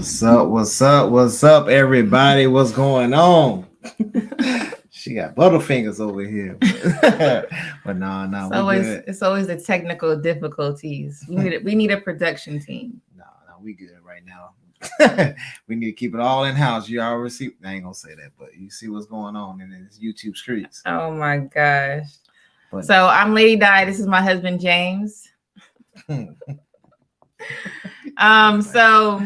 What's up? What's up? What's up, everybody? What's going on? She got butterfingers over here, but no, we good. It's always the technical difficulties. We need a production team. No, we good right now. We need to keep it all in house. You already see. I ain't gonna say that, but you see what's going on in these YouTube streets. Oh my gosh! So I'm Lady Di. This is my husband James. So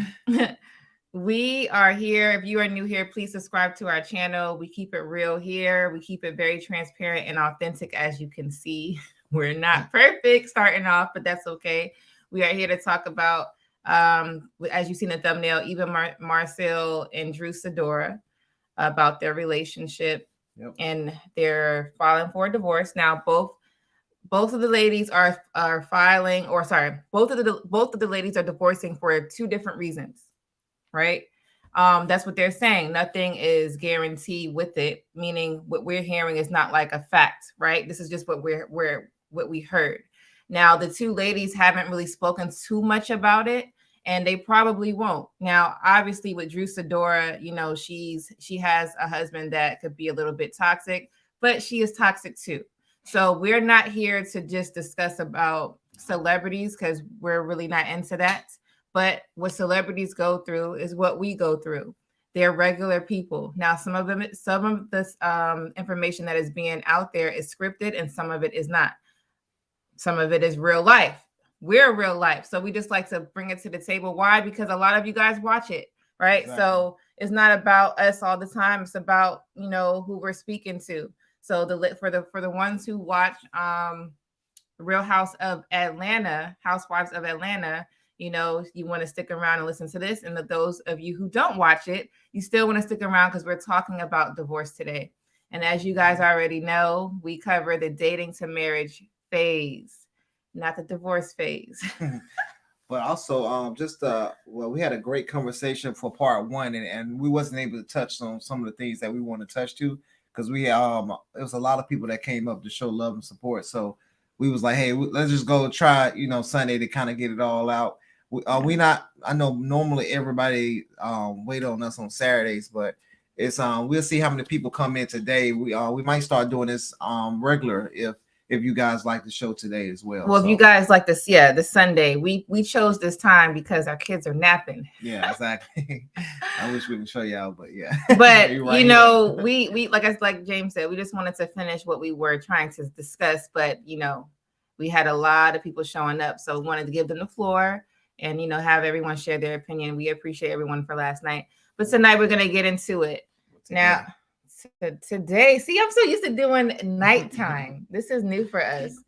we are here. If you are new here, please subscribe to our channel. We keep it real here. We keep it very transparent and authentic, as you can see. We're not perfect starting off, but that's okay. We are here to talk about, as you see in the thumbnail, Eva Marcille and Sidora, about their relationship. Yep. And they're filing for a divorce. Now, both of the ladies are filing, or sorry, both of the ladies are divorcing for two different reasons, right? That's what they're saying. Nothing is guaranteed with it, meaning what we're hearing is not like a fact, right? This is just what we heard. Now, the two ladies haven't really spoken too much about it, and they probably won't. Now, obviously, with Sidora, she has a husband that could be a little bit toxic, but she is toxic too. So we're not here to just discuss about celebrities because we're really not into that. But what celebrities go through is what we go through. They're regular people. Now, some of this information that is being out there is scripted, and some of it is not. Some of it is real life. We're real life. So we just like to bring it to the table. Why? Because a lot of you guys watch it, right? Exactly. So it's not about us all the time. It's about, who we're speaking to. So for the ones who watch Real Housewives of Atlanta, you want to stick around and listen to this. And those of you who don't watch it, you still want to stick around because we're talking about divorce today. And as you guys already know, we cover the dating to marriage phase, not the divorce phase. But also, we had a great conversation for part one, and we wasn't able to touch on some of the things that we want to touch to. Because it was a lot of people that came up to show love and support. So we was like, hey, let's just go try, Sunday to kind of get it all out. I know normally everybody wait on us on Saturdays, but it's we'll see how many people come in today. We might start doing this regular if you guys like the show today as well. Well, if you guys like this, this Sunday, we chose this time because our kids are napping. Yeah, exactly. I wish we could show y'all, but yeah. But we like James said, we just wanted to finish what we were trying to discuss. But we had a lot of people showing up, so we wanted to give them the floor and have everyone share their opinion. We appreciate everyone for last night, but tonight we're gonna get into it now. Today, see, I'm so used to doing nighttime. This is new for us.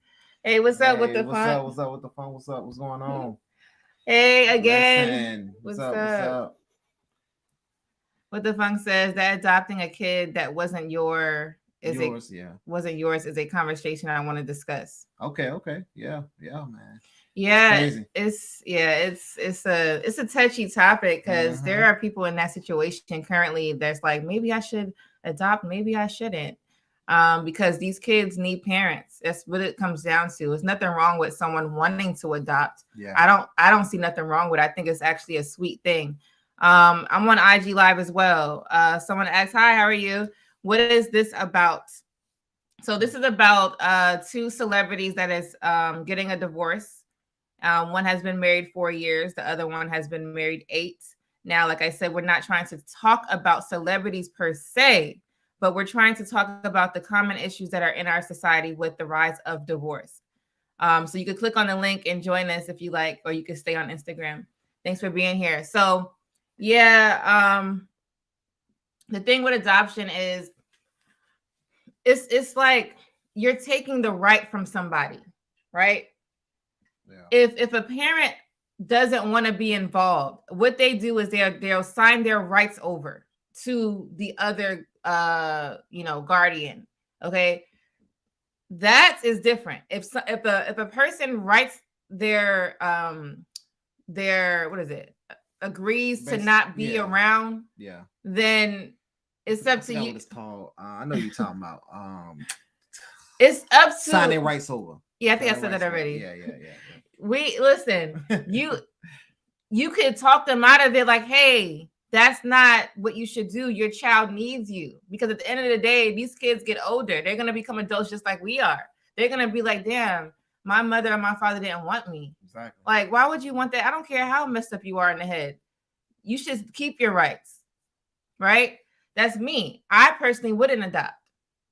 Hey, what's up with the fun? What's up with the fun? What's going on? Hey, again. What's up? What the fun says that adopting a kid that wasn't yours is a conversation I want to discuss. Okay. Yeah, man. Yeah, it's a touchy topic because there are people in that situation currently that's like, maybe I should adopt, maybe I shouldn't, because these kids need parents. That's what it comes down to. There's nothing wrong with someone wanting to adopt. Yeah, I don't see nothing wrong with it. I think it's actually a sweet thing. I'm on IG Live as well. Someone asked, hi, how are you? What is this about? So this is about two celebrities that is getting a divorce. One has been married 4 years. The other one has been married 8. Now, like I said, we're not trying to talk about celebrities per se, but we're trying to talk about the common issues that are in our society with the rise of divorce. So you could click on the link and join us if you like, or you can stay on Instagram. Thanks for being here. So, yeah, the thing with adoption is it's like you're taking the right from somebody, right? Yeah. If a parent doesn't want to be involved, what they do is they'll sign their rights over to the other guardian. Okay, that is different. If a person writes their agrees to not be around, then it's up to you. What it's called. I know you're talking about. It's up to signing rights over. Yeah, I think I said that already. Yeah. We listen. you could talk them out of it like, hey, that's not what you should do. Your child needs you. Because at the end of the day, these kids get older. They're going to become adults just like we are. They're going to be like, damn, my mother or my father didn't want me. Exactly. Like, why would you want that? I don't care how messed up you are in the head. You should keep your rights, right? That's me. I personally wouldn't adopt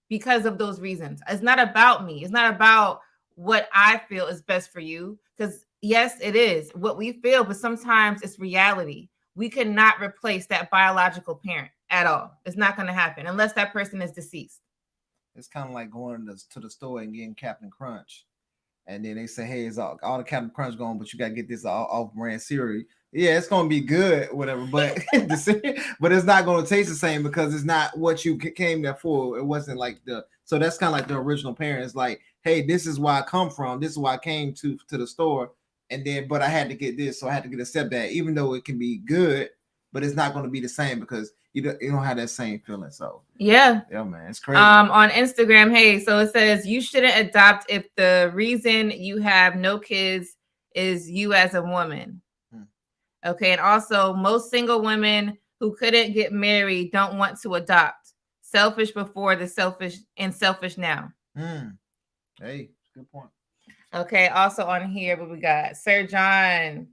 because of those reasons. It's not about me. It's not about what I feel is best for you. Because yes, it is what we feel, but sometimes it's reality. We cannot replace that biological parent at all. It's not going to happen unless that person is deceased. It's kind of like going to the store and getting Captain Crunch. And then they say, hey, it's all the Captain Crunch going, but you got to get this off-brand cereal. Yeah, it's going to be good, whatever, but but it's not going to taste the same because it's not what you came there for. It wasn't like so that's kind of like the original parent. It's like, hey, this is where I come from. This is why I came to the store. And then, but I had to get this, so I had to get a stepdad, even though it can be good, but it's not going to be the same because you don't have that same feeling. So yeah, man, it's crazy. On Instagram, hey, so it says you shouldn't adopt if the reason you have no kids is you as a woman. Okay, and also most single women who couldn't get married don't want to adopt. Selfish before the selfish and selfish now. Hey, good point. Okay, also on here, what we got? Sir John.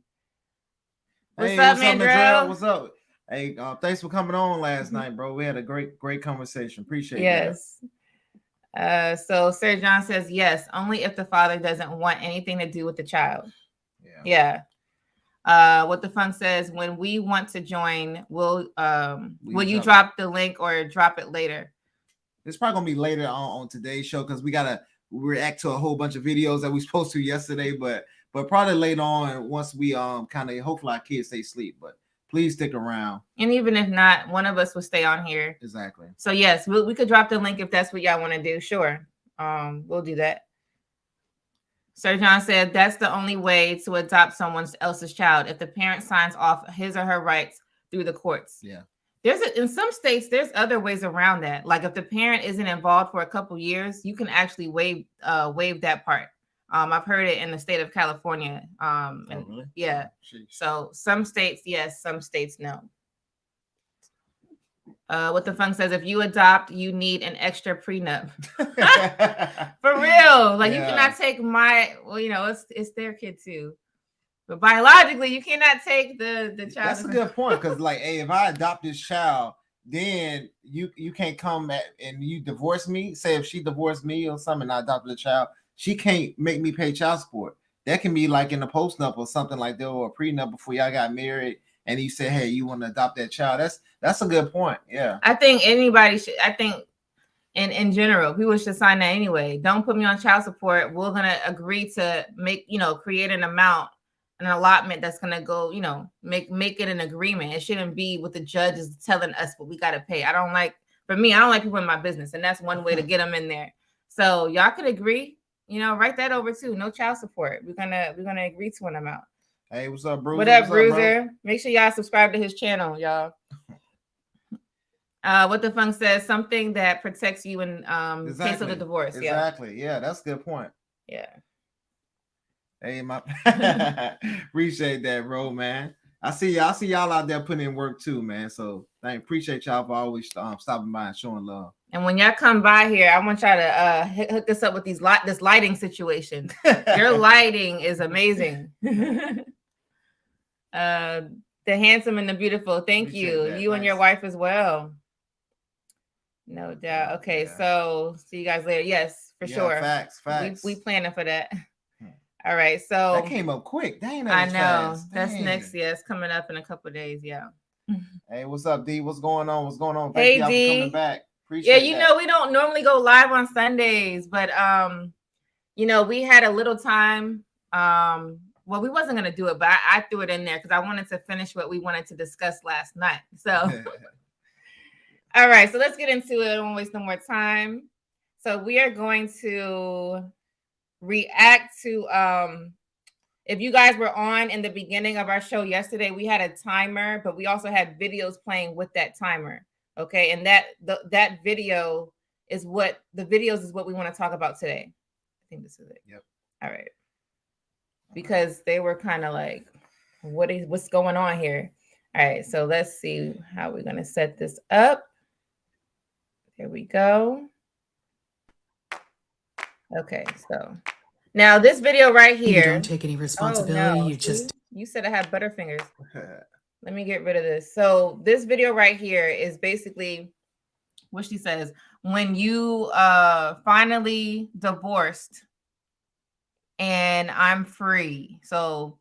What's up, Mandrell? What's up? Hey, thanks for coming on last night, bro. We had a great conversation. Appreciate that. Yes. So Sir John says yes, only if the father doesn't want anything to do with the child. Yeah. What the fun says, when we want to join, will you drop the link or drop it later? It's probably gonna be later on today's show because we gotta react to a whole bunch of videos that we supposed to yesterday, but probably later on once we kind of hopefully our kids stay asleep. But please stick around. And even if not, one of us will stay on here. Exactly. So yes, we could drop the link if that's what y'all want to do. Sure. We'll do that. Sir John said that's the only way to adopt someone else's child if the parent signs off his or her rights through the courts. Yeah. In some states, there's other ways around that. Like if the parent isn't involved for a couple years, you can actually waive that part. I've heard it in the state of California. Really? Yeah. So some states, yes, some states, no. What the funk says, if you adopt, you need an extra prenup. For real. Like you cannot take it's their kid too. But biologically, you cannot take the child. That's a good point. Because like, hey, if I adopt this child, then you can't come back and you divorce me. Say if she divorced me or something, and I adopted a child, she can't make me pay child support. That can be like in a postnup or something like that, or a prenup before y'all got married. And you say, hey, you want to adopt that child. That's a good point. Yeah. I think anybody should. I think in general, people should sign that anyway. Don't put me on child support. We're going to agree to create an amount, an allotment that's going to go, make it an agreement. It shouldn't be what the judge is telling us what we got to pay. I don't like people in my business. And that's one way to get them in there. So y'all could agree, write that over too. No child support. We're going to agree to an amount. Hey, what's up, Bruiser? What up, Bruiser? Make sure y'all subscribe to his channel, y'all. What the funk says, something that protects you in case of the divorce. Exactly. Yeah, that's a good point. Yeah. Hey, appreciate that, bro, man. I see y'all out there putting in work too, man. So I appreciate y'all for always stopping by and showing love. And when y'all come by here, I want y'all to hook us up with this lighting situation. Your lighting is amazing. The handsome and the beautiful. Thank you. You nice. And your wife as well. No doubt. Okay, so see you guys later. Yes, for sure. Facts. We planning for that. All right, so that came up quick. Dang, I know. Fast. That's next. Yeah, it's coming up in a couple of days. Yeah. Hey, what's up, D? What's going on? Thank y'all D. for coming back. Appreciate that. We don't normally go live on Sundays, but we had a little time. Well, we wasn't gonna do it, but I threw it in there because I wanted to finish what we wanted to discuss last night. So, all right, so let's get into it. I don't waste no more time. So we are going to react to. If you guys were on in the beginning of our show yesterday, we had a timer, but we also had videos playing with that timer. Okay, and that video is what we want to talk about today. I think this is it. Yep. All right. Because they were kind of like what's going on here. All right, so let's see how we're gonna set this up. There we go. Okay, so now this video right here. You don't take any responsibility. Oh, no. You said I have butterfingers. Let me get rid of this. So this video right here is basically what she says. When you finally divorced and I'm free. So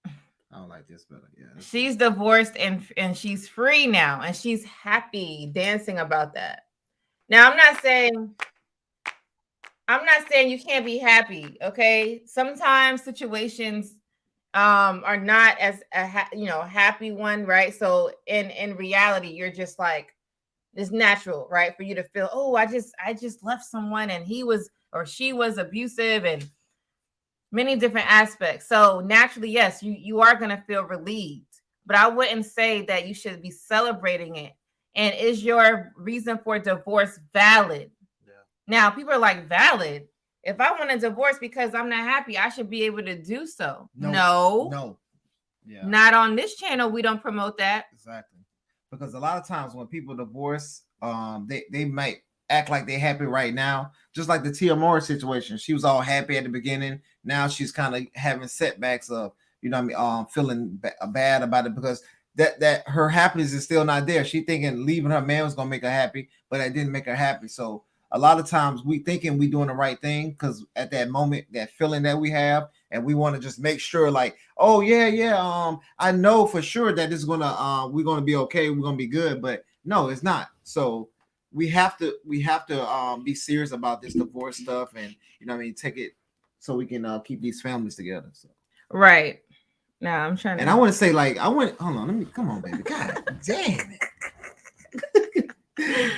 I don't like this better. Yeah. She's divorced and she's free now and she's happy dancing about that. Now I'm not saying you can't be happy, okay? Sometimes situations are not as a happy one, right? So in reality, you're just like, it's natural, right, for you to feel, oh, I just left someone and he was or she was abusive and many different aspects. So naturally, yes, you are going to feel relieved, but I wouldn't say that you should be celebrating it. And is your reason for divorce valid? Yeah. Now, people are like, valid? If I want a divorce because I'm not happy, I should be able to do so. No. Yeah. Not on this channel. We don't promote that. Exactly. Because a lot of times when people divorce, they might act like they're happy right now, just like the Tia Moore situation. She was all happy at the beginning. Now she's kind of having setbacks of, feeling bad about it because that her happiness is still not there. She thinking leaving her man was gonna make her happy, but it didn't make her happy. So a lot of times we thinking we doing the right thing because at that moment, that feeling that we have, and we want to just make sure, like, oh yeah, I know for sure that it's gonna we're gonna be okay, we're gonna be good, but no, it's not. So we have to be serious about this divorce stuff, and take it so we can keep these families together. So right now, I'm trying to, and I want to say, like, hold on, come on, baby, God damn it.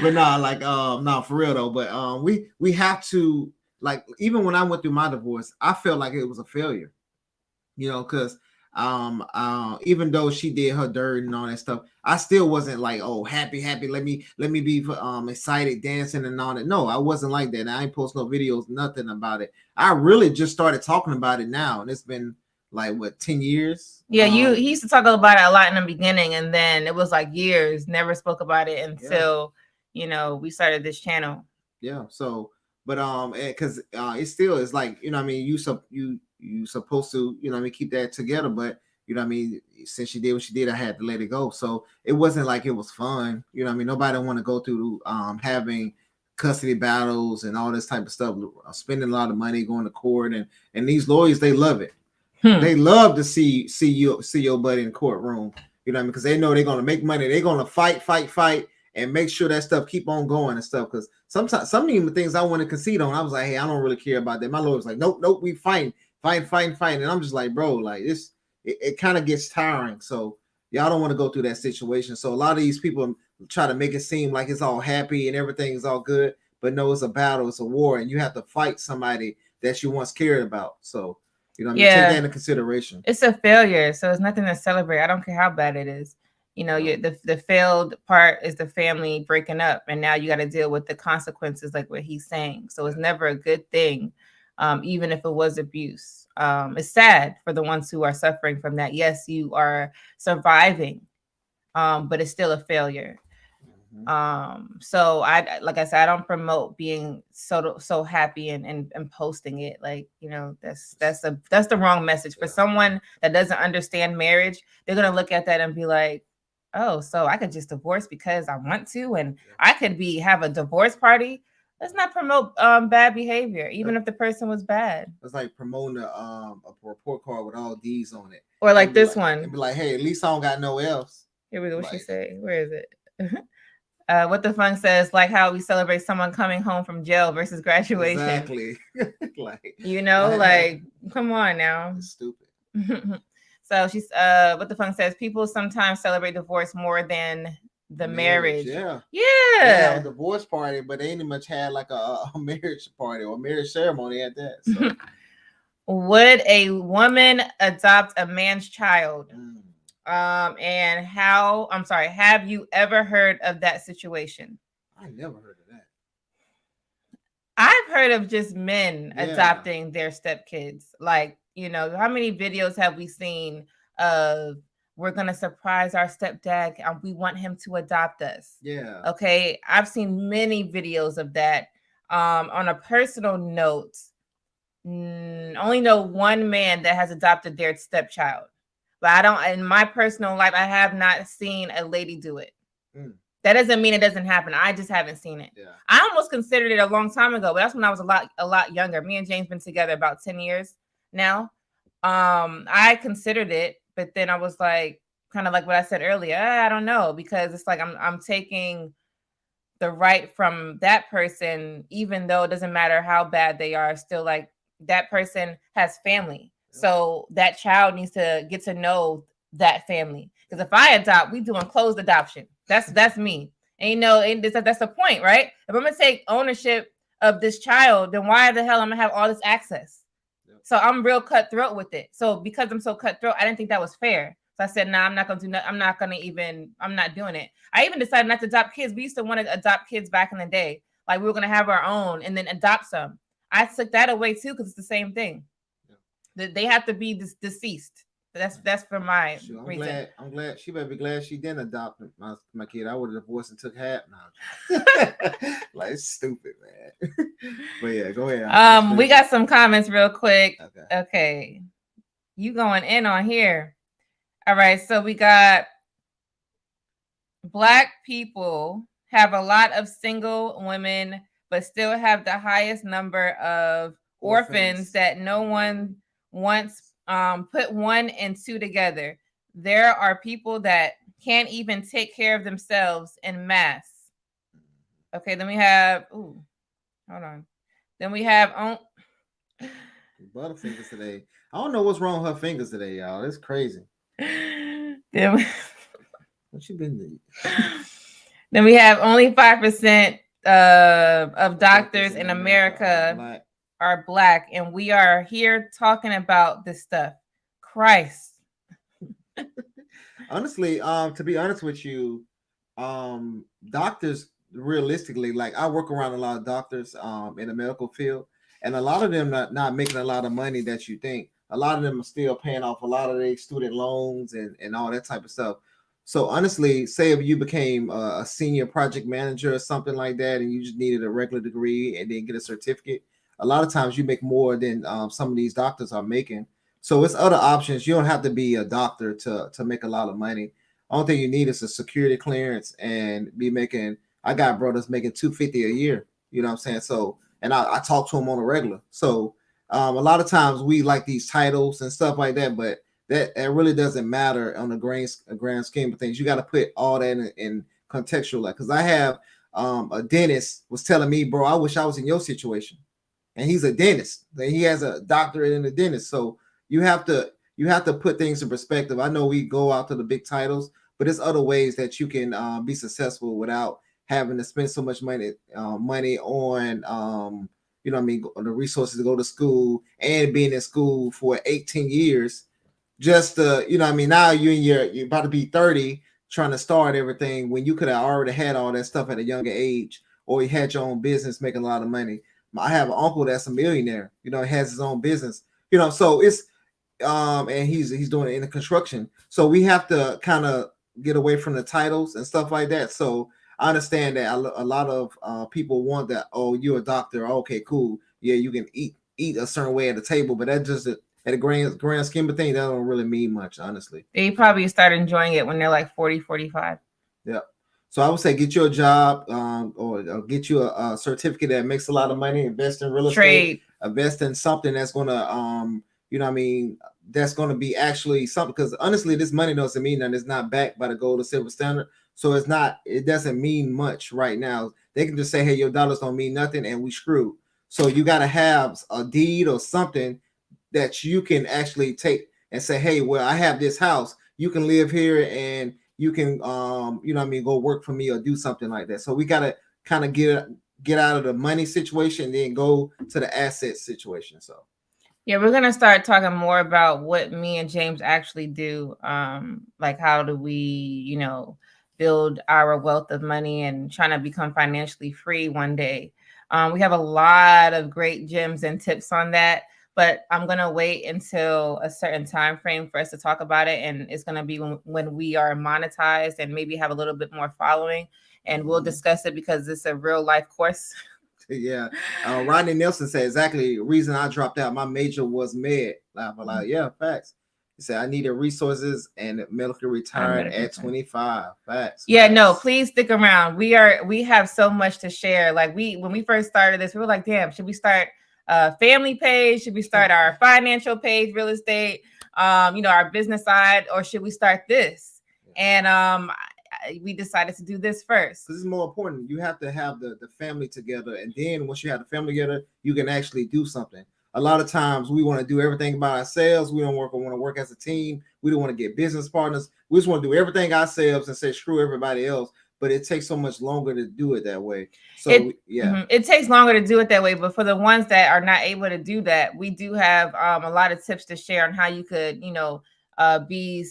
But nah, for real though. But we have to, like, even when I went through my divorce, I felt like it was a failure, because even though she did her dirt and all that stuff, I still wasn't like, oh, happy. Let me be excited, dancing and all that. No, I wasn't like that. I ain't post no videos, nothing about it. I really just started talking about it now, and it's been like 10 years. Yeah, he used to talk about it a lot in the beginning, and then it was like years, never spoke about it until we started this channel. Yeah. So, but because it still is like, you supposed to keep that together, but since she did what she did, I had to let it go. So it wasn't like it was fun. Nobody want to go through having custody battles and all this type of stuff, spending a lot of money going to court, and these lawyers, they love it. They love to see your buddy in the courtroom, because they know they're going to make money. They're going to fight and make sure that stuff keep on going and stuff. Because sometimes some of the things I want to concede on, I was like, hey, I don't really care about that. My lawyer's like, nope, we fight. And I'm just like, bro, like this, it kind of gets tiring. So y'all don't want to go through that situation. So a lot of these people try to make it seem like it's all happy and everything is all good, but no, it's a battle, it's a war, and you have to fight somebody that you once cared about. So take that into consideration. It's a failure, so it's nothing to celebrate. I don't care how bad it is. The failed part is the family breaking up, and now you got to deal with the consequences, like what he's saying. So it's never a good thing, even if it was abuse. It's sad for the ones who are suffering from that. Yes, you are surviving, but it's still a failure. So like I said, I don't promote being so happy and posting it. Like, that's the wrong message for someone that doesn't understand marriage. They're gonna look at that and be like, oh, so I could just divorce because I want to, and I could have a divorce party. Let's not promote bad behavior, even if the person was bad. It's like promoting a report card with all D's on it, or like this one. And be like, hey, at least I don't got no else. Here we go. What she say? Where is it? What the fun says, like how we celebrate someone coming home from jail versus graduation. Exactly. Come on now. It's stupid. So she's what the fun says, people sometimes celebrate divorce more than the marriage. Yeah. A divorce party, but they ain't much had like a marriage party or marriage ceremony at that. So. Would a woman adopt a man's child? And have you ever heard of that situation? I never heard of that. I've heard of just men adopting their stepkids. Like, how many videos have we seen of we're gonna surprise our stepdad and we want him to adopt us. Yeah. Okay. I've seen many videos of that. On a personal note, only know one man that has adopted their stepchild. But I don't, in my personal life, I have not seen a lady do it. That doesn't mean it doesn't happen. I just haven't seen it. Yeah. I almost considered it a long time ago, but that's when I was a lot younger. Me and James been together about 10 years now. I considered it, but then I was like, kind of like what I said earlier, I don't know, because it's like I'm taking the right from that person, even though it doesn't matter how bad they are, still like that person has family. So that child needs to get to know that family. Because if I adopt, we doing closed adoption. That's me. And you know, that's the point, right? If I'm gonna take ownership of this child, then why the hell I'm gonna have all this access? So I'm real cutthroat with it. So because I'm so cutthroat, I didn't think that was fair. So I said, nah, I'm not gonna do that. I'm not doing it. I even decided not to adopt kids. We used to want to adopt kids back in the day. Like we were gonna have our own and then adopt some. I took that away too because it's the same thing. They have to be deceased. That's for my reason. I'm glad she better be glad she didn't adopt my kid. I would have divorced and took half now. Like it's stupid, man. But yeah, go ahead. We got some comments real quick. Okay. You going in on here. All right, so we got Black people have a lot of single women, but still have the highest number of orphans that no one wants. Put 1 and 2 together. There are people that can't even take care of themselves in mass. Okay, then we have. Hold on. Then we have Butterfingers today. I don't know what's wrong with her fingers today, y'all. It's crazy. Then what you been doing? Then we have only 5% of doctors in America are Black, and we are here talking about this stuff. Christ. Honestly, to be honest with you, doctors realistically, like I work around a lot of doctors in the medical field, and a lot of them not making a lot of money that you think. A lot of them are still paying off a lot of their student loans and all that type of stuff. So honestly, say if you became a senior project manager or something like that, and you just needed a regular degree and then get a certificate, a lot of times you make more than some of these doctors are making. So it's other options. You don't have to be a doctor to make a lot of money. Only thing you need is a security clearance and be making. I got brothers making $250 a year. You know what I'm saying? So, and I talk to them on a regular. So a lot of times we like these titles and stuff like that, but that really doesn't matter on the grand scheme of things. You got to put all that in contextual. Like, because I have a dentist was telling me, bro, I wish I was in your situation. And he's a dentist. He has a doctorate in the dentist. So you have to put things in perspective. I know we go out to the big titles, but there's other ways that you can be successful without having to spend so much money on you know what I mean, the resources to go to school and being in school for 18 years. Just you know what I mean, now you're about to be 30 trying to start everything when you could have already had all that stuff at a younger age, or you had your own business making a lot of money. I have an uncle that's a millionaire, you know, he has his own business, you know, so it's and he's doing it in the construction. So we have to kind of get away from the titles and stuff like that. So I understand that a lot of people want that. Oh, you're a doctor. Okay, cool. Yeah, you can eat a certain way at the table, but that just at a grand scheme of things, that don't really mean much, honestly. They probably start enjoying it when they're like 40, 45. Yeah. So I would say get you a job or get you a certificate that makes a lot of money, invest in real estate, invest in something that's going to, you know what I mean, that's going to be actually something. Because honestly, this money doesn't mean that it's not backed by the gold or silver standard. So it doesn't mean much right now. They can just say, hey, your dollars don't mean nothing and we screwed. So you got to have a deed or something that you can actually take and say, hey, well, I have this house. You can live here and you can, you know what I mean, go work for me or do something like that. So we got to kind of get out of the money situation and then go to the asset situation. So. Yeah, we're going to start talking more about what me and James actually do. Like how do we, you know, build our wealth of money and trying to become financially free one day. We have a lot of great gems and tips on that. but I'm gonna wait until a certain time frame for us to talk about it, and it's gonna be when we are monetized and maybe have a little bit more following, and we'll discuss it because it's a real life course. Yeah. Rodney Nelson said exactly the reason I dropped out. My major was med. I'm like, yeah, facts. He said I needed resources and medically retired at 25. Facts. Yeah, facts. no, please stick around. We have so much to share. Like when we first started this, we were like, damn, should we start a family page? Should we start our financial page, real estate, our business side, or should we start this? And we decided to do this first. This is more important. You have to have the family together, and then once you have the family together, you can actually do something. A lot of times we want to do everything by ourselves. We don't want to work as a team. We don't want to get business partners. We just want to do everything ourselves and say screw everybody else. But it takes so much longer to do it that way. So it takes longer to do it that way. But for the ones that are not able to do that, we do have a lot of tips to share on how you could, be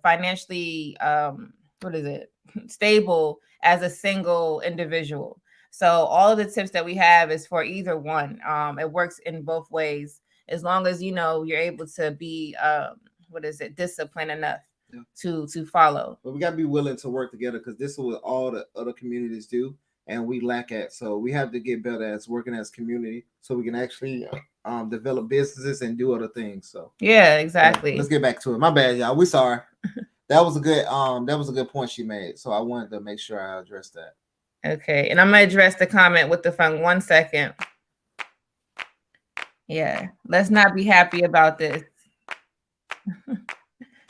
financially stable as a single individual. So all of the tips that we have is for either one. It works in both ways as long as you're able to be disciplined enough to follow. But we got to be willing to work together because this is what all the other communities do, and we lack at. So we have to get better at working as community so we can actually develop businesses and do other things. So yeah, exactly. Let's get back to it. My bad, y'all. We sorry. That was a good point she made. So I wanted to make sure I addressed that. Okay, and I'm gonna address the comment with the phone. 1 second. Yeah, let's not be happy about this.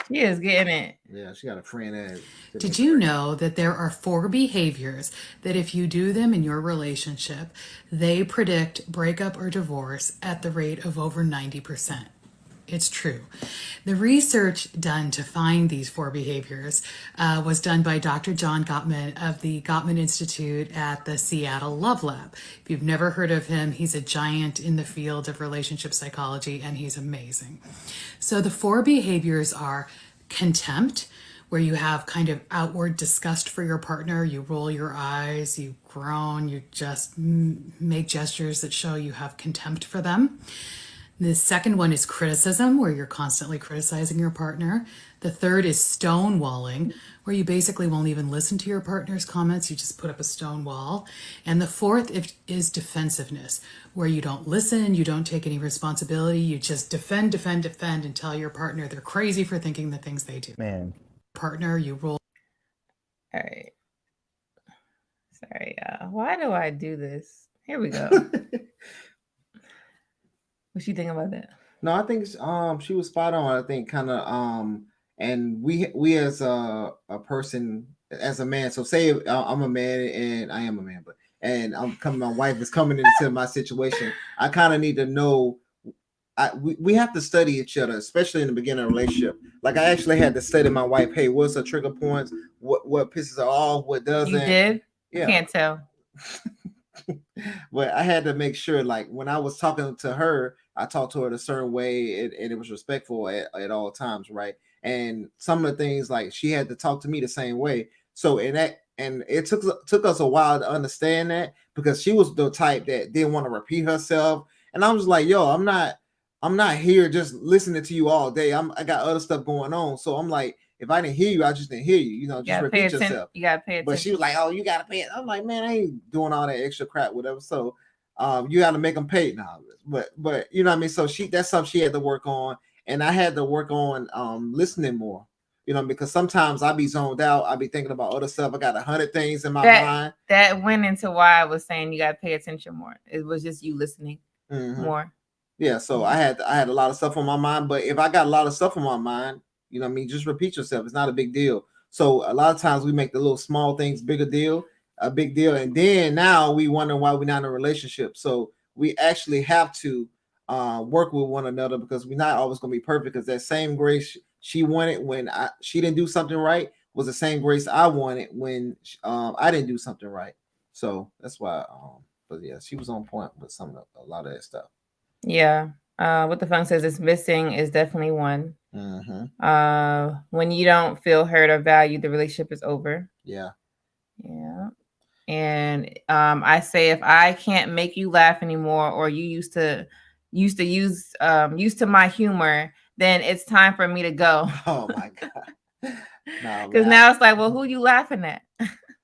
She is getting it. Yeah, she got a friend. Did you know that there are 4 behaviors that if you do them in your relationship, they predict breakup or divorce at the rate of over 90%? It's true. The research done to find these 4 behaviors was done by Dr. John Gottman of the Gottman Institute at the Seattle Love Lab. If you've never heard of him, he's a giant in the field of relationship psychology, and he's amazing. So the 4 behaviors are contempt, where you have kind of outward disgust for your partner. You roll your eyes, you groan, you just make gestures that show you have contempt for them. The second one is criticism, where you're constantly criticizing your partner. The third is stonewalling, where you basically won't even listen to your partner's comments. You just put up a stone wall. And the fourth is defensiveness, where you don't listen, you don't take any responsibility. You just defend, and tell your partner they're crazy for thinking the things they do. Man. Partner, you roll. All right. Sorry, why do I do this? Here we go. What you think about that? No, I think she was spot on. I think kind of and we as a person, as a man. So say I'm a man and I am a man, and my wife is coming into my situation. I kind of need to know. We have to study each other, especially in the beginning of a relationship. Like I actually had to study my wife. Hey, what's her trigger points? What pisses her off? What doesn't? You did? Yeah. Can't tell. But I had to make sure, like when I was talking to her, I talked to her a certain way, and it was respectful at all times, right? And some of the things, like she had to talk to me the same way. So and it took us a while to understand that, because she was the type that didn't want to repeat herself, and I was like, yo, I'm not here just listening to you all day. I got other stuff going on, so I'm like, if I didn't hear you, I just didn't hear you. Just repeat yourself. You gotta pay attention. But she was like, "Oh, you gotta pay it." I'm like, "Man, I ain't doing all that extra crap, whatever." So, you got to make them pay now. But you know what I mean. So that's something she had to work on, and I had to work on listening more. Because sometimes I be zoned out. I be thinking about other stuff. I got 100 things in my mind. That went into why I was saying you got to pay attention more. It was just you listening more. Yeah. So I had a lot of stuff on my mind. But if I got a lot of stuff on my mind, you know what I mean, just repeat yourself. It's not a big deal. So a lot of times we make the little small things a big deal. And then now we wonder why we're not in a relationship. So we actually have to work with one another, because we're not always going to be perfect, because that same grace she wanted when she didn't do something right was the same grace I wanted when I didn't do something right. So that's why, but yeah, she was on point with a lot of that stuff. Yeah. What the phone says is missing is definitely one. When you don't feel heard or valued, the relationship is over. Yeah. And I say, if I can't make you laugh anymore, or you used to used to my humor, then it's time for me to go. Oh my God. No, Because man. now it's like, well, who you laughing at?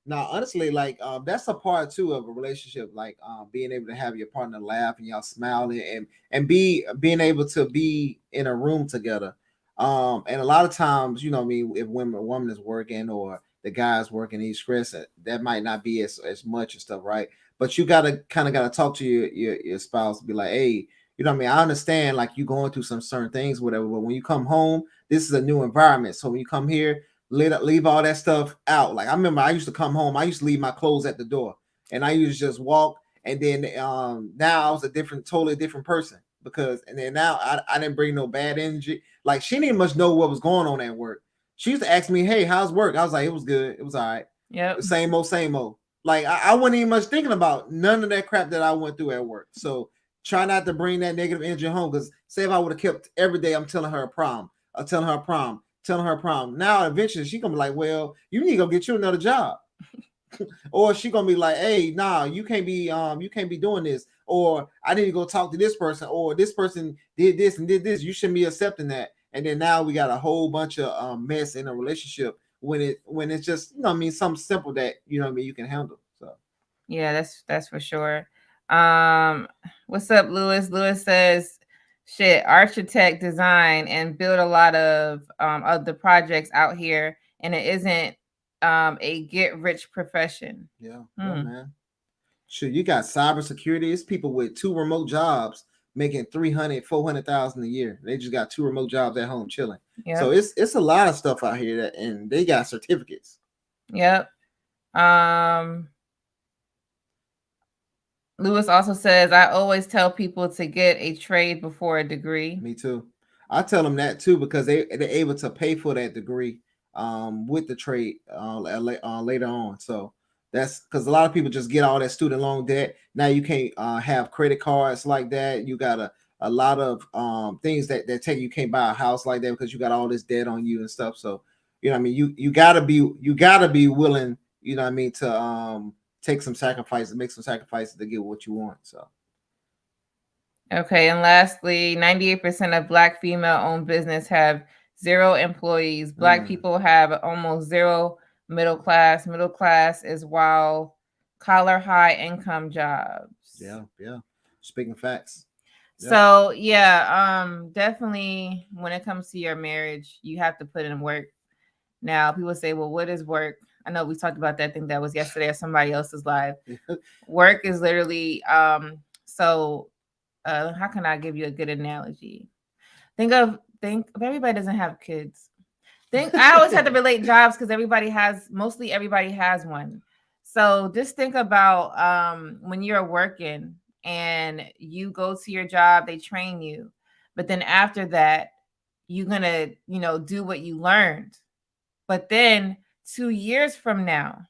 Now, honestly, like that's a part too of a relationship, like being able to have your partner laugh and y'all smiling and being able to be in a room together. And a lot of times, you know, what I mean, if a woman is working or the guy's working, he's stressing, that might not be as much and stuff, right? But you gotta talk to your spouse, be like, hey, you know what I mean? I understand like you going through some certain things, whatever, but when you come home, this is a new environment. So when you come here, leave all that stuff out. Like I remember I used to come home, I used to leave my clothes at the door and I used to just walk. And then now I was totally different person because and then now I didn't bring no bad energy. Like she didn't much know what was going on at work. She used to ask me, hey, how's work? I was like, it was good. It was all right. Yep. Same old, same old. Like I wasn't even much thinking about none of that crap that I went through at work. So try not to bring that negative energy home. Because say if I would have kept every day, I'm telling her a problem. I'm telling her a problem. Telling her problem. Now eventually she gonna be like, well, you need to go get you another job. Or she gonna be like, hey, nah, you can't be doing this. Or I need to go talk to this person, or this person did this and did this. You shouldn't be accepting that. And then now we got a whole bunch of mess in a relationship when it's just, you know what I mean, something simple that, you know what I mean, you can handle. So yeah, that's for sure. What's up, Lewis? Lewis says, shit, architect, design, and build a lot of the projects out here, and it isn't a get rich profession. yeah, man. Sure, you got cybersecurity. It's people with 2 remote jobs making 300,000-400,000 a year. They just got 2 remote jobs at home chilling. Yep. So it's a lot of stuff out here that, and they got certificates. Yep. Lewis also says, I always tell people to get a trade before a degree. Me too. I tell them that too because they're able to pay for that degree with the trade later on. So that's because a lot of people just get all that student loan debt. Now you can't have credit cards like that. You got a lot of things that take you can't buy a house like that because you got all this debt on you and stuff. So you know what I mean, you gotta be willing, you know what I mean, to take some sacrifices, make some sacrifices to get what you want. So okay, and lastly, 98% of Black female-owned business have 0 employees. Black people have almost 0 middle class. Middle class is while collar high income jobs. Yeah. Speaking facts. So yeah, definitely when it comes to your marriage, you have to put in work. Now people say, well, what is work? I know we talked about that. I think that was yesterday or somebody else's live. Work is literally how can I give you a good analogy? Think if everybody doesn't have kids. I always have to relate jobs because mostly everybody has one. So just think about when you're working and you go to your job, they train you, but then after that, you're gonna, do what you learned. But then 2 years from now,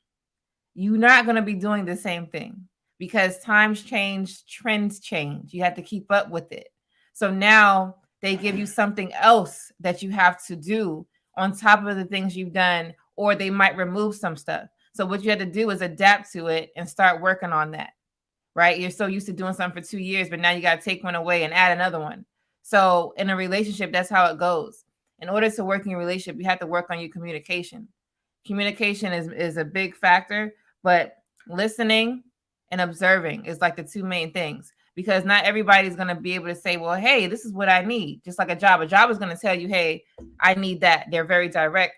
you're not gonna be doing the same thing because times change, trends change. You have to keep up with it. So now they give you something else that you have to do on top of the things you've done, or they might remove some stuff. So what you have to do is adapt to it and start working on that, right? You're so used to doing something for 2 years, but now you got to take one away and add another one. So in a relationship, that's how it goes. In order to work in your relationship, you have to work on your communication. Communication is a big factor, but listening and observing is like the 2 main things, because not everybody's going to be able to say, well, hey, this is what I need. Just like a job is going to tell you, hey, I need that. They're very direct.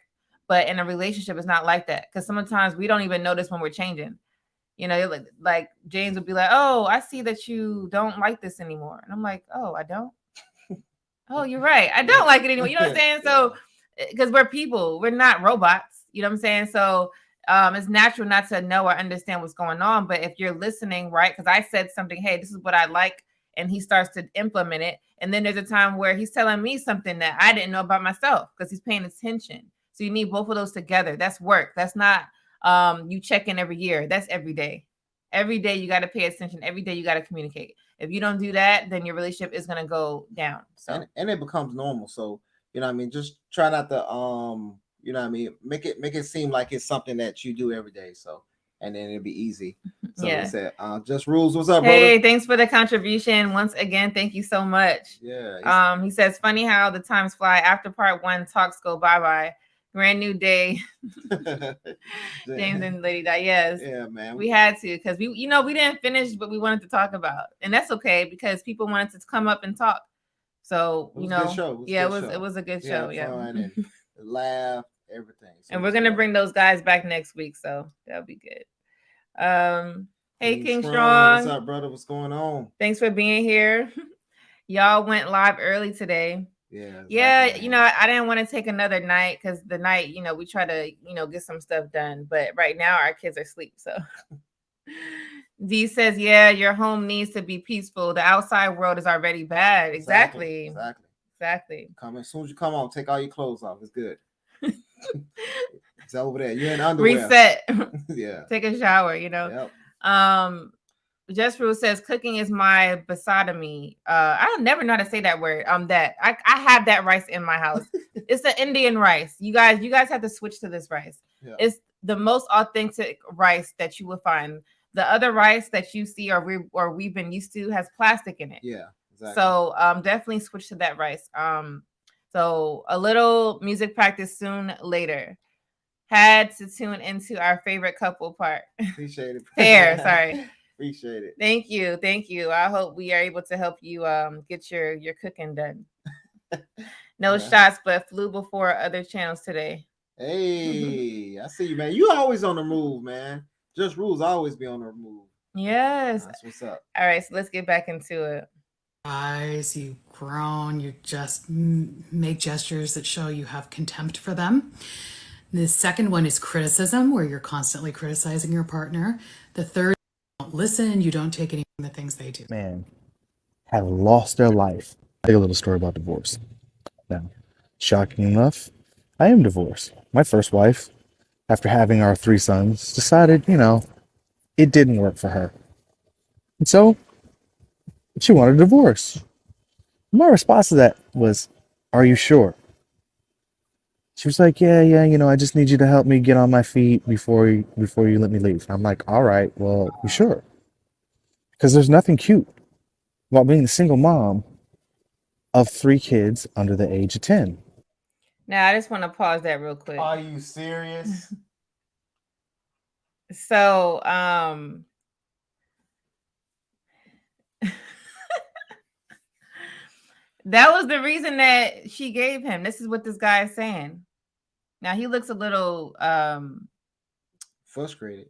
But in a relationship, it's not like that, because sometimes we don't even notice when we're changing. Like James would be like, oh, I see that you don't like this anymore. And I'm like, oh, I don't. Oh, you're right. I don't like it anymore. You know what I'm saying? So because we're people, we're not robots. You know what I'm saying? So it's natural not to know or understand what's going on. But if you're listening, right? Because I said something, hey, this is what I like. And he starts to implement it. And then there's a time where he's telling me something that I didn't know about myself because he's paying attention. So you need both of those together. That's work. That's not you check in every year. That's every day. Every day you got to pay attention. Every day you got to communicate. If you don't do that, then your relationship is going to go down. So and it becomes normal. So, you know what I mean? Just try not to you know what I mean, make it seem like it's something that you do every day. So and then it'll be easy. So Yeah. we said, Just Rules. What's up, Hey, brother? thanks for the contribution once again. Thank you so much. Yeah. He says, funny how the times fly. After part 1, talks go bye-bye. Brand new day. James and Lady Di. Yes. Yeah, man. We had to, because we didn't finish what we wanted to talk about. And that's okay, because people wanted to come up and talk. So, it was a good show. It was a good show. Yeah. Fun and laugh, everything. So and we're gonna bring those guys back next week, so that'll be good. Hey, King Strong. What's up, brother? What's going on? Thanks for being here. Y'all went live early today. Yeah. I didn't want to take another night, because the night, we try to, get some stuff done. But right now our kids are asleep. So D says, yeah, your home needs to be peaceful. The outside world is already bad. Exactly. Come as soon as you come on, take all your clothes off. It's good. It's over there. You're in underwear. Reset. Yeah. Take a shower, Yep. Just Rule says cooking is my basotomy. I don't never know how to say that word. That I have that rice in my house. It's the Indian rice. You guys have to switch to this rice. Yeah. It's the most authentic rice that you will find. The other rice that you see or we've been used to has plastic in it. Yeah, exactly. So definitely switch to that rice. So a little music practice soon later. Had to tune into our favorite couple part. Appreciate it. Pair, sorry. Appreciate it. Thank you. I hope we are able to help you get your cooking done. No shots, but flew before other channels today. Hey, I see you, man. You always on the move, man. Just Rules always be on the move. Yes. That's what's up. All right, so let's get back into it. Guys, you've grown. You just make gestures that show you have contempt for them. The second one is criticism, where you're constantly criticizing your partner. The third, you don't listen, you don't take any of the things they do. Man, have lost their life. I'll tell you a little story about divorce. Now, shocking enough, I am divorced. My first wife, after having our 3 sons, decided, it didn't work for her. And so, she wanted a divorce. My response to that was, are you sure? She was like, yeah, I just need you to help me get on my feet before you let me leave. I'm like, all right, well, you sure? Because there's nothing cute about being a single mom of 3 kids under the age of 10. Now, I just want to pause that real quick. Are you serious? So, that was the reason that she gave him. This is what this guy is saying. Now he looks a little frustrated.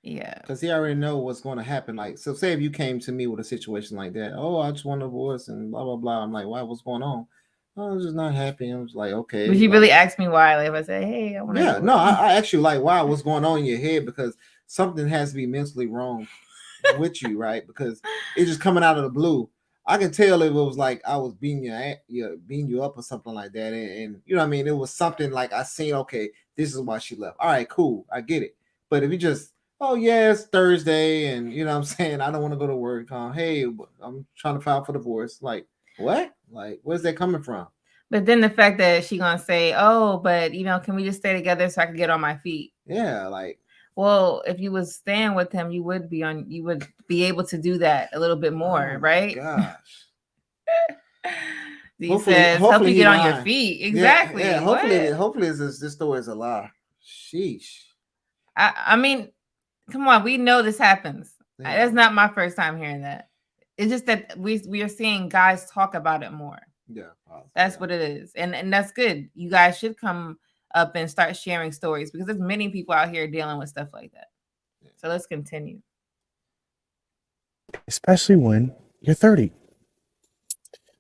Yeah. Because he already know what's going to happen. Like, so say if you came to me with a situation like that, oh, I just want a divorce and blah, blah, blah. I'm like, why? What's going on? Oh, I'm just not happy. I was like, okay. Would you really ask me why? Like if I say, hey, I want to. Yeah, no, I ask you like, why? What's going on in your head? Because something has to be mentally wrong with you, right? Because it's just coming out of the blue. I can tell if it was like I was beating you up or something like that, and you know what I mean. It was something like I seen. Okay, this is why she left. All right, cool, I get it. But if you just, oh yeah, it's Thursday, and you know what I'm saying, I don't want to go to work. Hey, I'm trying to file for divorce. Like what? Like where's that coming from? But then the fact that she gonna say, oh, but can we just stay together so I can get on my feet? Yeah, like. Well, if you was staying with him, you would be able to do that a little bit more, right? Gosh. He says, help you get on your feet. Exactly. Yeah. Hopefully this story is a lie. Sheesh. I mean, come on, we know this happens. Yeah. That's not my first time hearing that. It's just that we are seeing guys talk about it more. Yeah. That's what it is. And that's good. You guys should come up and start sharing stories, because there's many people out here dealing with stuff like that. So let's continue. Especially when you're 30.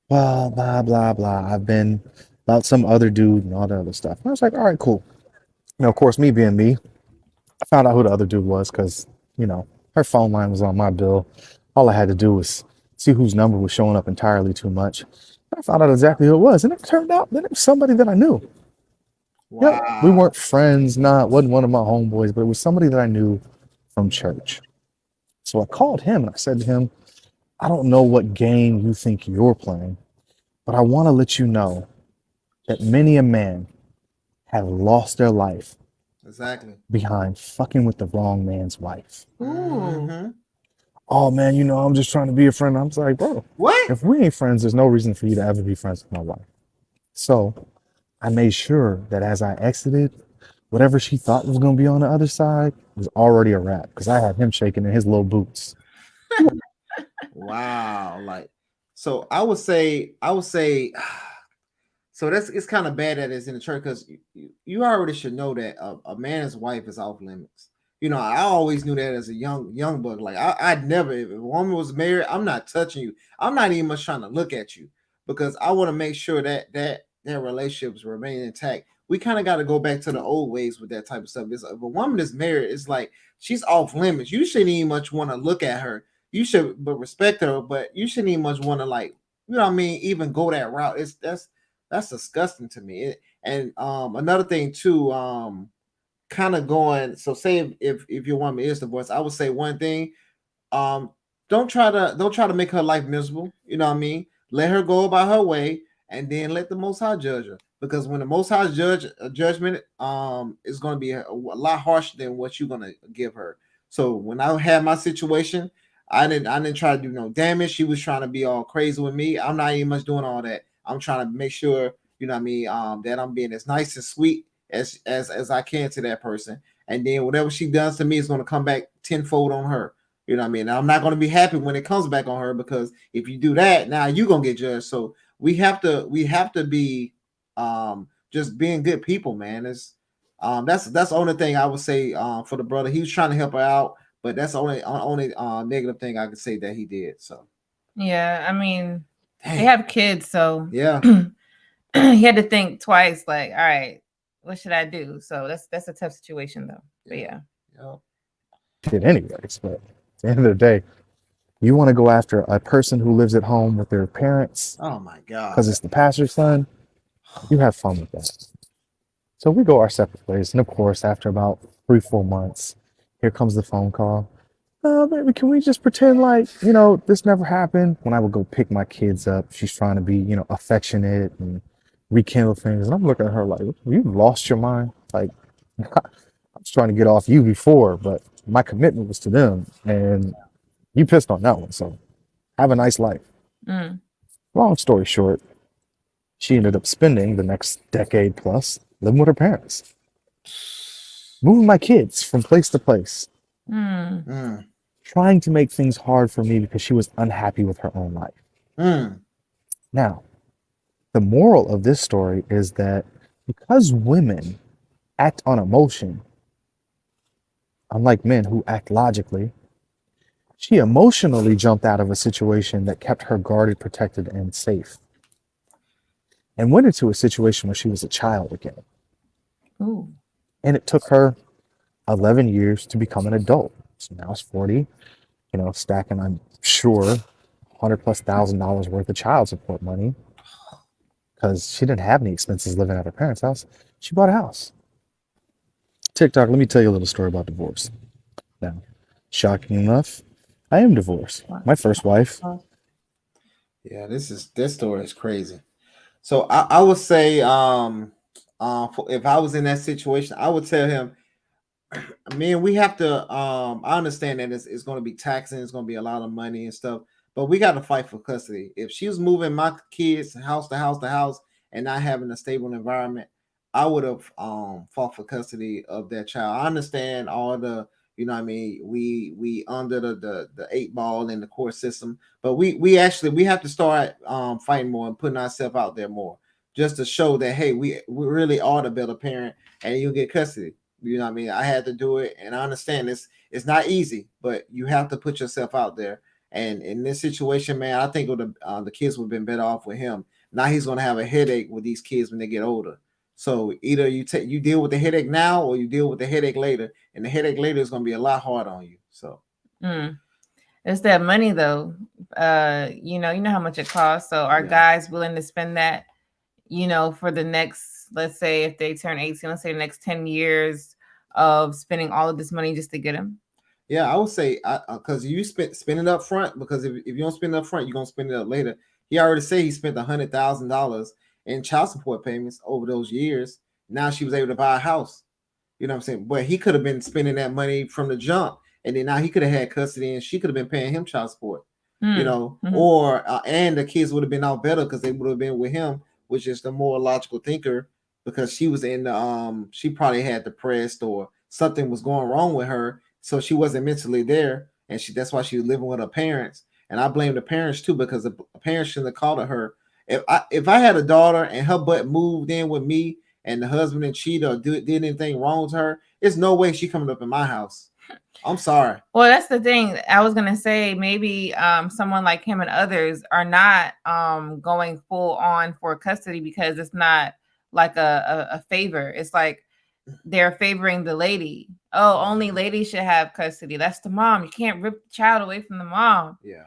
Well, blah, blah, blah. I've been about some other dude and all the other stuff. And I was like, all right, cool. Of course, me being me, I found out who the other dude was because, her phone line was on my bill. All I had to do was see whose number was showing up entirely too much. I found out exactly who it was. And it turned out that it was somebody that I knew. Wow. Yeah, we weren't friends. It wasn't one of my homeboys, but it was somebody that I knew from church. So I called him and I said to him, I don't know what game you think you're playing, but I want to let you know that many a man have lost their life Exactly. behind fucking with the wrong man's wife. Ooh. Mhm. Oh man, I'm just trying to be a friend. I'm just like, bro, What? if we ain't friends, there's no reason for you to ever be friends with my wife. So I made sure that as I exited, whatever she thought was going to be on the other side was already a wrap because I had him shaking in his little boots. Wow. Like, so I would say, so it's kind of bad that it's in the church because you already should know that a man's wife is off limits. I always knew that as a young buck. Like I'd never, if a woman was married, I'm not touching you. I'm not even much trying to look at you because I want to make sure that relationships remain intact. We kind of got to go back to the old ways with that type of stuff. If a woman is married, it's like she's off limits. You shouldn't even much want to look at her. You should, but respect her. But you shouldn't even much want to even go that route. That's disgusting to me. And another thing too, kind of going. So say if your woman is divorced, I would say one thing. Um, don't try to make her life miserable. You know what I mean? Let her go about her way, and then let the Most High judge her. Because when the Most High judgment is going to be a lot harsher than what you're going to give her. So when I had my situation, I didn't try to do no damage. She was trying to be all crazy with me. I'm not even much doing all that. I'm trying to make sure you know what I mean that I'm being as nice and sweet as I can to that person. And then whatever she does to me is going to come back tenfold on her. You know what I mean? I'm not going to be happy when it comes back on her because if you do that, now you're going to get judged. So we have to be just being good people, man. That's the only thing I would say for the brother. He was trying to help her out, but that's the only negative thing I could say that he did. So Yeah, I mean, they dang. have kids, so Yeah. he had to think twice. Like, all right, what should I do? So that's a tough situation, though. But yeah. Yeah. Shit, anyways, but at the end of the day, you want to go after a person who lives at home with their parents Oh my God. because it's the pastor's son. You have fun with that. So we go our separate ways. And of course, after about 3-4 months, here comes the phone call. Oh, baby, can we just pretend like, this never happened? When I would go pick my kids up, she's trying to be, affectionate and rekindle things. And I'm looking at her like, you lost your mind. Like, I was trying to get off you before, but my commitment was to them. And you pissed on that one. So have a nice life. Mm. Long story short, she ended up spending the next decade plus living with her parents, moving my kids from place to place, Mm. trying to make things hard for me because she was unhappy with her own life. Now, the moral of this story is that because women act on emotion, unlike men who act logically, she emotionally jumped out of a situation that kept her guarded, protected, and safe, and went into a situation where she was a child again. Ooh. And it took her 11 years to become an adult. So now it's 40, stacking, I'm sure, $100,000+ worth of child support money because she didn't have any expenses living at her parents' house. She bought a house. TikTok, let me tell you a little story about divorce. Now, shocking enough, I am divorced. My first wife. Yeah, this story is crazy. So I would say if I was in that situation, I would tell him, man, we have to I understand that it's going to be taxing, it's going to be a lot of money and stuff, but we got to fight for custody. If she was moving my kids house to house to house and not having a stable environment, I would have fought for custody of that child. I understand all the what I mean, we under the eight ball in the court system, but we actually we have to start fighting more and putting ourselves out there more just to show that hey, we really are the better parent and you get custody. You know what I mean? I had to do it, and I understand it's not easy, but you have to put yourself out there. And in this situation, man, I think the kids would have been better off with him. Now he's going to have a headache with these kids when they get older. So either you deal with the headache now, or you deal with the headache later, and the headache later is going to be a lot harder on you. So It's that money, though. You know how much it costs. So are guys willing to spend that? For the next, let's say if they turn 18, let's say the next 10 years of spending all of this money just to get him? Yeah, I would say because you spend it up front, because if you don't spend it up front, you're gonna spend it up later. He already said he spent $100,000 in child support payments over those years. Now she was able to buy a house. You know what I'm saying? But he could have been spending that money from the jump, and then now he could have had custody, and she could have been paying him child support. You know, or and the kids would have been out better because they would have been with him, which is the more logical thinker, because she was in the she probably had depressed or something was going wrong with her, so she wasn't mentally there, and that's why she was living with her parents. And I blame the parents too, because the parents shouldn't have called her. If I had a daughter and her butt moved in with me and the husband and cheated or did anything wrong to her, there's no way she coming up in my house. I'm sorry. Well, that's the thing. I was gonna say maybe someone like him and others are not going full on for custody because it's not like a favor. It's like they're favoring the lady. Oh, only lady should have custody. That's the mom. You can't rip the child away from the mom. Yeah.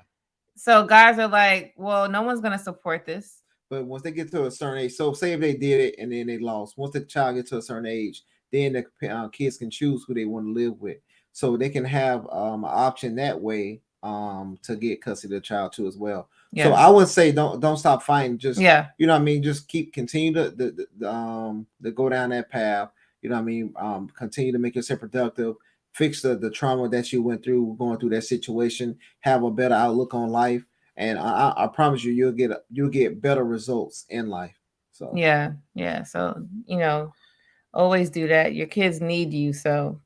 So guys are like, well, no one's gonna support this. But once they get to a certain age, so say if they did it and then they lost, once the child gets to a certain age, then the kids can choose who they want to live with. So they can have an option that way to get custody of the child too as well. Yeah. So I would say don't stop fighting. Just you know what I mean. Just continue to go down that path. You know what I mean. Continue to make yourself productive. Fix the trauma that you went through going through that situation. Have a better outlook on life, and I promise you, you'll get better results in life. So yeah. So always do that. Your kids need you. So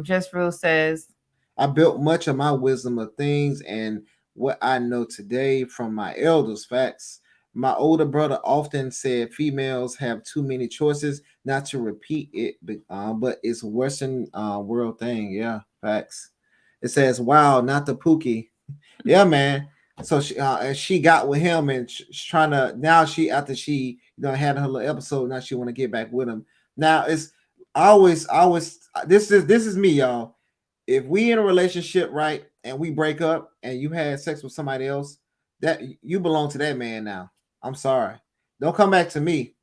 Just Rule says, I built much of my wisdom of things and what I know today from my elders. Facts. My older brother often said females have too many choices. Not to repeat it, but it's a Western world thing. Yeah, facts. It says, "Wow, not the Pookie." Yeah, man. So she got with him and she's trying to now. After she had her little episode, now she want to get back with him. Now it's always this is me, y'all. If we in a relationship, right, and we break up and you had sex with somebody else, that you belong to that man now. I'm sorry. Don't come back to me.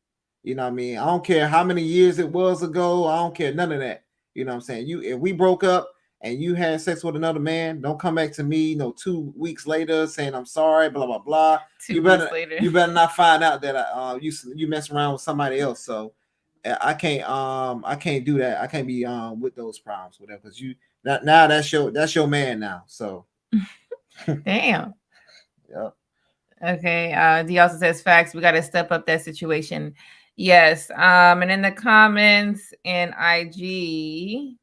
You know what I mean? I don't care how many years it was ago. I don't care none of that. You know what I'm saying? If we broke up and you had sex with another man, don't come back to me 2 weeks later saying I'm sorry, blah blah blah. You better not find out that you mess around with somebody else. So I can't do that. I can't be with those problems, whatever, because now that's your man now. So damn. Yep. Okay. D also says facts. We got to step up that situation. Yes. And in the comments in IG,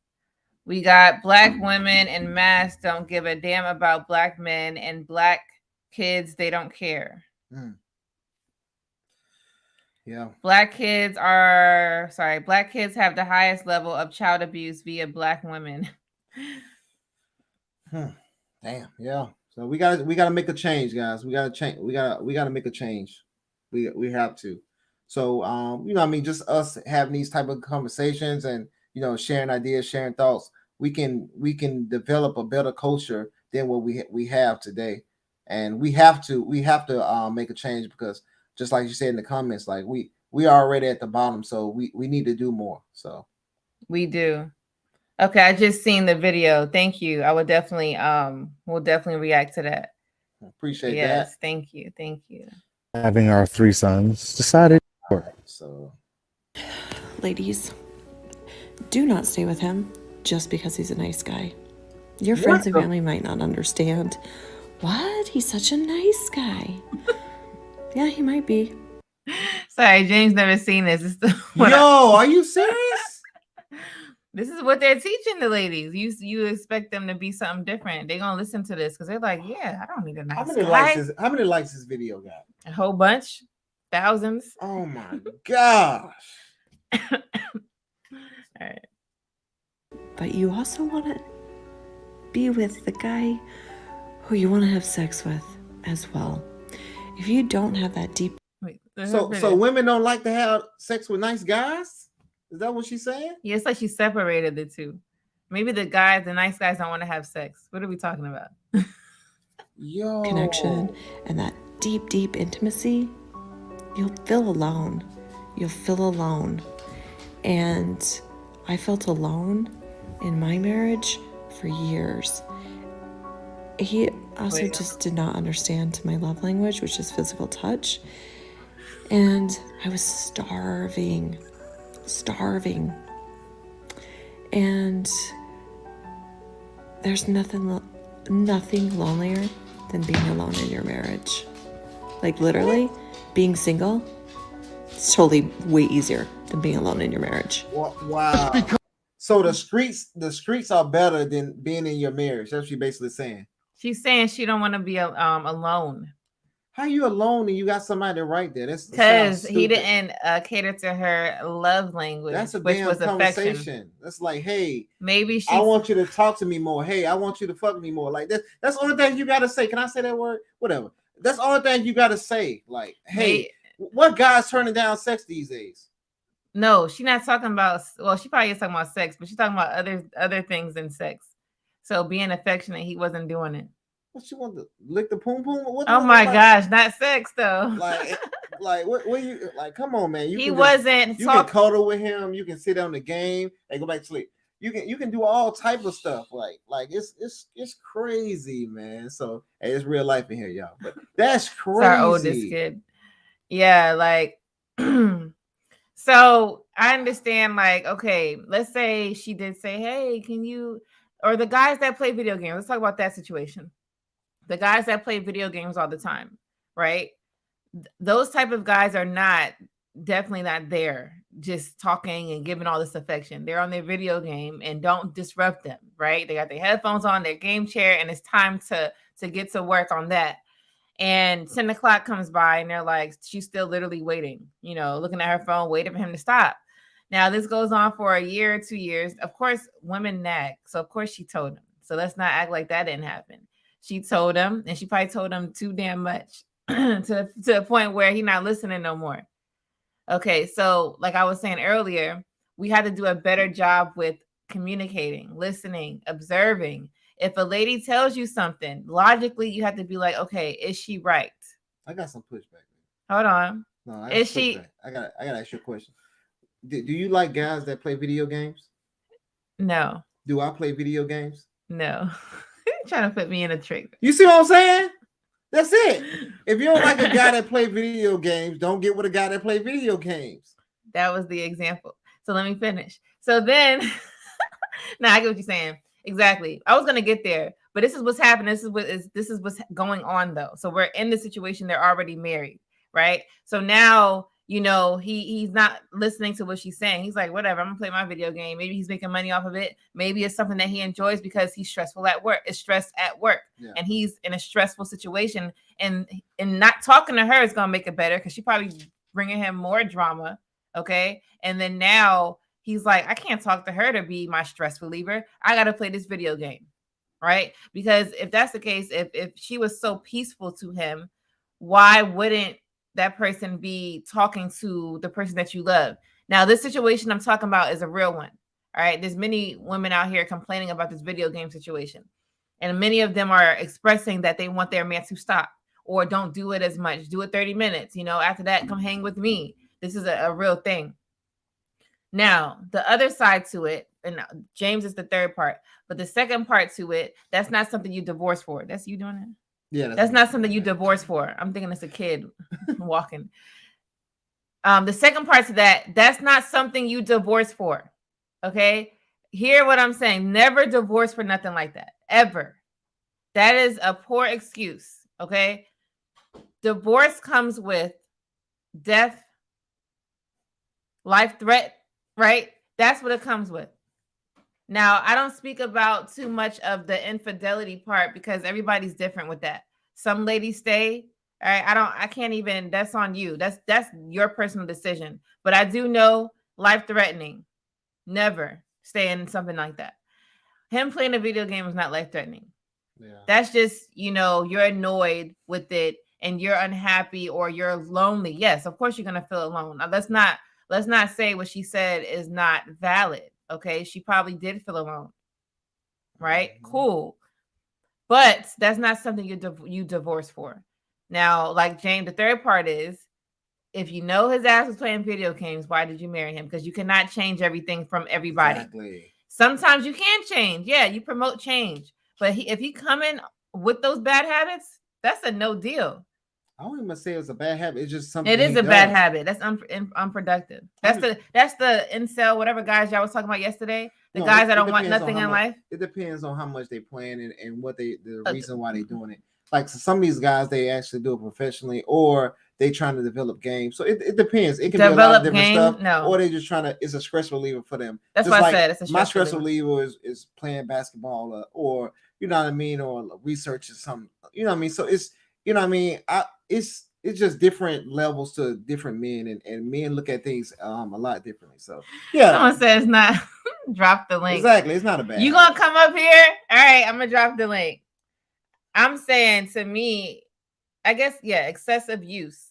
we got black women in mass don't give a damn about black men and black kids. They don't care. Yeah. Black kids have the highest level of child abuse via black women. Damn. Yeah. So we gotta make a change, guys. We gotta change. We gotta make a change. We have to. So what I mean, just us having these type of conversations and sharing ideas, sharing thoughts, we can develop a better culture than what we have today. And we have to make a change, because just like you said in the comments, like we are already at the bottom, so we need to do more. So we do. Okay, I just seen the video. Thank you. I would definitely we'll definitely react to that. Appreciate that. Yes, thank you. Having our 3 sons, decided. So ladies, do not stay with him just because he's a nice guy. Your friends and family might not understand. What? He's such a nice guy. Yeah, he might be. Sorry, James never seen this. Are you serious? This is what they're teaching the ladies. You expect them to be something different. They're gonna listen to this because they're like, yeah, I don't need a nice guy. How many likes this video got? A whole bunch. Thousands. Oh my gosh. All right. But you also want to be with the guy who you want to have sex with as well. If you don't have that deep... Wait, so women don't like to have sex with nice guys? Is that what she's saying? Yeah, it's like she separated the two. Maybe the nice guys don't want to have sex. What are we talking about? Connection and that deep intimacy, you'll feel alone. And I felt alone in my marriage for years. He also just did not understand my love language, which is physical touch. And I was starving And there's nothing lonelier than being alone in your marriage. Like literally, being single, it's totally way easier than being alone in your marriage. Wow. So the streets are better than being in your marriage. That's what you're basically saying. She's saying she don't want to be alone. How you alone and you got somebody right there? That's because he didn't cater to her love language. That's a which damn was conversation. Affection. That's like, hey, maybe I want you to talk to me more. Hey, I want you to fuck me more. Like that. That's the only thing you gotta say. Can I say that word? Whatever. That's the only thing you gotta say. Like, hey, what guy's turning down sex these days? No, she's not talking about. Well, she probably is talking about sex, but she's talking about other things than sex. So being affectionate, he wasn't doing it. What she want to lick the poom poom? Oh my gosh, not sex though. Like what you like? Come on, man. You can cuddle with him. You can sit on the game and go back to sleep. You can do all type of stuff. Like it's crazy, man. So hey, it's real life in here, y'all. But that's crazy. It's our oldest kid. Yeah, like so I understand. Like, okay, let's say she did say, "Hey, can you?" Or the guys that play video games. Let's talk about that situation. The guys that play video games all the time, right? Those type of guys are definitely not there just talking and giving all this affection. They're on their video game and don't disrupt them, right? They got their headphones on, their game chair, and it's time to get to work on that. And 10 o'clock comes by and they're like, she's still literally waiting, looking at her phone, waiting for him to stop. Now, this goes on for a year or 2 years. Of course, women nag. So, of course, she told him. So let's not act like that didn't happen. She told him, and she probably told him too damn much to a point where he's not listening no more. Okay, so like I was saying earlier, we had to do a better job with communicating, listening, observing. If a lady tells you something, logically, you have to be like, okay, is she right? I got some pushback. Hold on. No, is she? I gotta ask you a question. Do you like guys that play video games? No. Do I play video games? No. Trying to put me in a trick. You see what I'm saying? That's it. If you don't like a guy that play video games, don't get with a guy that play video games. That was the example. So let me finish. So then, now I get what you're saying. Exactly. I was gonna get there, but this is what's happening. This is what's going on though. So we're in the situation. They're already married, right? So now he's not listening to what she's saying. He's like, whatever, I'm gonna play my video game. Maybe he's making money off of it. Maybe it's something that he enjoys because he's stressful at work. It's stressed at work, and he's in a stressful situation. And not talking to her is gonna make it better because she probably bringing him more drama. Okay, and then now he's like, I can't talk to her to be my stress reliever. I gotta play this video game, right? Because if that's the case, if she was so peaceful to him, why wouldn't that person be talking to the person that you love? Now, this situation I'm talking about is a real one. All right. There's many women out here complaining about this video game situation. And many of them are expressing that they want their man to stop or don't do it as much. Do it 30 minutes. After that, come hang with me. This is a real thing. Now, the other side to it, and James is the third part, but the second part to it, that's not something you divorce for. That's you doing it? Yeah, that's not something you divorce for. I'm thinking it's a kid walking. The second part to that's not something you divorce for. Okay, hear what I'm saying. Never divorce for nothing like that, ever. That is a poor excuse. Okay, divorce comes with death, life threat, right? That's what it comes with. Now, I don't speak about too much of the infidelity part because everybody's different with that. Some ladies stay. All right. I can't even, that's on you. That's your personal decision. But I do know life threatening. Never stay in something like that. Him playing a video game is not life threatening. Yeah. That's just, you're annoyed with it and you're unhappy or you're lonely. Yes, of course you're going to feel alone. Now, let's not say what she said is not valid. Okay, she probably did feel alone, right? Mm-hmm. Cool, but that's not something you divorce for. Now, like James, the third part is, if you know his ass was playing video games, why did you marry him? Because you cannot change everything from everybody. Exactly. Sometimes you can change. Yeah, you promote change, but if he come in with those bad habits, that's a no deal. I don't even say it's a bad habit. It's just something. It is he a bad does. habit. That's unproductive. That's the incel, whatever guys y'all was talking about yesterday. The guys that don't want nothing in life. It depends on how much they plan and what the reason why they're doing it. Like so some of these guys, they actually do it professionally, or they trying to develop games. So it depends. It can be a lot of different stuff, or they just trying to. It's a stress reliever for them. That's just what like I said. It's a stress reliever is playing basketball, or you know what I mean, or researching something. You know what I mean. So it's you know what I mean. It's just different levels to different men, and men look at things a lot differently. So yeah, someone says not drop the link. Exactly, it's not a bad. You gonna come up here? All right, I'm gonna drop the link. I'm saying to me, I guess excessive use.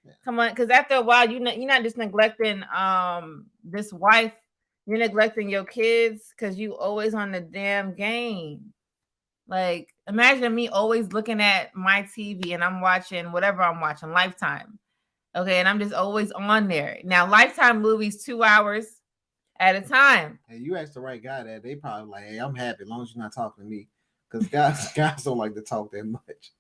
Yeah. Come on, because after a while, you're not just neglecting this wife, you're neglecting your kids because you always on the damn game. Like, imagine me always looking at my TV and I'm watching whatever I'm watching, Lifetime. Okay, and I'm just always on there. Now, Lifetime movies, 2 hours at a time. Hey, you asked the right guy that. They probably like, hey, I'm happy as long as you're not talking to me. Because guys don't like to talk that much.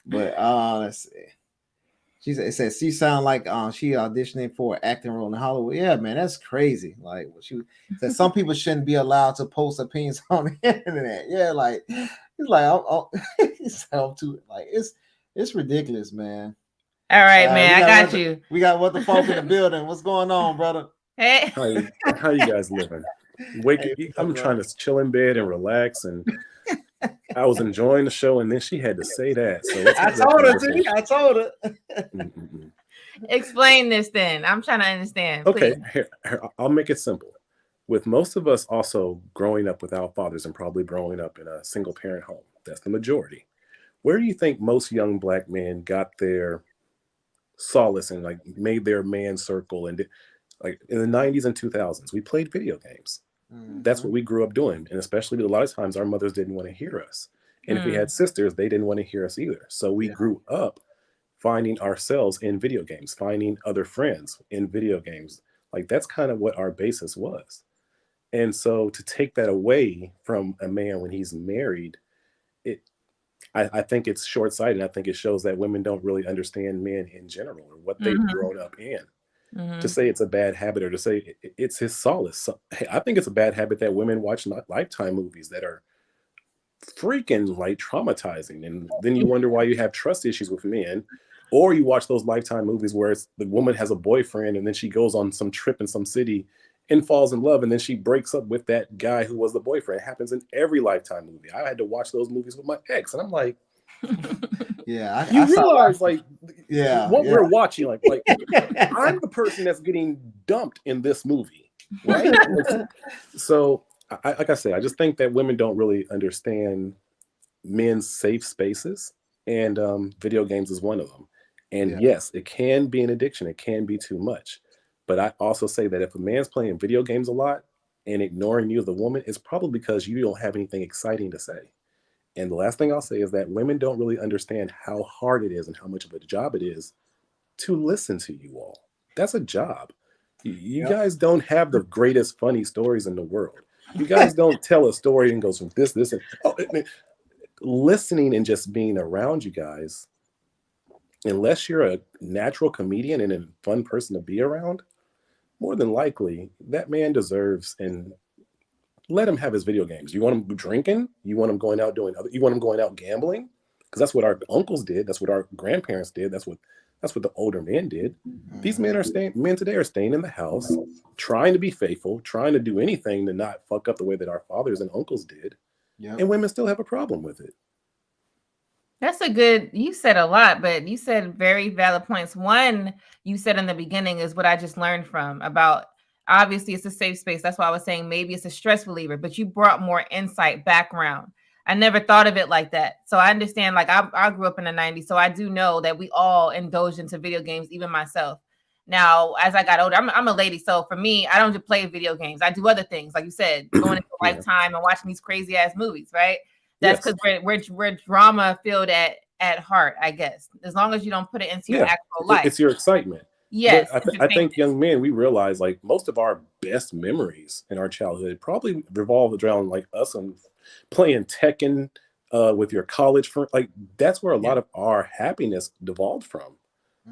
But let's see. It says she sound like she auditioning for an acting role in Hollywood. Yeah, man, that's crazy. Like she said, some people shouldn't be allowed to post opinions on the internet. Yeah, like he's like, he's too like it's ridiculous, man. All right, man, I got you. We got what the folk in the building. What's going on, brother? Hey, how you guys living? I'm trying to chill in bed and relax, and I was enjoying the show, and then she had to say that. So I told her. Explain this then. I'm trying to understand. Okay, here, I'll make it simple. With most of us also growing up without fathers and probably growing up in a single parent home, that's the majority. Where do you think most young Black men got their solace and like made their man circle? And like in the 90s and 2000s, we played video games. That's what we grew up doing. And especially a lot of times our mothers didn't want to hear us. And if we had sisters, they didn't want to hear us either. So we grew up finding ourselves in video games, finding other friends in video games. Like that's kind of what our basis was. And so to take that away from a man when he's married, I think it's short-sighted. I think it shows that women don't really understand men in general or what they've grown up in. To say it's a bad habit or to say it's his solace. So, hey, I think it's a bad habit that women watch Lifetime movies that are freaking like traumatizing. And then you wonder why you have trust issues with men. Or you watch those Lifetime movies where the woman has a boyfriend and then she goes on some trip in some city and falls in love. And then she breaks up with that guy who was the boyfriend. It happens in every Lifetime movie. I had to watch those movies with my ex. And I'm like, I realize like what we're watching, like I'm the person that's getting dumped in this movie, right? So like I say, I just think that women don't really understand men's safe spaces, and video games is one of them. And yes, it can be an addiction, it can be too much, but I also say that if a man's playing video games a lot and ignoring you as a woman, it's probably because you don't have anything exciting to say. And the last thing I'll say is that women don't really understand how hard it is and how much of a job it is to listen to you all. That's a job. You guys don't have the greatest funny stories in the world. You guys don't tell a story and goes from this, and listening and just being around you guys, unless you're a natural comedian and a fun person to be around, more than likely that man deserves and let him have his video games. You want him drinking? You want him going out you want him going out gambling? Because that's what our uncles did. That's what our grandparents did. That's what the older men did. These men today are staying in the house, trying to be faithful, trying to do anything to not fuck up the way that our fathers and uncles did. And women still have a problem with it. You said a lot, but you said very valid points. One, you said in the beginning is what I just learned from about, obviously it's a safe space. That's why I was saying maybe it's a stress reliever, but you brought more insight, background. I never thought of it like that. So I understand, like I grew up in the 90s, so I do know that we all indulged into video games, even myself. Now, as I got older, I'm a lady. So for me, I don't just play video games. I do other things. Like you said, going into Lifetime and watching these crazy ass movies, right? That's because we're drama filled at heart, I guess. As long as you don't put it into your actual life. It's your excitement. Yes. I think young men, we realize like most of our best memories in our childhood probably revolved around like us and playing Tekken, with your college friend. Like that's where a lot of our happiness devolved from.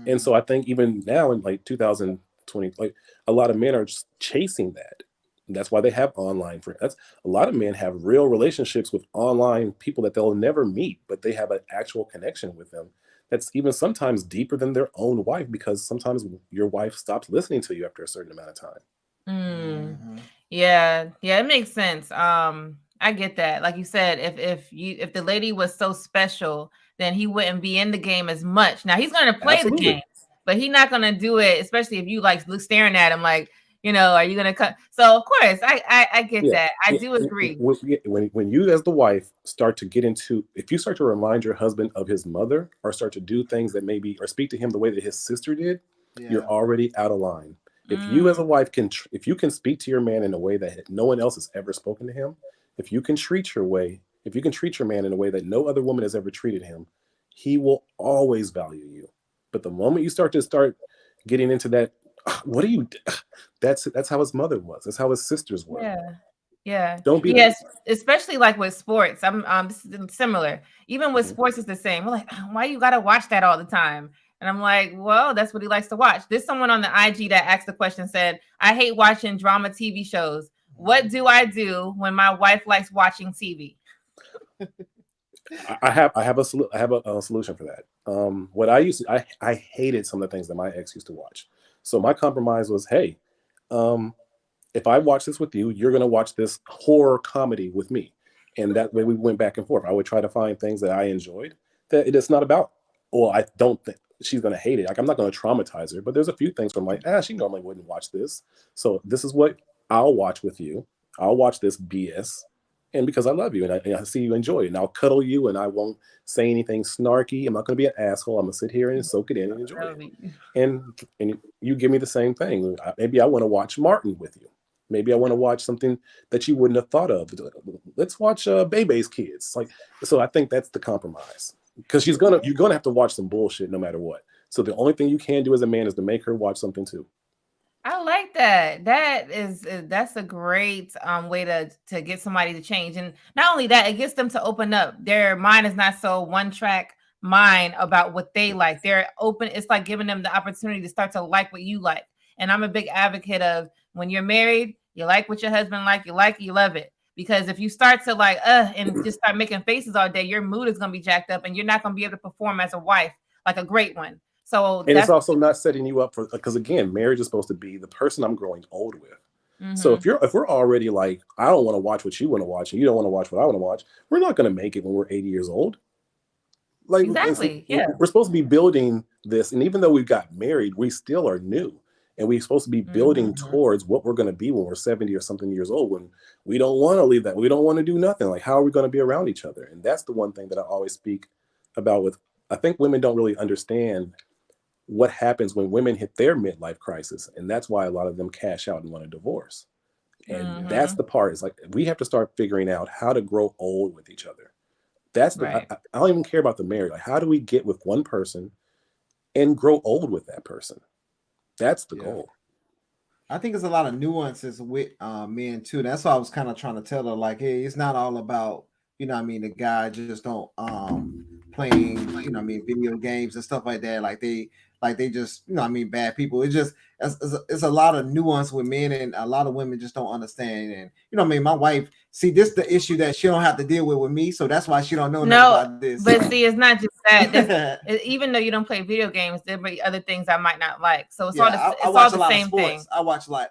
And so I think even now in like 2020, like a lot of men are just chasing that. And that's why they have online friends. That's a lot of men have real relationships with online people that they'll never meet, but they have an actual connection with them. That's even sometimes deeper than their own wife, because sometimes your wife stops listening to you after a certain amount of time. Mm. Yeah, it makes sense. I get that. Like you said, if the lady was so special, then he wouldn't be in the game as much. Now he's going to play the game, but he's not going to do it, especially if you like look staring at him like, are you going to cut? So of course, I get that. I do agree. When you as the wife start to get into, if you start to remind your husband of his mother, or start to do things that maybe, or speak to him the way that his sister did, you're already out of line. If you as a wife if you can speak to your man in a way that no one else has ever spoken to him, if you can treat your man in a way that no other woman has ever treated him, he will always value you. But the moment you start getting into that, what do you? That's how his mother was. That's how his sisters were. Yeah. Don't be especially like with sports. I'm similar. Even with sports, it's the same. We're like, why you gotta watch that all the time? And I'm like, well, that's what he likes to watch. There's someone on the IG that asked the question, said, I hate watching drama TV shows. What do I do when my wife likes watching TV? I have a solution for that. What I used to, I hated some of the things that my ex used to watch. So my compromise was, hey, if I watch this with you, you're going to watch this horror comedy with me. And that way we went back and forth. I would try to find things that I enjoyed, that it's not about, well, I don't think she's going to hate it. Like, I'm not going to traumatize her, but there's a few things where I'm like, she normally wouldn't watch this. So this is what I'll watch with you. I'll watch this BS. And because I love you and I see you enjoy it, and I'll cuddle you and I won't say anything snarky. I'm not going to be an asshole. I'm going to sit here and soak it in and enjoy it. And you give me the same thing. Maybe I want to watch Martin with you. Maybe I want to watch something that you wouldn't have thought of. Let's watch Bebe's Kids. Like, so I think that's the compromise, because you're gonna have to watch some bullshit no matter what. So the only thing you can do as a man is to make her watch something too. I like that. That's a great way to get somebody to change. And not only that, it gets them to open up. Their mind is not so one track mind about what they like. They're open. It's like giving them the opportunity to start to like what you like. And I'm a big advocate of, when you're married, you like what your husband like, you love it. Because if you start to like, and just start making faces all day, your mood is going to be jacked up and you're not going to be able to perform as a wife like a great one. So, and it's also not setting you up for, because again, marriage is supposed to be the person I'm growing old with. Mm-hmm. So if we're already like, I don't want to watch what you want to watch and you don't want to watch what I want to watch, we're not going to make it when we're 80 years old. Like, exactly. We're supposed to be building this. And even though we've got married, we still are new. And we're supposed to be building towards what we're going to be when we're 70 or something years old, when we don't want to leave that. We don't want to do nothing. Like, how are we going to be around each other? And that's the one thing that I always speak about with, I think women don't really understand what happens when women hit their midlife crisis. And that's why a lot of them cash out and want a divorce. And that's the part. It's like, we have to start figuring out how to grow old with each other. That's the, I don't even care about the marriage. Like, how do we get with one person and grow old with that person? That's the goal. I think there's a lot of nuances with men too. That's why I was kind of trying to tell her, like, hey, it's not all about, the guy just don't playing, video games and stuff like that. Like they just, bad people. It's just, it's a lot of nuance with men, and a lot of women just don't understand. And my wife, see, this is the issue that she don't have to deal with me, so that's why she don't know nothing about this. But see, it's not just that. Even though you don't play video games, there may be other things I might not like. So it's all the same thing. I watch like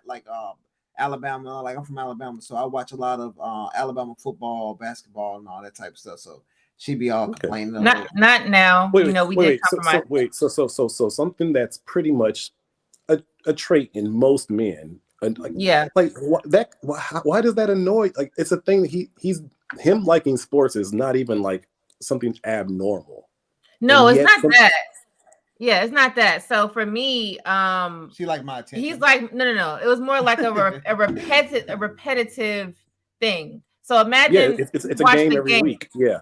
Alabama. Like, I'm from Alabama, so I watch a lot of Alabama football, basketball, and all that type of stuff. So she be all complaining. Not now. We did compromise. So something that's pretty much a trait in most men. Why does that annoy? Like, it's a thing that him liking sports is not even like something abnormal. No, it's not that. Yeah, it's not that. So for me, she liked my attention. He's like, no. It was more like a repetitive thing. So imagine it's a game every week. Yeah.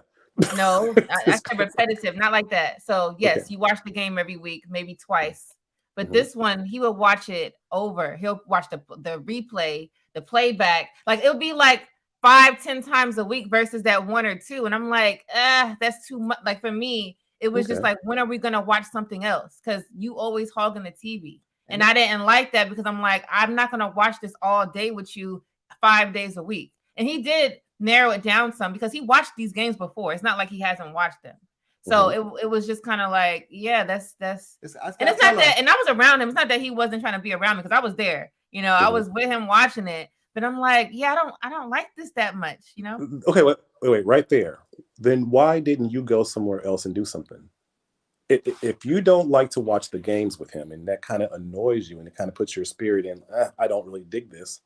No, I said repetitive, not like that. So yes, you watch the game every week, maybe twice. But this one, he would watch it over. He'll watch the replay, the playback. Like, it'll be like 5-10 times a week versus that 1 or 2. And I'm like, that's too much. Like for me, it was just like, when are we gonna watch something else? Because you always hogging the TV. And I didn't like that because I'm like, I'm not gonna watch this all day with you 5 days a week. And he did narrow it down some because he watched these games before. It's not like he hasn't watched them. So it was just kind of like, yeah, that's and it's not that, and I was around him. It's not that he wasn't trying to be around me because I was there. You know, I was with him watching it. But I'm like, yeah, I don't like this that much, you know? Okay, wait, right there. Then why didn't you go somewhere else and do something? If you don't like to watch the games with him and that kind of annoys you and it kind of puts your spirit in, I don't really dig this,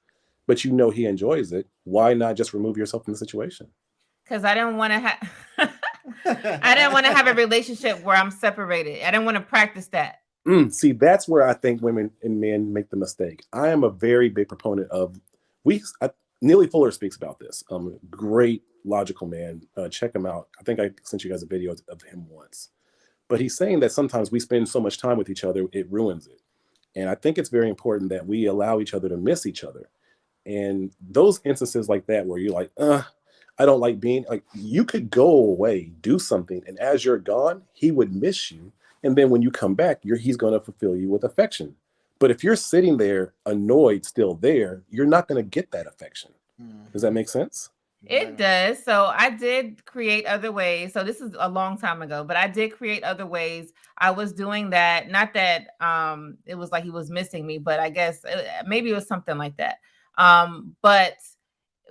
but you know he enjoys it, why not just remove yourself from the situation? Because I didn't want to have I didn't want to have a relationship where I'm separated. I didn't want to practice that. See, that's where I think women and men make the mistake. I am a very big proponent of Neely Fuller speaks about this. Great logical man. Check him out. I think I sent you guys a video of him once. But he's saying that sometimes we spend so much time with each other, it ruins it. And I think it's very important that we allow each other to miss each other. And those instances like that where you're like, I don't like being, like, you could go away, do something, and as you're gone, he would miss you. And then when you come back, he's going to fulfill you with affection. But if you're sitting there annoyed, still there, you're not going to get that affection. Does that make sense? It does. So I did create other ways. So this is a long time ago, but I did create other ways. I was doing that. Not that it was like he was missing me, but I guess maybe it was something like that. But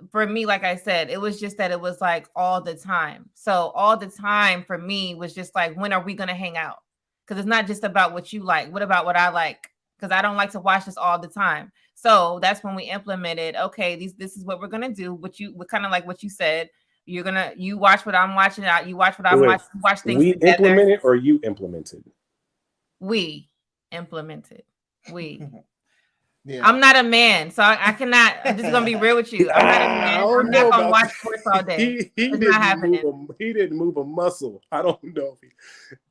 for me, like I said, it was just that it was like all the time. So all the time for me was just like, when are we going to hang out? Because it's not just about what you like. What about what I like? Because I don't like to watch this all the time. So that's when we implemented, okay, this is what we're gonna do. What kind of like what you said, you watch what I'm watching, you watch what I'm watching, watch things we together. Implemented or you implemented? We implemented. Yeah. I'm not a man, so I cannot. I'm just gonna be real with you. I'm not a man. I'm not gonna watch sports all day. He didn't move a muscle. I don't know.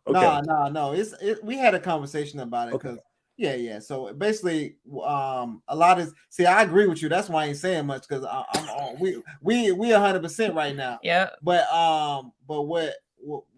Okay. No. We had a conversation about it because yeah. So basically, a lot of I agree with you. That's why I ain't saying much because I'm on. We 100% right now. Yeah. But when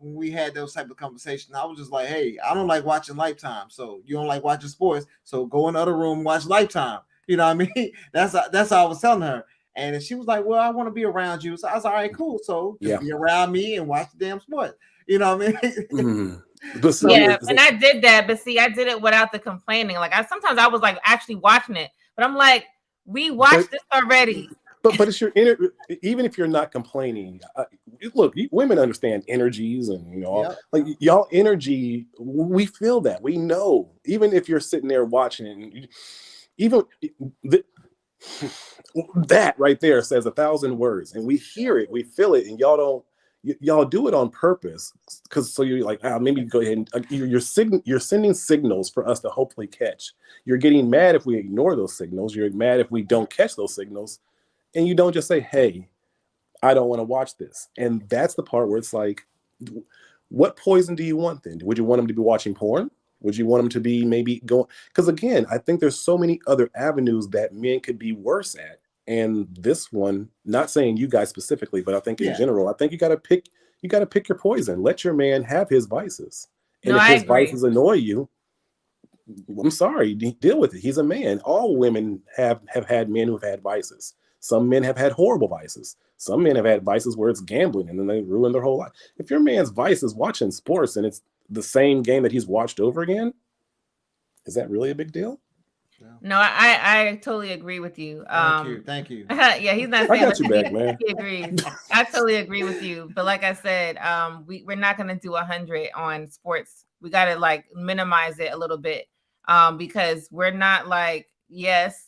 we had those type of conversations, I was just like, hey, I don't like watching Lifetime. So you don't like watching sports. So go in the other room, watch Lifetime. You know what I mean? That's how I was telling her. And she was like, well, I want to be around you. So I was like, all right, cool. So just be around me and watch the damn sport. You know what I mean? And I did that, but see, I did it without the complaining. Like sometimes I was like actually watching it, but I'm like, we watched this already. But it's your even if you're not complaining, look, women understand energies and like y'all energy. We feel that, we know. Even if you're sitting there watching, even that right there says 1,000 words, and we hear it, we feel it, and y'all do it on purpose because so you're like, maybe go ahead and you're sending signals for us to hopefully catch. You're getting mad if we ignore those signals. You're mad if we don't catch those signals. And you don't just say, hey, I don't want to watch this. And that's the part where it's like, what poison do you want then? Would you want them to be watching porn? Would you want them to be maybe going? Because again, I think there's so many other avenues that men could be worse at. And this one, not saying you guys specifically, but I think in general, I think you got to pick your poison. Let your man have his vices. And if his vices annoy you, I'm sorry, deal with it. He's a man. All women have had men who've had vices. Some men have had horrible vices. Some men have had vices where it's gambling and then they ruin their whole life. If your man's vice is watching sports and it's the same game that he's watched over again, is that really a big deal? No, I totally agree with you. Thank you. Yeah, he's not saying I got you back, man. He agrees. I totally agree with you. But like I said, we're not gonna do 100 on sports. We gotta like minimize it a little bit. Because we're not like, yes.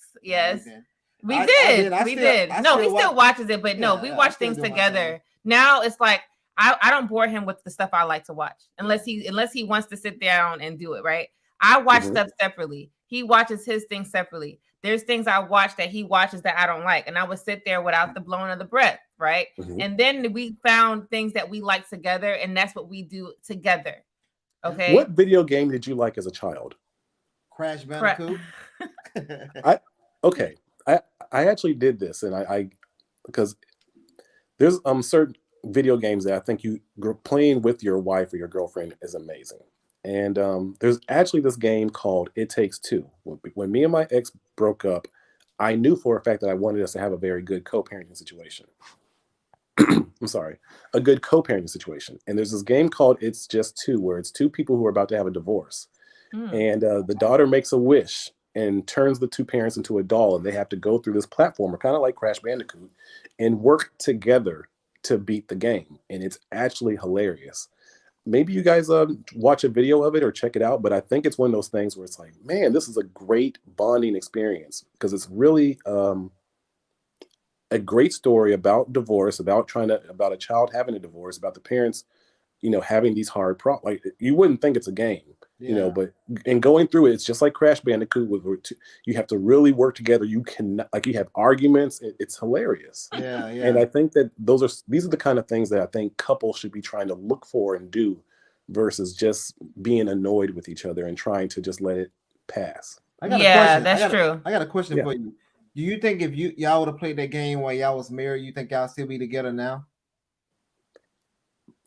We did. No, he still watches it, but no, we watch things together. Now it's like I don't bore him with the stuff I like to watch unless he wants to sit down and do it, right? I watch stuff separately. He watches his things separately. There's things I watch that he watches that I don't like, and I would sit there without the blowing of the breath, right? And then we found things that we like together, and that's what we do together. Okay. What video game did you like as a child? Crash Bandicoot. I actually did this, and I because There's certain video games that I think playing with your wife or your girlfriend is amazing. And there's actually this game called It Takes Two. When me and my ex broke up, I knew for a fact that I wanted us to have a very good co-parenting situation. I'm sorry, a good co-parenting situation. And there's this game called It's Just Two, where it's two people who are about to have a divorce. And the daughter makes a wish and turns the two parents into a doll, and they have to go through this platformer, kind of like Crash Bandicoot, and work together to beat the game. And it's actually hilarious. Maybe you guys watch a video of it or check it out, but I think it's one of those things where it's like, man, this is a great bonding experience, because it's really a great story about divorce, about a child having a divorce, about the parents, having these hard problems. Like, you wouldn't think it's a game, but in going through it, it's just like Crash Bandicoot, you have to really work together. You cannot, like, you have arguments. It's hilarious. Yeah. And I think that these are the kind of things that I think couples should be trying to look for and do, versus just being annoyed with each other and trying to just let it pass. I got a question. That's true. I got a question for you. Do you think if y'all would have played that game while y'all was married, you think y'all still be together now?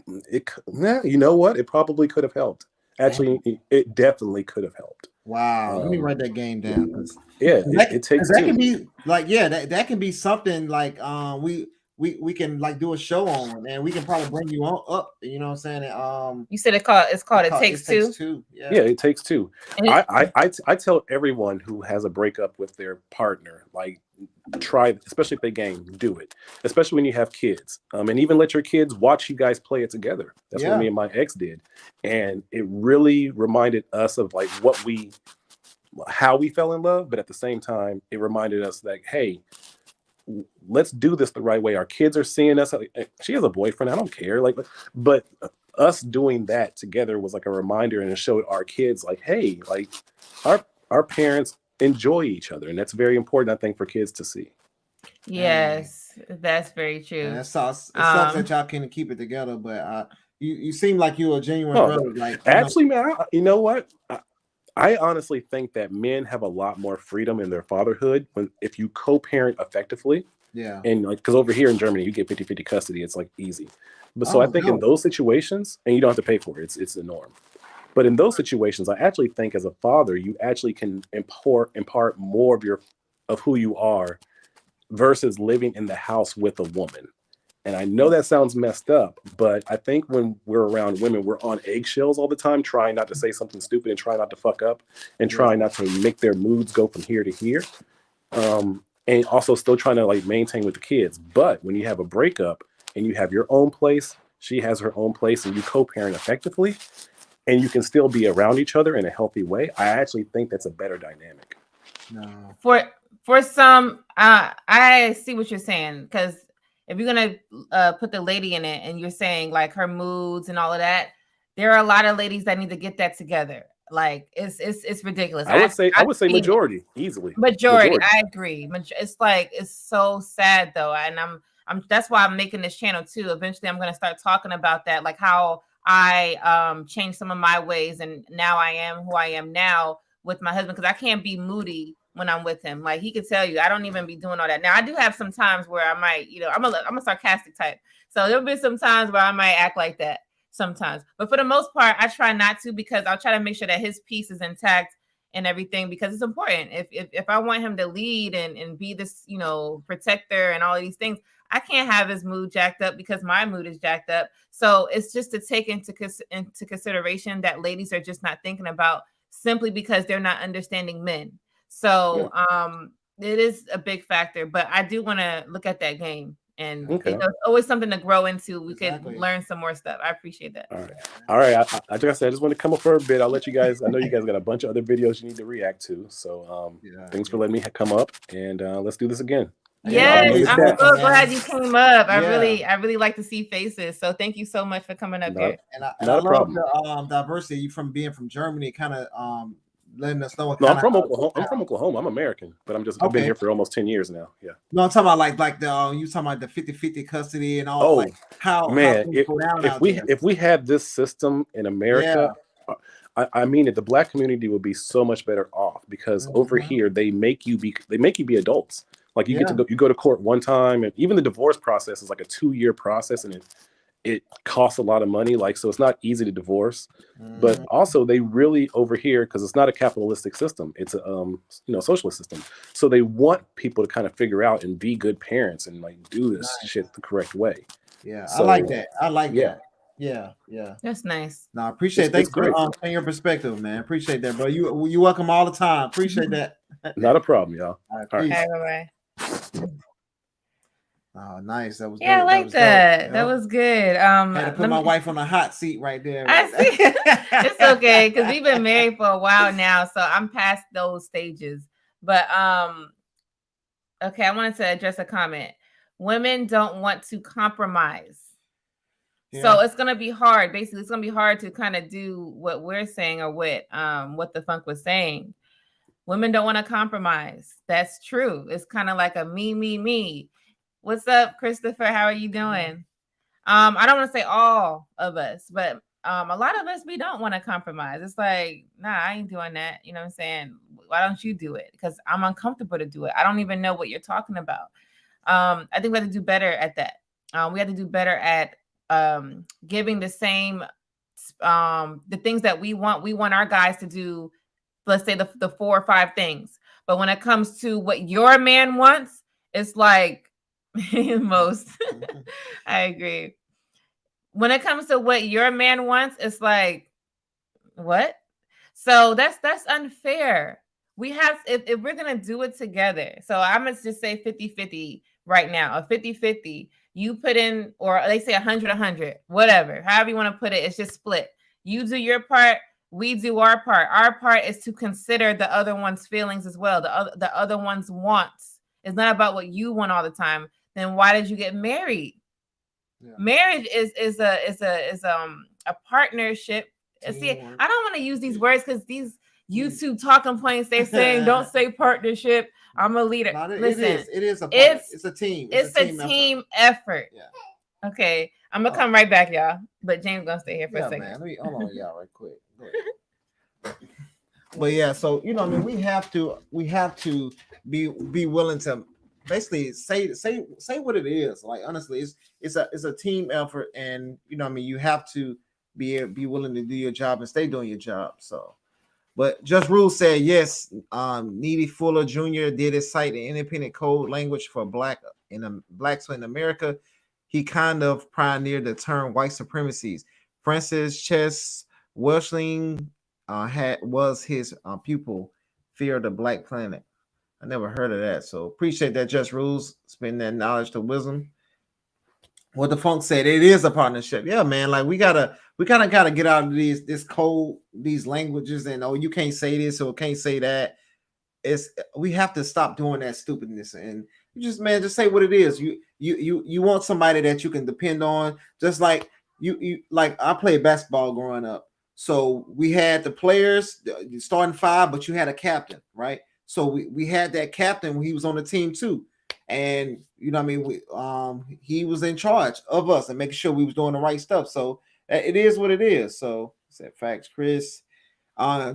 You know what? It probably could have helped. Actually, it definitely could have helped. Wow. Let me write that game down. It takes that two. can be like, that can be something like we can like do a show on, and we can probably bring you on up. You know what I'm saying? You said it's called It Takes Two. Yeah, It Takes Two. I tell everyone who has a breakup with their partner, like, try, especially if they game, do it. Especially when you have kids, and even let your kids watch you guys play it together. That's what me and my ex did, and it really reminded us of like how we fell in love. But at the same time, it reminded us that, hey, let's do this the right way. Our kids are seeing us. She has a boyfriend. I don't care. But us doing that together was like a reminder, and it showed our kids, like, hey, like, our parents enjoy each other, and that's very important, I think, for kids to see. Yes, that's very true. And it sucks that y'all can't keep it together, but you seem like you're a genuine brother. Like, actually, man, you know what? I honestly think that men have a lot more freedom in their fatherhood if you co-parent effectively. Yeah. And like, because over here in Germany, you get 50-50 custody. It's like easy. But so I think in those situations, and you don't have to pay for it, it's the norm. But in those situations, I actually think as a father, you actually can impart more of who you are, versus living in the house with a woman. And I know that sounds messed up, but I think when we're around women, we're on eggshells all the time, trying not to say something stupid and trying not to fuck up and trying not to make their moods go from here to here. And also still trying to like maintain with the kids. But when you have a breakup and you have your own place, she has her own place, and you co-parent effectively, and you can still be around each other in a healthy way, I actually think that's a better dynamic. No. For some, I see what you're saying, because if you're gonna put the lady in it and you're saying like her moods and all of that, there are a lot of ladies that need to get that together. Like it's ridiculous. I would say majority, easily. Majority. I agree. It's so sad though, and I'm that's why I'm making this channel too. Eventually, I'm gonna start talking about that, like how I changed some of my ways, and now I am who I am now with my husband, because I can't be moody when I'm with him. Like, he could tell you, I don't even be doing all that. Now, I do have some times where I might, I'm a sarcastic type. So there'll be some times where I might act like that sometimes. But for the most part, I try not to, because I'll try to make sure that his peace is intact and everything, because it's important. If I want him to lead and be this, protector and all of these things, I can't have his mood jacked up because my mood is jacked up. So it's just to take into consideration that ladies are just not thinking about, simply because they're not understanding men. So it is a big factor, but I do want to look at that game, and it's always something to grow into. We could learn some more stuff. I appreciate that. All right. I just want to come up for a bit. I'll let you guys, I know you guys got a bunch of other videos you need to react to. So thanks for letting me come up, and let's do this again. Yes, I'm so glad you came up. I really like to see faces. So thank you so much for coming up here. And I love the diversity from being from Germany, kind of letting us know. No, I'm from Oklahoma. I'm from Oklahoma. I'm American, but I've been here for almost 10 years now. Yeah. No, I'm talking about like the you talking about the 50-50 custody and all. Like how if we had this system in America, I mean it, the Black community would be so much better off, because over here they make you be adults. Like you go to court one time, and even the divorce process is like a 2-year process, and it costs a lot of money. Like, so it's not easy to divorce, but also they really over here, because it's not a capitalistic system, it's a socialist system. So they want people to kind of figure out and be good parents and like do this shit the correct way. Yeah, So, I like that. I like yeah. that. Yeah, yeah. That's nice. No, I appreciate it. Thanks for sharing your perspective, man. Appreciate that, bro. You welcome all the time. Appreciate that. Not a problem, y'all. All All right, right, bye-bye. Oh, nice. That was Yeah, dope. I like that. That was good. I had to put my wife on the hot seat right there. I see. It's okay because we've been married for a while now, so I'm past those stages. But okay, I wanted to address a comment. Women don't want to compromise. Yeah. So it's gonna be hard. Basically, it's gonna be hard to kind of do what we're saying or what the funk was saying. Women don't want to compromise. That's true. It's kind of like a me. What's up, Christopher? How are you doing? I don't want to say all of us, but a lot of us, we don't want to compromise. It's like, nah, I ain't doing that. You know what I'm saying? Why don't you do it? Because I'm uncomfortable to do it. I don't even know what you're talking about. I think we have to do better at that. We have to do better at giving the same the things that we want our guys to do. Let's say the 4 or 5 things. But when it comes to what your man wants, it's like most. I agree. When it comes to what your man wants, it's like, what? So that's unfair. We have, if we're gonna do it together. So I'm gonna just say 50-50 right now. A 50-50. You put in, or they say 100-100, whatever. However you want to put it, it's just split. You do your part, we do our part. Our part is to consider the other one's feelings as well, the other one's wants. It's not about what you want all the time. Then why did you get married? Yeah. Marriage is a partnership. See, I don't want to use these words because these YouTube talking points, they're saying don't say partnership. I'm a leader. No, Listen, it is a partner. It's a team. It's a team effort. Yeah. Okay, I'm gonna come right back, y'all. But James gonna stay here for a second. Man. Let me hold on, y'all, right quick. But yeah, so I mean, we have to be willing to basically say what it is. Like honestly, it's a team effort, and I mean, you have to be willing to do your job and stay doing your job. So, but Just Rule said yes. Needy Fuller Jr. did cite an independent code language for blacks in America. He kind of pioneered the term white supremacies. Francis Chess Welshling was his pupil. Fear of the Black Planet. I never heard of that. So appreciate that, Just Rules. Spend that knowledge to wisdom. What the funk said, it is a partnership. Yeah, man. Like we kind of gotta get out of this code, these languages, and you can't say this or can't say that. We have to stop doing that stupidness and just say what it is. You want somebody that you can depend on, just like you like I played basketball growing up. So we had the players, the starting 5, but you had a captain, right? So we had that captain when he was on the team too. And what I mean, he was in charge of us and making sure we was doing the right stuff. So it is what it is. So said facts, Chris.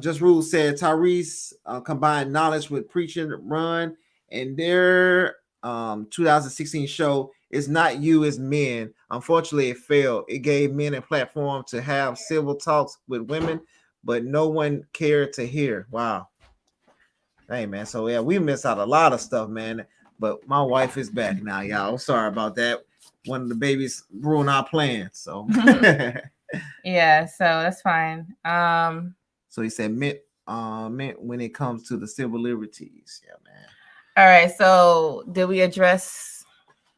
Just Rule said Tyrese combined knowledge with preaching run, and their 2016 show is not you as men. Unfortunately, it failed. It gave men a platform to have civil talks with women, but no one cared to hear. Wow. Hey man, so yeah, we missed out a lot of stuff, man. But my wife is back now, y'all. I'm sorry about that. One of the babies ruined our plans. So yeah, so that's fine. So he said meant when it comes to the civil liberties. Yeah, man. All right. So did we address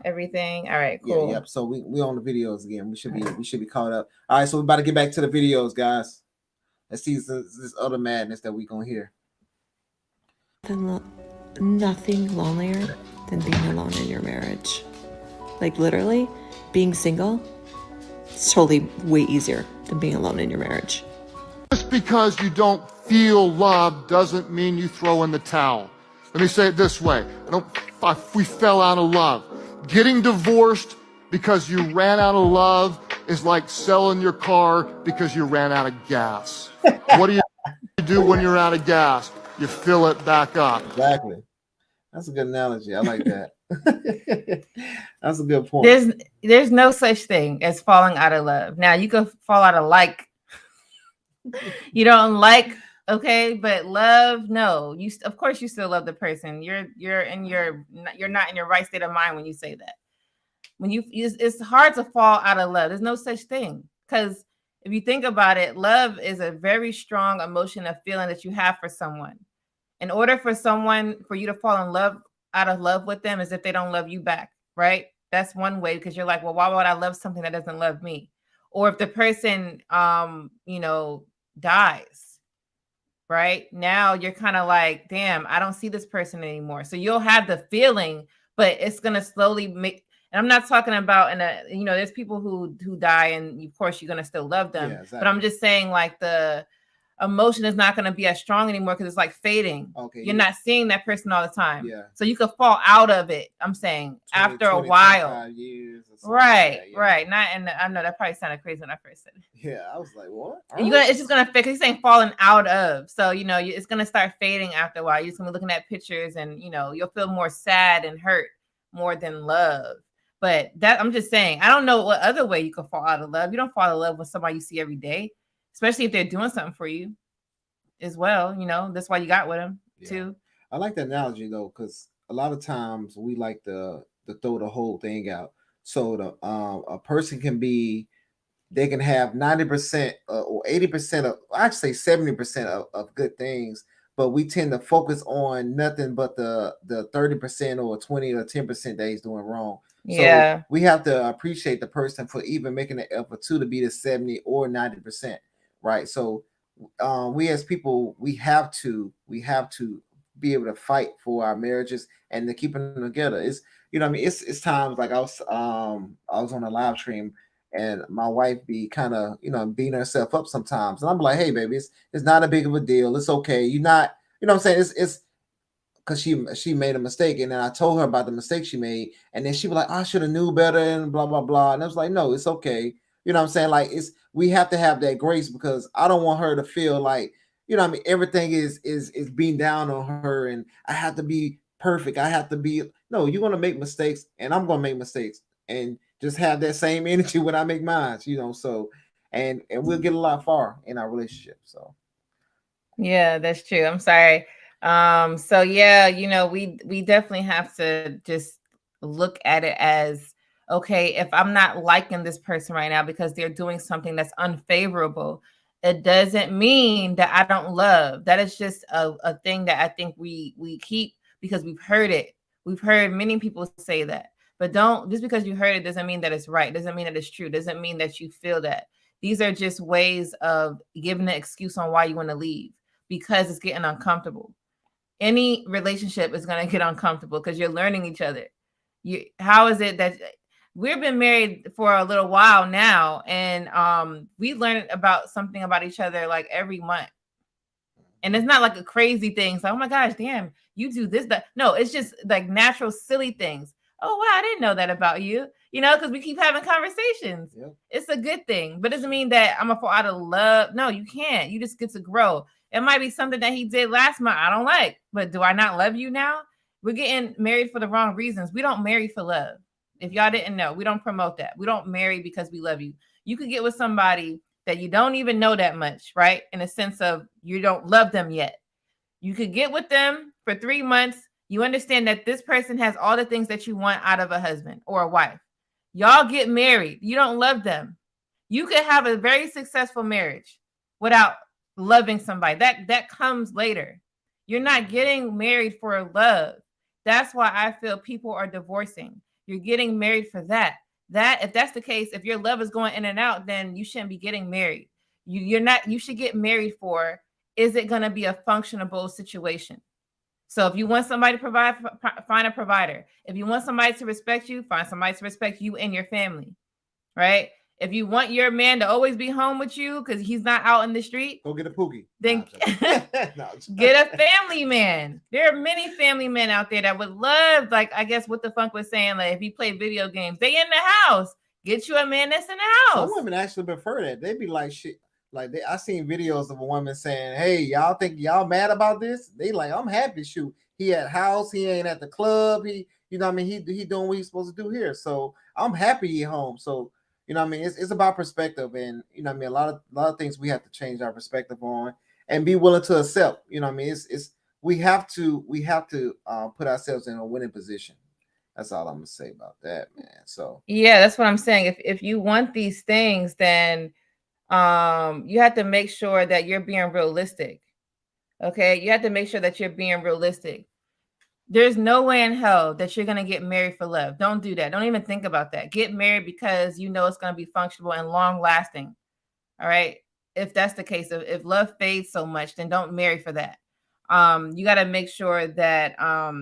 everything? All right, cool. Yeah, yep. So we on the videos again. We should be caught up. All right, so we're about to get back to the videos, guys. Let's see this other madness that we gonna hear. Nothing lonelier than being alone in your marriage. Like literally, being single, it's totally way easier than being alone in your marriage. Just because you don't feel love doesn't mean you throw in the towel. Let me say it this way. We fell out of love. Getting divorced because you ran out of love is like selling your car because you ran out of gas. What do you do when you're out of gas? You fill it back up. Exactly. That's a good analogy. I like that. That's a good point. There's no such thing as falling out of love. Now you can fall out of like. You don't like, okay, but love, no. Of course you still love the person. You're not in your right state of mind when you say that. When it's hard to fall out of love. There's no such thing, because if you think about it, love is a very strong emotion, a feeling that you have for someone. In order for you to fall in love, out of love with them, is if they don't love you back, right? That's one way, because you're like, well, why would I love something that doesn't love me? Or if the person dies, right? Now you're kind of like, damn, I don't see this person anymore. So you'll have the feeling, but it's gonna slowly make. And I'm not talking about there's people who die, and of course you're gonna still love them. Yeah, exactly. But I'm just saying, like, the emotion is not going to be as strong anymore, because it's like fading. Okay, you're not seeing that person all the time. Yeah. So you could fall out of it. I'm saying 20, after a while. Years right. Like that, right. Not. And I know that probably sounded crazy when I first said it. Yeah, I was like, what? It's just gonna fade. He's saying falling out of. So it's gonna start fading after a while. You're just gonna be looking at pictures, and you'll feel more sad and hurt more than love. But that, I'm just saying, I don't know what other way you can fall out of love. You don't fall out of love with somebody you see every day, especially if they're doing something for you as well. That's why you got with them too. I like that analogy though, because a lot of times we like to throw the whole thing out. So a person they can have 90% or 80% of, I'd say 70% of good things, but we tend to focus on nothing but the 30% or 20 or 10% that he's doing wrong. So we have to appreciate the person for even making the effort to be the 70 or 90%, right? So we as people, we have to be able to fight for our marriages and to keep them together. It's it's times like I was on a live stream, and my wife be kind of beating herself up sometimes, and I'm like, hey baby, it's not a big of a deal. It's okay. You're not, what I'm saying, it's because she made a mistake, and then I told her about the mistake she made, and then she was like, I should have knew better, and blah blah blah. And I was like, no, it's okay. What I'm saying? Like, we have to have that grace, because I don't want her to feel like everything is being down on her, and I have to be perfect. I have to be. No, you're gonna make mistakes, and I'm gonna make mistakes, and just have that same energy when I make mine. So and we'll get a lot far in our relationship. So yeah, that's true. I'm sorry. So yeah, we definitely have to just look at it as, okay, if I'm not liking this person right now because they're doing something that's unfavorable, it doesn't mean that I don't love. That is just a thing that I think we keep because we've heard it. We've heard many people say that. But just because you heard it doesn't mean that it's right. Doesn't mean that it's true. Doesn't mean that you feel that. These are just ways of giving an excuse on why you want to leave, because it's getting uncomfortable. Any relationship is going to get uncomfortable because you're learning each other. How is it that we've been married for a little while now, and we learn about something about each other like every month? And it's not like a crazy thing. It's like, oh my gosh, damn, you do this, that. No, it's just like natural, silly things. Oh, wow, I didn't know that about you. Because we keep having conversations. Yep. It's a good thing, but it doesn't mean that I'm going to fall out of love. No, you can't. You just get to grow. It might be something that he did last month I don't like, but do I not love you now? We're getting married for the wrong reasons. We don't marry for love. If y'all didn't know, we don't promote that. We don't marry because we love you. You could get with somebody that you don't even know that much, right? In a sense of you don't love them yet. You could get with them for 3 months. You understand that this person has all the things that you want out of a husband or a wife. Y'all get married. You don't love them. You could have a very successful marriage without loving somebody. That comes later. You're not getting married for love. That's why I feel people are divorcing. You're getting married for that. If that's the case, if your love is going in and out, then you shouldn't be getting married. You should get married for, is it going to be a functionable situation? So if you want somebody to provide, find a provider. If you want somebody to respect you, find somebody to respect you and your family, right? If you want your man to always be home with you because he's not out in the street, go get a pookie. Then get a family man. There are many family men out there that would love, like, I guess what the funk was saying, like if you play video games, they in the house. Get you a man that's in the house. Some women actually prefer that. They'd be like, shit. Like I seen videos of a woman saying, "Hey, y'all think y'all mad about this?" They like, "I'm happy. Shoot, he at house. He ain't at the club. He, you know, what I mean, he doing what he's supposed to do here. So I'm happy he home. So you know, what I mean, it's about perspective, and you know, what I mean, a lot of things we have to change our perspective on, and be willing to accept. You know, what I mean, it's we have to put ourselves in a winning position. That's all I'm gonna say about that, man. So Yeah, that's what I'm saying. If you want these things, then you have to make sure that you're being realistic. Okay, you have to make sure that you're being realistic. There's no way in hell that you're gonna get married for love. Don't do that. Don't even think about that. Get married because you know it's gonna be functional and long lasting. All right. If that's the case, if love fades so much, then don't marry for that. You got to make sure that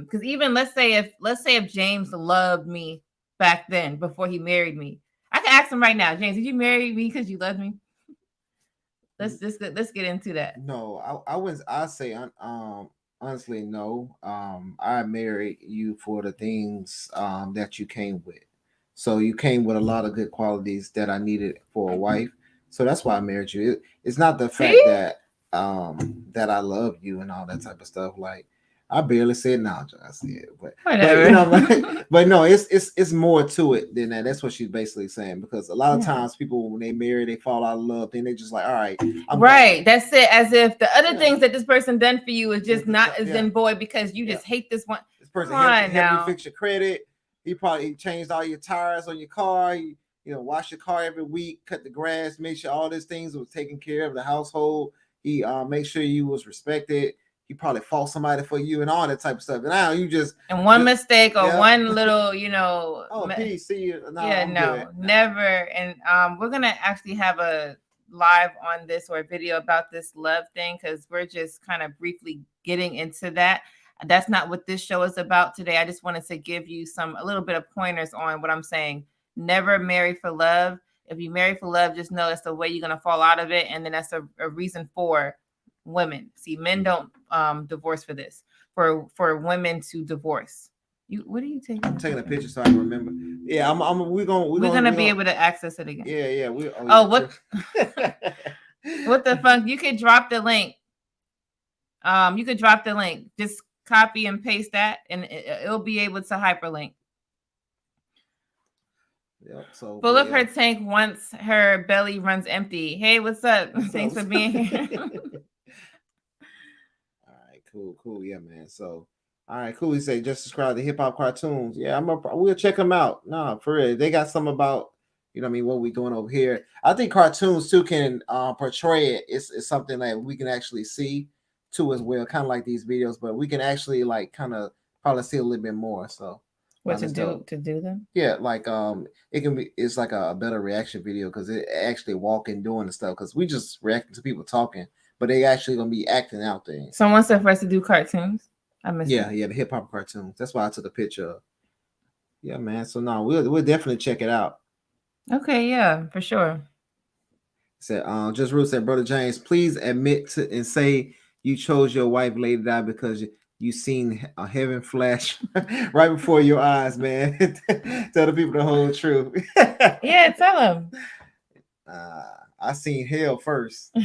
because even let's say if James loved me back then before he married me, I can ask him right now, James, did you marry me because you loved me? Let's get into that. no, I say honestly no. I married you for the things that you came with. So you came with a lot of good qualities that I needed for a wife. So that's why I married you. It's not the fact See? that I love you and all that type of stuff. Like I barely said no, I said, but Whatever. you know, but no, it's more to it than that. That's what she's basically saying because a lot of Yeah. times people when they marry, they fall out of love, then they just like, all right, I'm Right. done. That's it. As if the other Yeah. things that this person done for you is just Yeah, not as yeah. in void because you Yeah. just hate this one. This person Come on helped you now. fix your credit. He changed all your tires on your car. You know, wash your car every week, cut the grass, make sure all these things was taken care of the household. He make sure you was respected. He probably fought somebody for you and all that type of stuff. And now you just And one mistake or yeah. one little, you know. Oh, peace, see you. No, Yeah, I'm no, good. never. And we're gonna actually have a live on this or a video about this love thing because we're just kind of briefly getting into that. That's not what this show is about today. I just wanted to give you a little bit of pointers on what I'm saying. Never marry for love. If you marry for love, just know that's the way you're gonna fall out of it, and then that's a reason for women. See, men don't divorce for this. For women to divorce. What are you taking? I'm taking a picture so I can remember. Yeah, we're gonna be able to access it again. Yeah. What what the fuck? You could drop the link. You could drop the link. Just copy and paste that, and it'll be able to hyperlink. Yep, so Full of her tank once her belly runs empty. Hey, what's up? Thanks for being here. All right, cool. Yeah, man. So, all right, cool. He said just subscribe to hip hop cartoons. Yeah, we'll check them out. No, for real. They got some about you know what I mean what we doing over here. I think cartoons too can portray it. It's something that we can actually see too as well, kind of like these videos, but we can actually like kind of probably see a little bit more. So what to do them? Yeah, like it can be. It's like a better reaction video because it actually walking doing the stuff because we just reacting to people talking, but they actually gonna be acting out things. Someone said for us to do cartoons. I missed. Yeah, the hip hop cartoons. That's why I took a picture of. Yeah, man. So no, we'll definitely check it out. Okay, yeah, for sure. Said just Ruth said, Brother James, please admit to and say you chose your wife Lady Di because you seen a heaven flash right before your eyes, man. Tell the people the whole truth. Yeah, tell them. I seen hell first.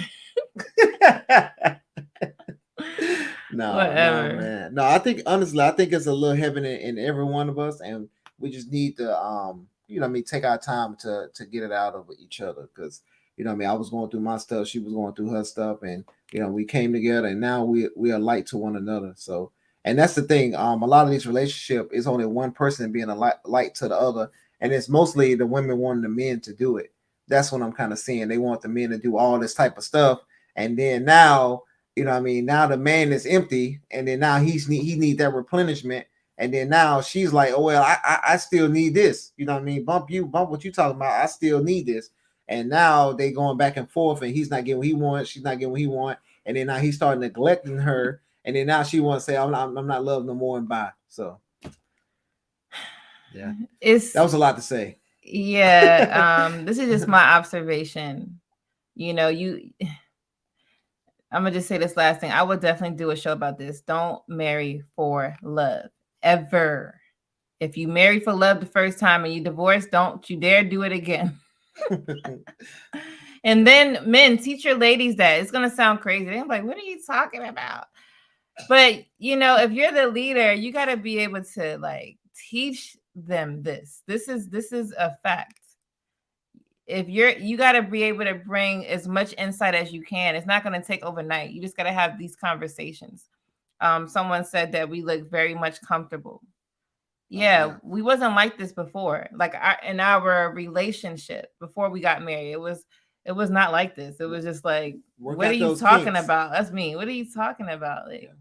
No, man. No, I think honestly, I think it's a little heaven in every one of us, and we just need to you know what I mean, take our time to get it out of each other because you know what I mean, I was going through my stuff, she was going through her stuff, and you know, we came together and now we are light to one another. So and that's the thing. A lot of these relationship is only one person being a light to the other, and it's mostly the women wanting the men to do it. That's what I'm kind of seeing. They want the men to do all this type of stuff, and then now, you know what I mean, now the man is empty, and then now he need that replenishment, and then now she's like, oh well, I still need this. You know what I mean? Bump what you talking about. I still need this. And now they going back and forth, and he's not getting what he wants, she's not getting what he wants, and then now he started neglecting her, and then now she wants to say, I'm not loved no more and bye. So yeah, that was a lot to say. Yeah, this is just my observation. You know, I'm gonna just say this last thing. I would definitely do a show about this. Don't marry for love ever. If you marry for love the first time and you divorce, don't you dare do it again. And then men, teach your ladies that. It's gonna sound crazy. They're like, what are you talking about? But you know, if you're the leader, you got to be able to like teach them this. This is a fact. If you got to be able to bring as much insight as you can. It's not going to take overnight. You just got to have these conversations. Someone said that we look very much comfortable. Yeah, we wasn't like this before. Like in our relationship before we got married, it was not like this. It was just like, what are you talking about? That's me. What are you talking about? Like,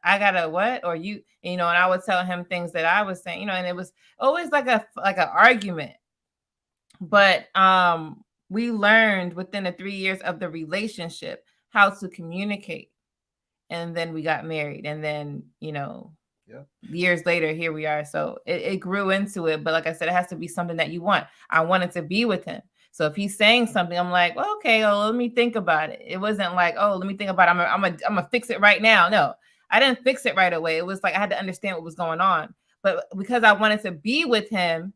I gotta what? Or you know, and I would tell him things that I was saying, you know, and it was always like an argument. But we learned within the 3 years of the relationship how to communicate. And then we got married. And then, you know, years later, here we are. So it grew into it. But like I said, it has to be something that you want. I wanted to be with him. So if he's saying something, I'm like, well, okay, let me think about it. It wasn't like, oh, let me think about it. I'm gonna fix it right now. No, I didn't fix it right away. It was like I had to understand what was going on. But because I wanted to be with him,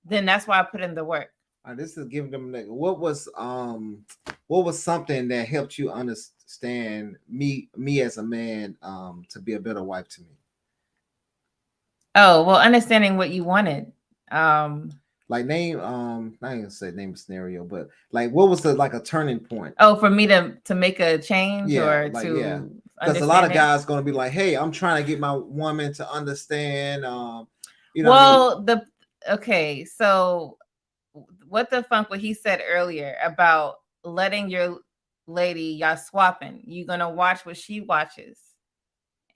then that's why I put in the work. This is giving them what was something that helped you understand me as a man to be a better wife to me. Oh, well, understanding what you wanted. Like name, not even say name a scenario, but like what was like a turning point? Oh, for me to make a change or like, to because a lot of guys gonna be like, hey, I'm trying to get my woman to understand. You know, well, okay, so what the funk? What he said earlier about letting your lady, y'all swapping. You're gonna watch what she watches.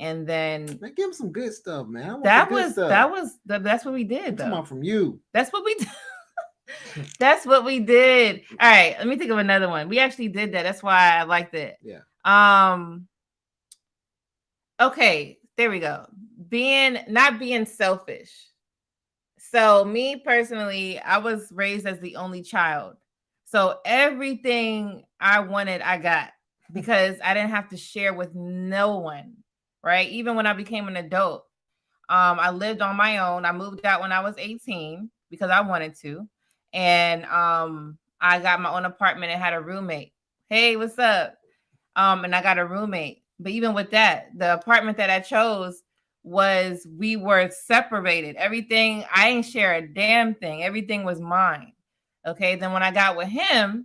And then man, give him some good stuff, man. That's what we did, though. Come on, from you. That's what we did. That's what we did. All right, let me think of another one. We actually did that. That's why I liked it. Yeah. Okay, there we go. Not being selfish. So me personally, I was raised as the only child. So everything I wanted, I got because I didn't have to share with no one. Right. Even when I became an adult, I lived on my own. I moved out when I was 18 because I wanted to. And I got my own apartment and had a roommate. Hey, what's up? And I got a roommate. But even with that, the apartment that I chose we were separated. Everything, I didn't share a damn thing. Everything was mine. Okay. Then when I got with him,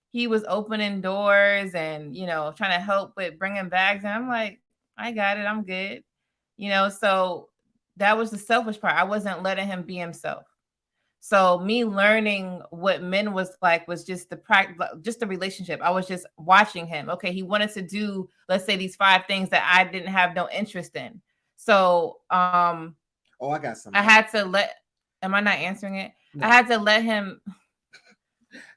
he was opening doors and, you know, trying to help with bringing bags. And I'm like, I got it. I'm good. You know, so that was the selfish part. I wasn't letting him be himself. So me learning what men was like was just the relationship. I was just watching him. Okay, he wanted to do, let's say, these 5 things that I didn't have no interest in. So I got something. I had to am I not answering it? No. I had to let him.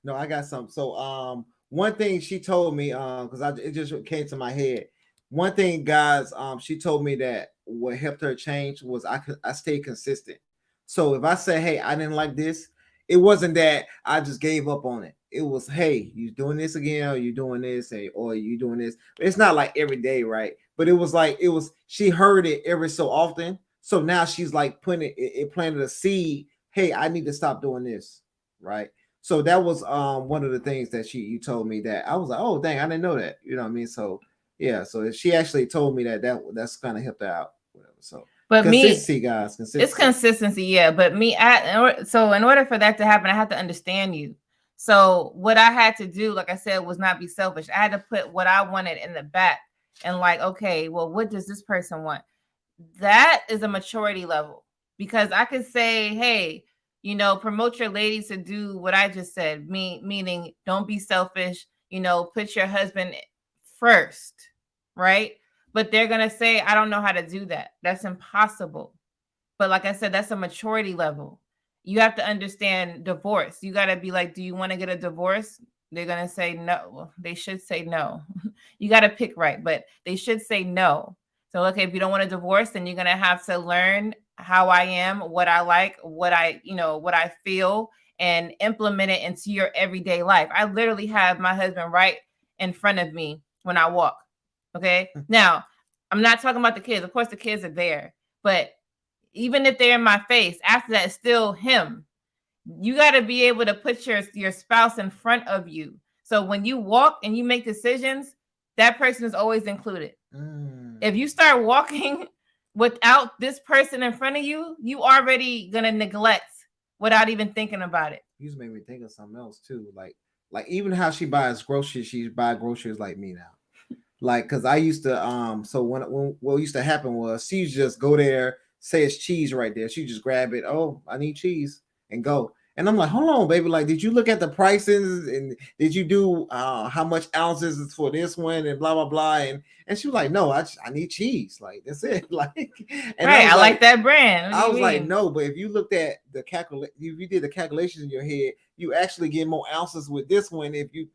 No, I got something. So one thing she told me, because it just came to my head. One thing, guys, she told me that what helped her change was I stayed consistent. So if I say, hey, I didn't like this, it wasn't that I just gave up on it. It was, hey, you doing this again, or you doing this, or you doing this. It's not like every day, right? But it was like she heard it every so often. So now she's like putting it planted a seed. Hey, I need to stop doing this, right? So that was one of the things that you told me that I was like, oh dang, I didn't know that. You know what I mean? So yeah, so she actually told me that's kind of helped her out. Whatever. So but consistency, guys, consistency. It's consistency, yeah. But so in order for that to happen, I have to understand you. So what I had to do, like I said, was not be selfish. I had to put what I wanted in the back and like, okay, well, what does this person want? That is a maturity level because I could say, hey, you know, promote your ladies to do what I just said, meaning don't be selfish, you know, put your husband first, right? But they're going to say, I don't know how to do that. That's impossible. But like I said, that's a maturity level. You have to understand divorce. You got to be like, do you want to get a divorce? They're going to say no. Well, they should say no. You got to pick right, but they should say no. So, okay, if you don't want a divorce, then you're going to have to learn how I am, what I like, what I feel, and implement it into your everyday life. I literally have my husband right in front of me when I walk. Okay. Now, I'm not talking about the kids. Of course, the kids are there. But even if they're in my face, after that, it's still him. You got to be able to put your spouse in front of you So when you walk and you make decisions, that person is always included. If you start walking without this person in front of you, you already gonna neglect without even thinking about it. You just made me think of something else too. Like even how she buys groceries, she buy groceries like me now. Like, because I used to so when what used to happen was she just go there, say it's cheese right there. She just grab it. Oh, I need cheese and go. And I'm like, hold on, baby. Like, did you look at the prices and did you do how much ounces is for this one and blah blah blah? And she was like, no, I need cheese. Like, that's it. Like, and right, I like that brand. I was like, no, but if you looked at the if you did the calculations in your head, you actually get more ounces with this one. If you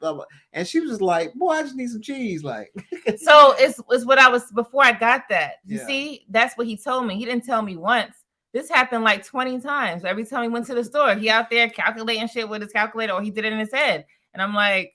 and she was just like, boy, I just need some cheese. Like, so it's what I was before I got that. You see, that's what he told me. He didn't tell me once. This happened like 20 times. Every time he went to the store, he out there calculating shit with his calculator, or he did it in his head. And I'm like,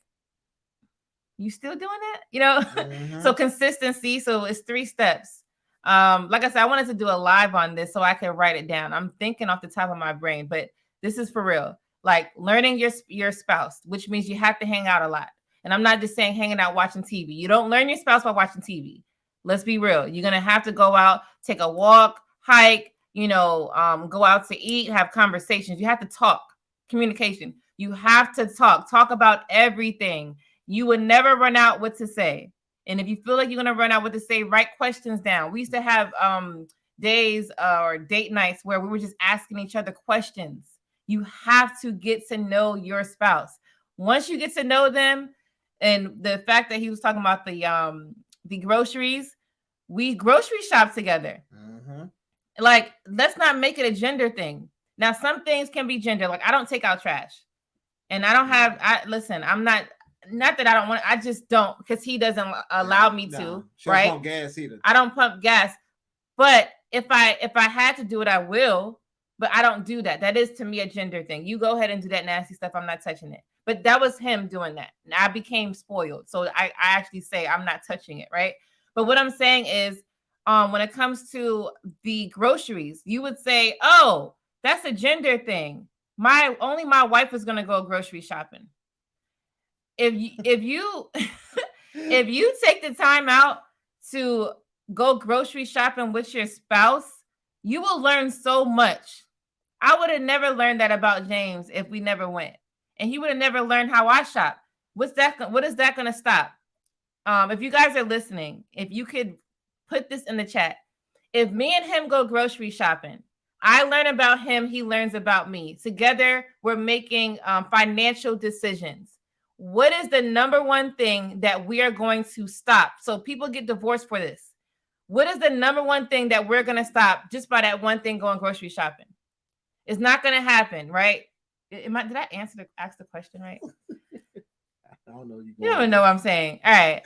you still doing that? You know? Mm-hmm. So consistency. So it's 3 steps. Like I said, I wanted to do a live on this so I can write it down. I'm thinking off the top of my brain, but this is for real. Like learning your spouse, which means you have to hang out a lot. And I'm not just saying hanging out watching TV. You don't learn your spouse by watching TV. Let's be real. You're going to have to go out, take a walk, hike, go out to eat, have conversations. You have to talk. Communication. You have to talk about everything. You would never run out what to say. And if you feel like you're going to run out what to say, write questions down. We used to have days or date nights where we were just asking each other questions. You have to get to know your spouse. Once you get to know them, and the fact that he was talking about the groceries, we grocery shop together. Mm-hmm. Like, let's not make it a gender thing. Now, some things can be gender. Like, I don't take out trash. And I don't have, I'm not that I don't want, I just don't, because he doesn't allow me to, right? Don't pump gas either. I don't pump gas. But if I had to do it, I will. But I don't do that. That is, to me, a gender thing. You go ahead and do that nasty stuff. I'm not touching it. But that was him doing that. And I became spoiled. So I actually say I'm not touching it, right? But what I'm saying is, when it comes to the groceries, you would say, oh, that's a gender thing. Only my wife is going to go grocery shopping. If you if you take the time out to go grocery shopping with your spouse, you will learn so much. I would have never learned that about James if we never went. And he would have never learned how I shop. What is that going to stop? If you guys are listening, if you could put this in the chat. If me and him go grocery shopping, I learn about him, he learns about me. Together, we're making financial decisions. What is the number one thing that we are going to stop? So people get divorced for this. What is the number one thing that we're going to stop just by that one thing, going grocery shopping? It's not going to happen, right? Did I ask the question right? I don't know. You don't even know what I'm saying. All right.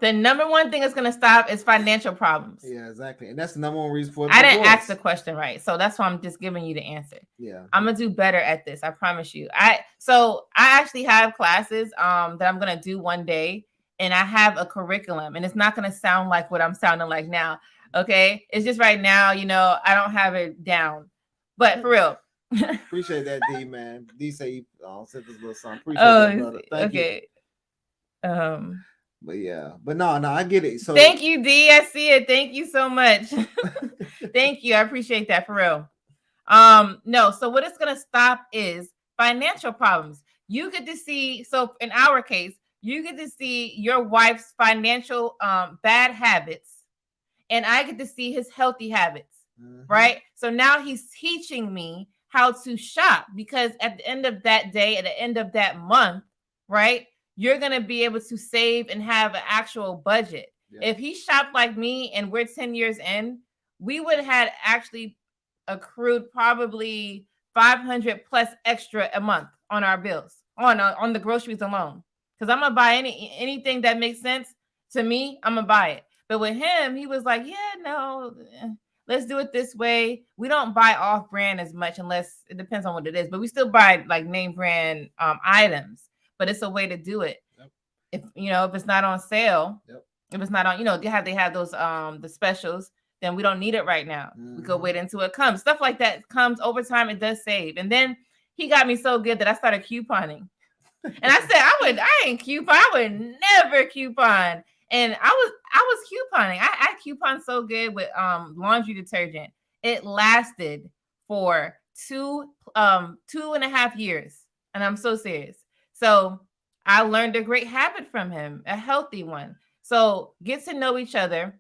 The number one thing that's going to stop is financial problems. Yeah, exactly. And that's the number one reason for I didn't ask the question right. So that's why I'm just giving you the answer. Yeah. I'm going to do better at this. I promise you. I actually have classes that I'm going to do one day, and I have a curriculum, and it's not going to sound like what I'm sounding like now. Okay. It's just right now, I don't have it down, but for real. Appreciate that, D, man. D say you sent this little song. Appreciate that, brother. Thank you. But yeah, but no, I get it. So thank you, D. I see it. Thank you so much. Thank you. I appreciate that, for real. No, so what it's gonna stop is financial problems. You get to see, so in our case, you get to see your wife's financial bad habits, and I get to see his healthy habits, right? So now he's teaching me how to shop, because at the end of that day, at the end of that month, right, you're going to be able to save and have an actual budget. Yeah. If he shopped like me and we're 10 years in, we would have had actually accrued probably 500 plus extra a month on our bills, on the groceries alone. Because I'm going to buy anything that makes sense to me, I'm going to buy it. But with him, he was like, yeah, no, let's do it this way. We don't buy off brand as much, unless it depends on what it is. But we still buy like name brand items. But it's a way to do it. Yep. If it's not on sale, if it's not on, they have those the specials, then we don't need it right now. We could wait until it comes. Stuff like that comes over time. It does save. And then he got me so good that I started couponing. And I said, I ain't coupon. I would never coupon. And I was couponing. I couponed so good with laundry detergent. It lasted for 2.5 years. And I'm so serious. So I learned a great habit from him, a healthy one. So get to know each other.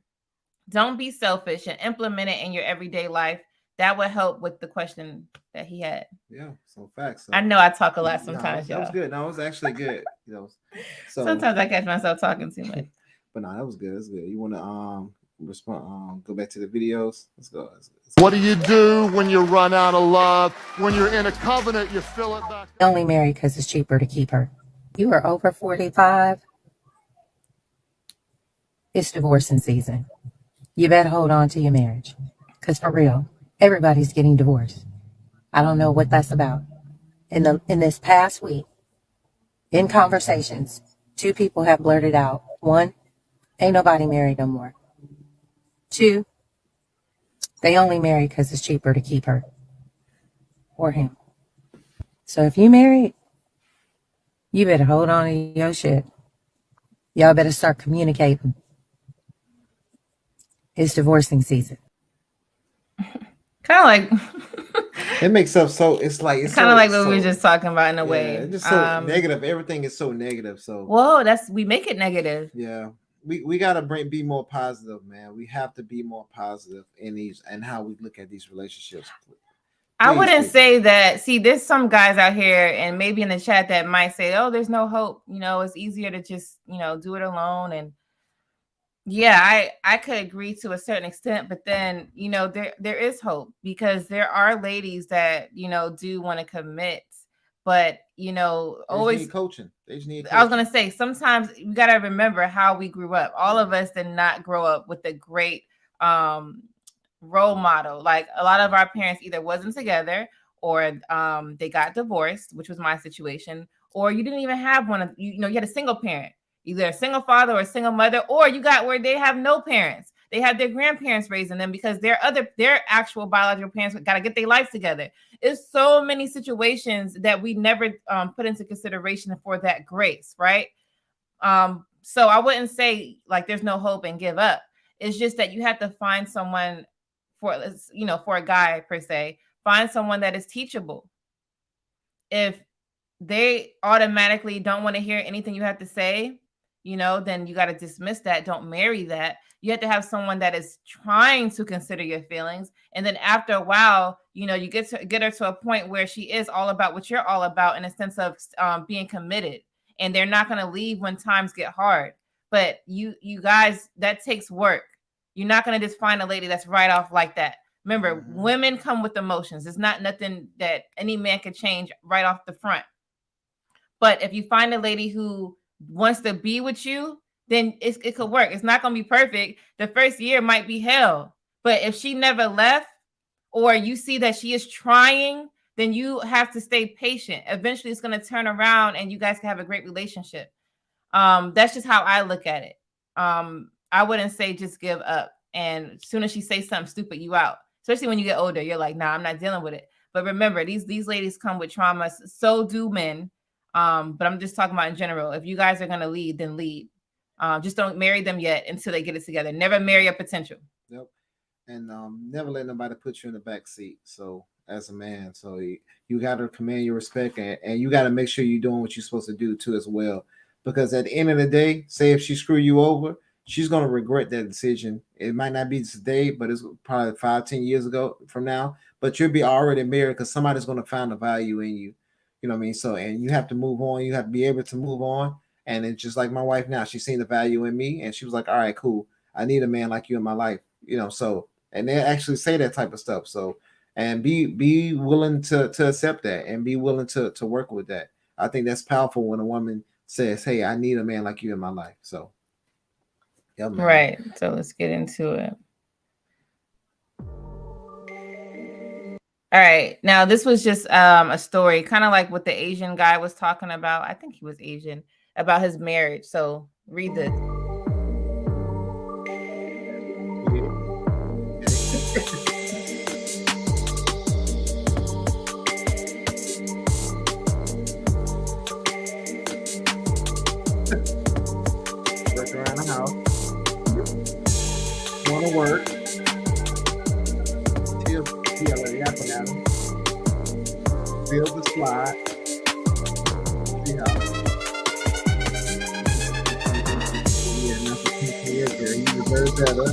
Don't be selfish and implement it in your everyday life. That would help with the question that he had. Yeah, so facts. So, I know I talk a lot sometimes. That was good. No, it was actually good. So sometimes I catch myself talking too much. But no, that was good. That's good. You want to respond? Go back to the videos. Let's go. What do you do when you run out of love? When you're in a covenant, you fill it back. Only married because it's cheaper to keep her. You are over 45. It's divorcing season. You better hold on to your marriage. Because for real, everybody's getting divorced. I don't know what that's about. In this past week, in conversations, 2 people have blurted out. 1, ain't nobody married no more. 2, they only married because it's cheaper to keep her or him. So if you married, you better hold on to your shit. Y'all better start communicating. It's divorcing season. Kind of like it makes up. So it's like it's kind of like what so, we were just talking about in a yeah, way. It's just so negative. Everything is so negative. So whoa, we make it negative. Yeah, we gotta be more positive, man. We have to be more positive in these and how we look at these relationships. I wouldn't say that. See, there's some guys out here and maybe in the chat that might say, oh, there's no hope. It's easier to just, do it alone. And yeah, I could agree to a certain extent, but then, there is hope because there are ladies that, do want to commit, but, always need coaching. They just need coaching. I was going to say, sometimes you got to remember how we grew up. All of us did not grow up with a great, role model. Like a lot of our parents either wasn't together or they got divorced, which was my situation, or you didn't even have one of you had a single parent, either a single father or a single mother, or you got where they have no parents. They have their grandparents raising them because their actual biological parents got to get their life together. It's so many situations that we never put into consideration for that grace, right? So I wouldn't say like there's no hope and give up. It's just that you have to find someone for a guy per se, find someone that is teachable. If they automatically don't want to hear anything you have to say, then you got to dismiss that. Don't marry that. You have to have someone that is trying to consider your feelings. And then after a while, you get her to a point where she is all about what you're all about in a sense of being committed. And they're not going to leave when times get hard. But you guys, that takes work. You're not going to just find a lady that's right off like that. Remember, women come with emotions. It's not nothing that any man could change right off the front. But if you find a lady who wants to be with you, then it could work. It's not going to be perfect. The first year might be hell. But if she never left or you see that she is trying, then you have to stay patient. Eventually, it's going to turn around and you guys can have a great relationship. That's just how I look at it. I wouldn't say just give up. And as soon as she says something stupid, you out. Especially when you get older, you're like, nah, I'm not dealing with it. But remember, these ladies come with trauma. So do men. But I'm just talking about in general. If you guys are going to lead, then lead. Just don't marry them yet until they get it together. Never marry a potential. Yep. And never let nobody put you in the back seat. So as a man, so you got to command your respect and you got to make sure you're doing what you're supposed to do too as well. Because at the end of the day, say if she screw you over, she's going to regret that decision. It might not be today, but it's probably 5-10 years ago from now. But you'll be already married because somebody's going to find the value in you. You know what I mean? So, and you have to move on. You have to be able to move on. And it's just like my wife now. She's seen the value in me. And she was like, all right, cool. I need a man like you in my life. So, and they actually say that type of stuff. So, and be willing to accept that and be willing to work with that. I think that's powerful when a woman says, hey, I need a man like you in my life. So. Yeah, right. So let's get into it. All right. Now, this was just a story, kind of like what the Asian guy was talking about. I think he was Asian, about his marriage. So read this. gonna work. Build the slide. See how. Yeah, that's a PPA there. He deserves better.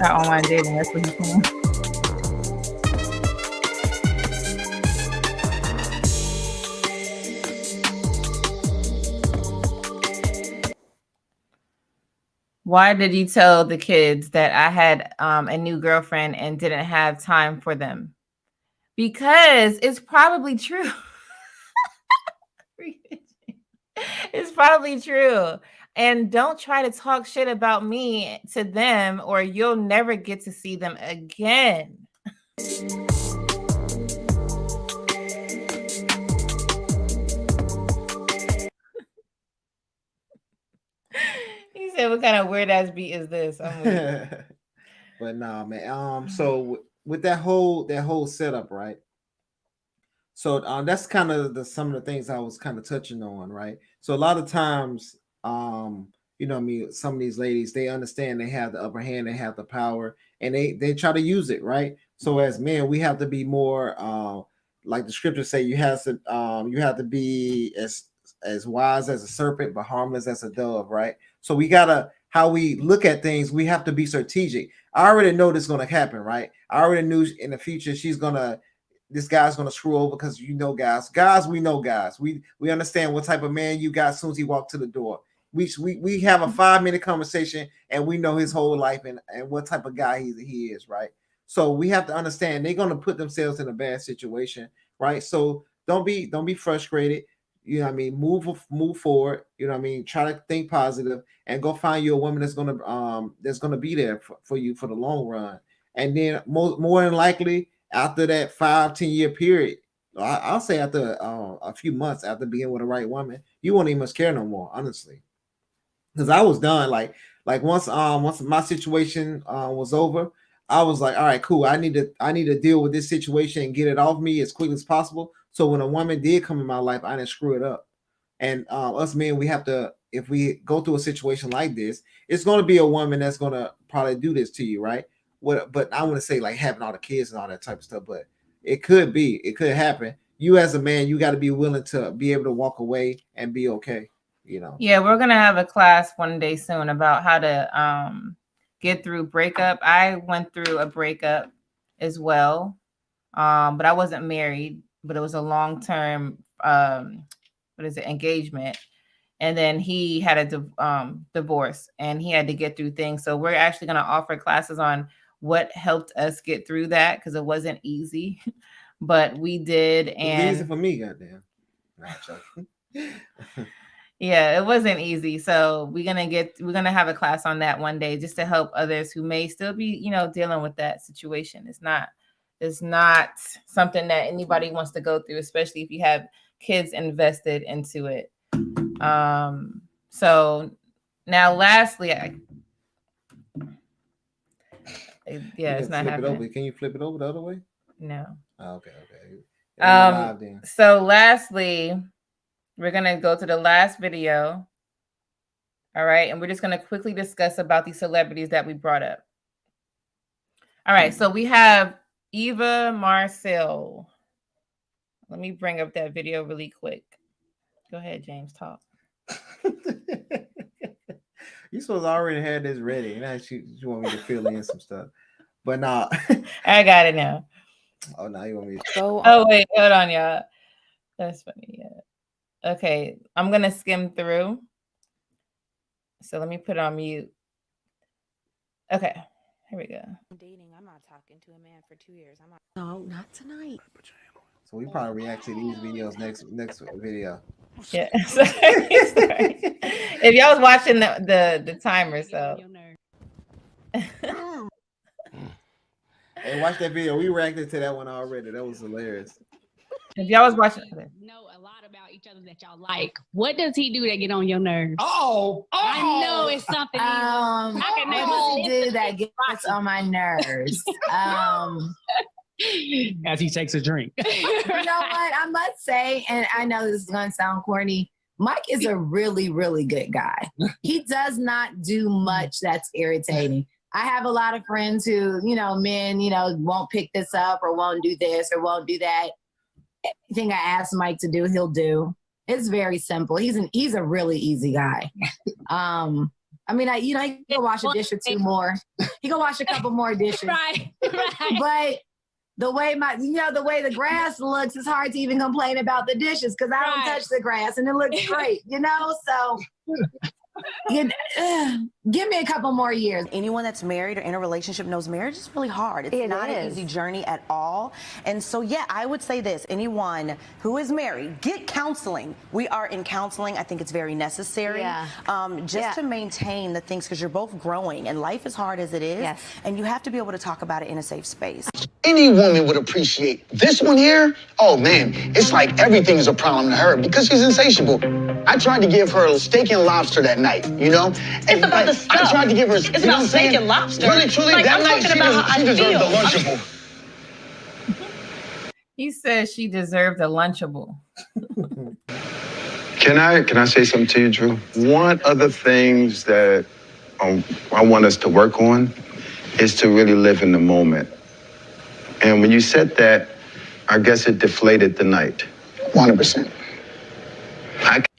Online dating. That's what he's saying. Why did you tell the kids that I had a new girlfriend and didn't have time for them? Because it's probably true. It's probably true. And don't try to talk shit about me to them, or you'll never get to see them again. He said, "What kind of weird ass beat is this?" I'm weird. But nah, man. So with that whole setup, right? So that's kind of some of the things I was kind of touching on, right? So a lot of times, you know what I mean, some of these ladies, they understand they have the upper hand, they have the power, and they try to use it, right? So as men, we have to be more like the scriptures say, you have to be as wise as a serpent, but harmless as a dove, right? So we gotta, how we look at things, we have to be strategic. I already know this is gonna happen, right? I already knew in the future this guy's gonna screw over, because you know, guys, we know guys. We understand what type of man you got as soon as he walked to the door. We have a 5-minute conversation and we know his whole life and what type of guy he is, right? So we have to understand they're gonna put themselves in a bad situation, right? So don't be frustrated. You know what I mean? Move forward. You know what I mean? Try to think positive and go find you a woman that's gonna be there for you for the long run. And then more than likely, after that 5-10 year period, I'll say after a few months after being with the right woman, you won't even much care no more, honestly. Because I was done. Like once my situation was over, I was like, all right, cool. I need to deal with this situation and get it off me as quickly as possible. So when a woman did come in my life, I didn't screw it up. And us men, we have to, if we go through a situation like this, it's going to be a woman that's going to probably do this to you, right? But I want to say like having all the kids and all that type of stuff, but it could happen. You as a man, you got to be willing to be able to walk away and be okay, you know. Yeah, we're gonna have a class one day soon about how to get through breakup. I went through a breakup as well, but I wasn't married, but it was a long-term engagement. And then he had a divorce and he had to get through things. So we're actually going to offer classes on what helped us get through that, because it wasn't easy, but we did. And it was easy for me, goddamn. Yeah, it wasn't easy. So we're gonna have a class on that one day, just to help others who may still be, dealing with that situation. It's not something that anybody wants to go through, especially if you have kids invested into it. So now lastly, it's not happening. Can you flip it over the other way? No. Oh, okay. Live then. So lastly, we're going to go to the last video. All right. And we're just going to quickly discuss about these celebrities that we brought up. All right. So we have Eva Marcille. Let me bring up that video really quick. Go ahead, James. Talk. You supposed to already have this ready. Now you want me to fill in some stuff. But nah. I got it now. Oh, now you want me to Go Oh, wait. Hold on, y'all. That's funny. Yeah. Okay. I'm going to skim through. So let me put on mute. Okay. Here we go. Dating. I'm not talking to a man for 2 years. I'm not. No, not tonight. So we probably react to these videos next video. Yeah. Sorry. If y'all was watching the timer, so. Hey, watch that video. We reacted to that one already. That was hilarious. If y'all was watching, know a lot about each other that y'all like. What does he do that get on your nerves? Oh, I know it's something. I can what never does he do that gets on my nerves? As he takes a drink. You know what? I must say, and I know this is going to sound corny, Mike is a really, really good guy. He does not do much that's irritating. I have a lot of friends who, men, won't pick this up or won't do this or won't do that. Anything I ask Mike to do, he'll do. It's very simple. He's a really easy guy. He can wash a dish or two more. He can wash a couple more dishes. Right. But the way the grass looks, it's hard to even complain about the dishes because I don't touch the grass and it looks great, So give me a couple more years. Anyone that's married or in a relationship knows marriage is really hard. It's not an easy journey at all. And so, yeah, I would say this. Anyone who is married, get counseling. We are in counseling. I think it's very necessary to maintain the things because you're both growing and life is hard as it is. Yes. And you have to be able to talk about it in a safe space. Any woman would appreciate this one here. Oh, man, it's like everything is a problem to her because she's insatiable. I tried to give her steak and lobster that night, It's about the stuff. I tried to give her, it's about steak and lobster. Really, truly, like, that I'm night she deserved the Lunchable. he says she deserved a Lunchable. Can I say something to you, Drew? One of the things that I want us to work on is to really live in the moment. And when you said that, I guess it deflated the night. 100%.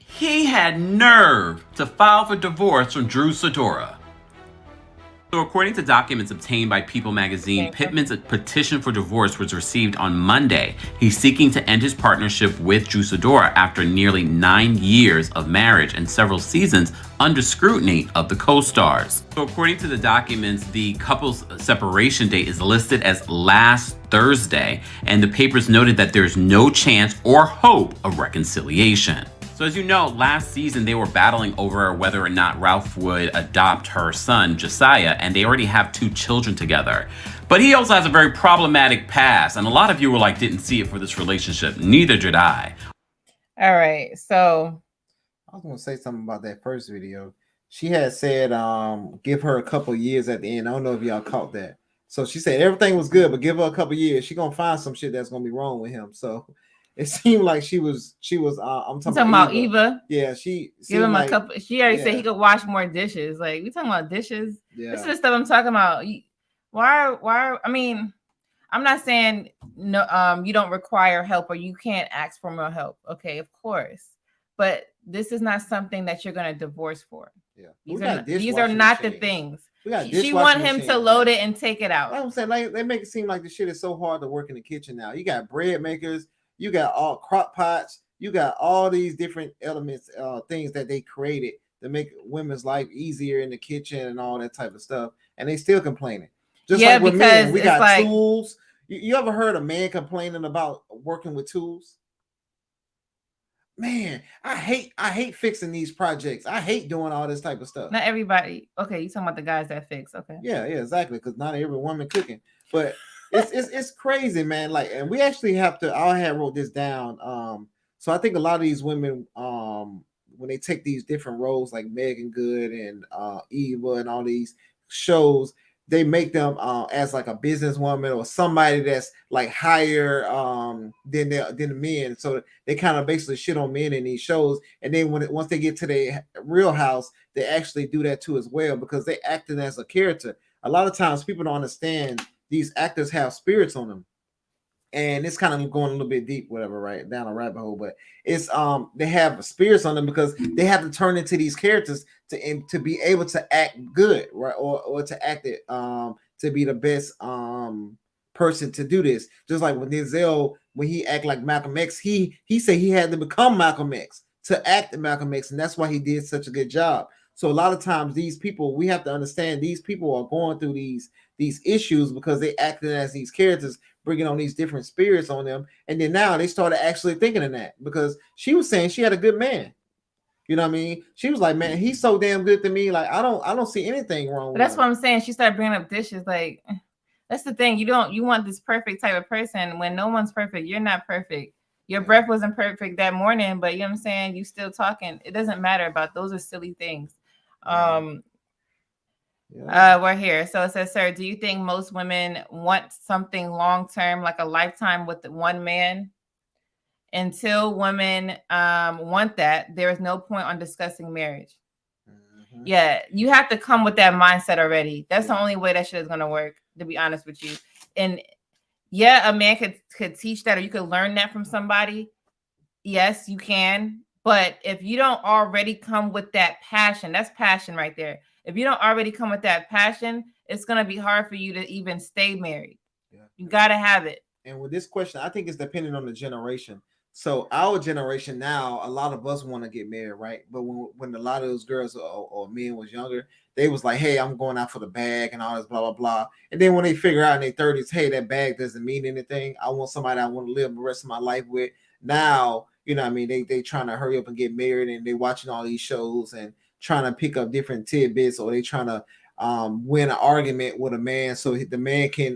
He had nerve to file for divorce from Drew Sidora. So according to documents obtained by People magazine, Pittman's petition for divorce was received on Monday. He's seeking to end his partnership with Drew Sidora after nearly 9 years of marriage and several seasons under scrutiny of the co-stars. So according to the documents, the couple's separation date is listed as last Thursday, and the papers noted that there's no chance or hope of reconciliation. So as you know, last season they were battling over whether or not Ralph would adopt her son, Josiah, and they already have 2 children together. But he also has a very problematic past, and a lot of you were like, didn't see it for this relationship. Neither did I. All right, so I was going to say something about that first video. She had said, give her a couple years at the end. I don't know if y'all caught that. So she said everything was good, but give her a couple years. She's going to find some shit that's going to be wrong with him. So it seemed like she was I'm talking about Eva. Yeah, she give him like, a couple. She already said he could wash more dishes. Like, we talking about dishes. Yeah. This is the stuff I'm talking about. Why? I mean, I'm not saying no. You don't require help or you can't ask for more help. Okay, of course, but this is not something that you're going to divorce for. Yeah, these are not the things. She want him to load it and take it out. Like I'm saying, like they make it seem like the shit is so hard to work in the kitchen now. You got bread makers. You got all crock pots. You got all these different elements, things that they created to make women's life easier in the kitchen and all that type of stuff. And they still complaining. Just like with men, we got tools. You ever heard a man complaining about working with tools? Man, I hate fixing these projects. I hate doing all this type of stuff. Not everybody. Okay, you talking about the guys that fix. Okay. Yeah, exactly. Because not every woman cooking, but it's crazy, man. Like, and we actually have to. I had wrote this down. So I think a lot of these women, when they take these different roles, like Megan Good and Eva and all these shows, they make them as like a businesswoman or somebody that's like higher than the men. So they kind of basically shit on men in these shows. And then once they get to their real house, they actually do that too as well because they acting as a character. A lot of times people don't understand these actors have spirits on them. and it's kind of going a little bit deep, whatever, right down a rabbit hole. But it's they have spirits on them because they have to turn into these characters to be able to act good, right, or to act it to be the best person to do this. Just like with Denzel, when he act like Malcolm X, he said he had to become Malcolm X to act Malcolm X, and that's why he did such a good job. So a lot of times these people, we have to understand these people are going through these issues because they acted as these characters, bringing on these different spirits on them, and then now they started actually thinking of that because she was saying she had a good man. You know what I mean? She was like, man, he's so damn good to me. Like I don't see anything wrong. But that's what I'm saying. She started bringing up dishes. Like that's the thing. You want this perfect type of person when no one's perfect. You're not perfect. Your breath wasn't perfect that morning, but you know what I'm saying? You still talking. It doesn't matter about those are silly things. We're here. So it says, sir, do you think most women want something long-term, like a lifetime with one man? Until women want that, there is no point on discussing marriage. Yeah, you have to come with that mindset already. That's the only way that shit is going to work, to be honest with you. And yeah, a man could teach that, or you could learn that from somebody. Yes, you can. But if you don't already come with that passion, that's passion right there. If you don't already come with that passion, it's going to be hard for you to even stay married. Yeah. You got to have it. And with this question, I think it's dependent on the generation. So our generation now, a lot of us want to get married, right? But when a lot of those girls or men was younger, they was like, hey, I'm going out for the bag and all this, blah, blah, blah. And then when they figure out in their 30s, hey, that bag doesn't mean anything. I want somebody I want to live the rest of my life with. Now, you know what I mean? They trying to hurry up and get married, and they watching all these shows and trying to pick up different tidbits, or they trying to win an argument with a man so the man can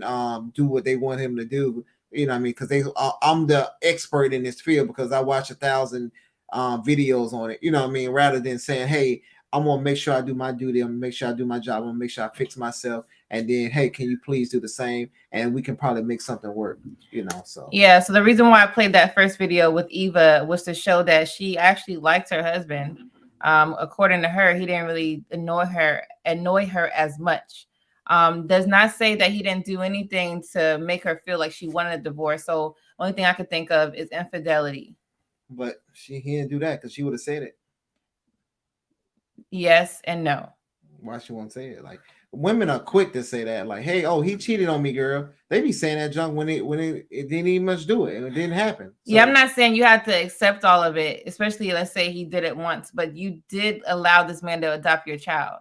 do what they want him to do. You know what I mean? Because I'm the expert in this field because I watch 1,000 videos on it. You know what I mean? Rather than saying, hey, I'm going to make sure I do my duty. I'm going to make sure I do my job. I'm going to make sure I fix myself. And then, hey, can you please do the same? And we can probably make something work, you know? So, yeah. So the reason why I played that first video with Eva was to show that she actually liked her husband. According to her, he didn't really annoy her as much. Does not say that he didn't do anything to make her feel like she wanted a divorce. So only thing I could think of is infidelity. But he didn't do that because she would have said it. Yes and no. Why she won't say it? Like women are quick to say that, like, hey, oh, he cheated on me, girl. They be saying that junk when it didn't even much do it and it didn't happen. So, yeah, I'm not saying you have to accept all of it, especially let's say he did it once, but you did allow this man to adopt your child.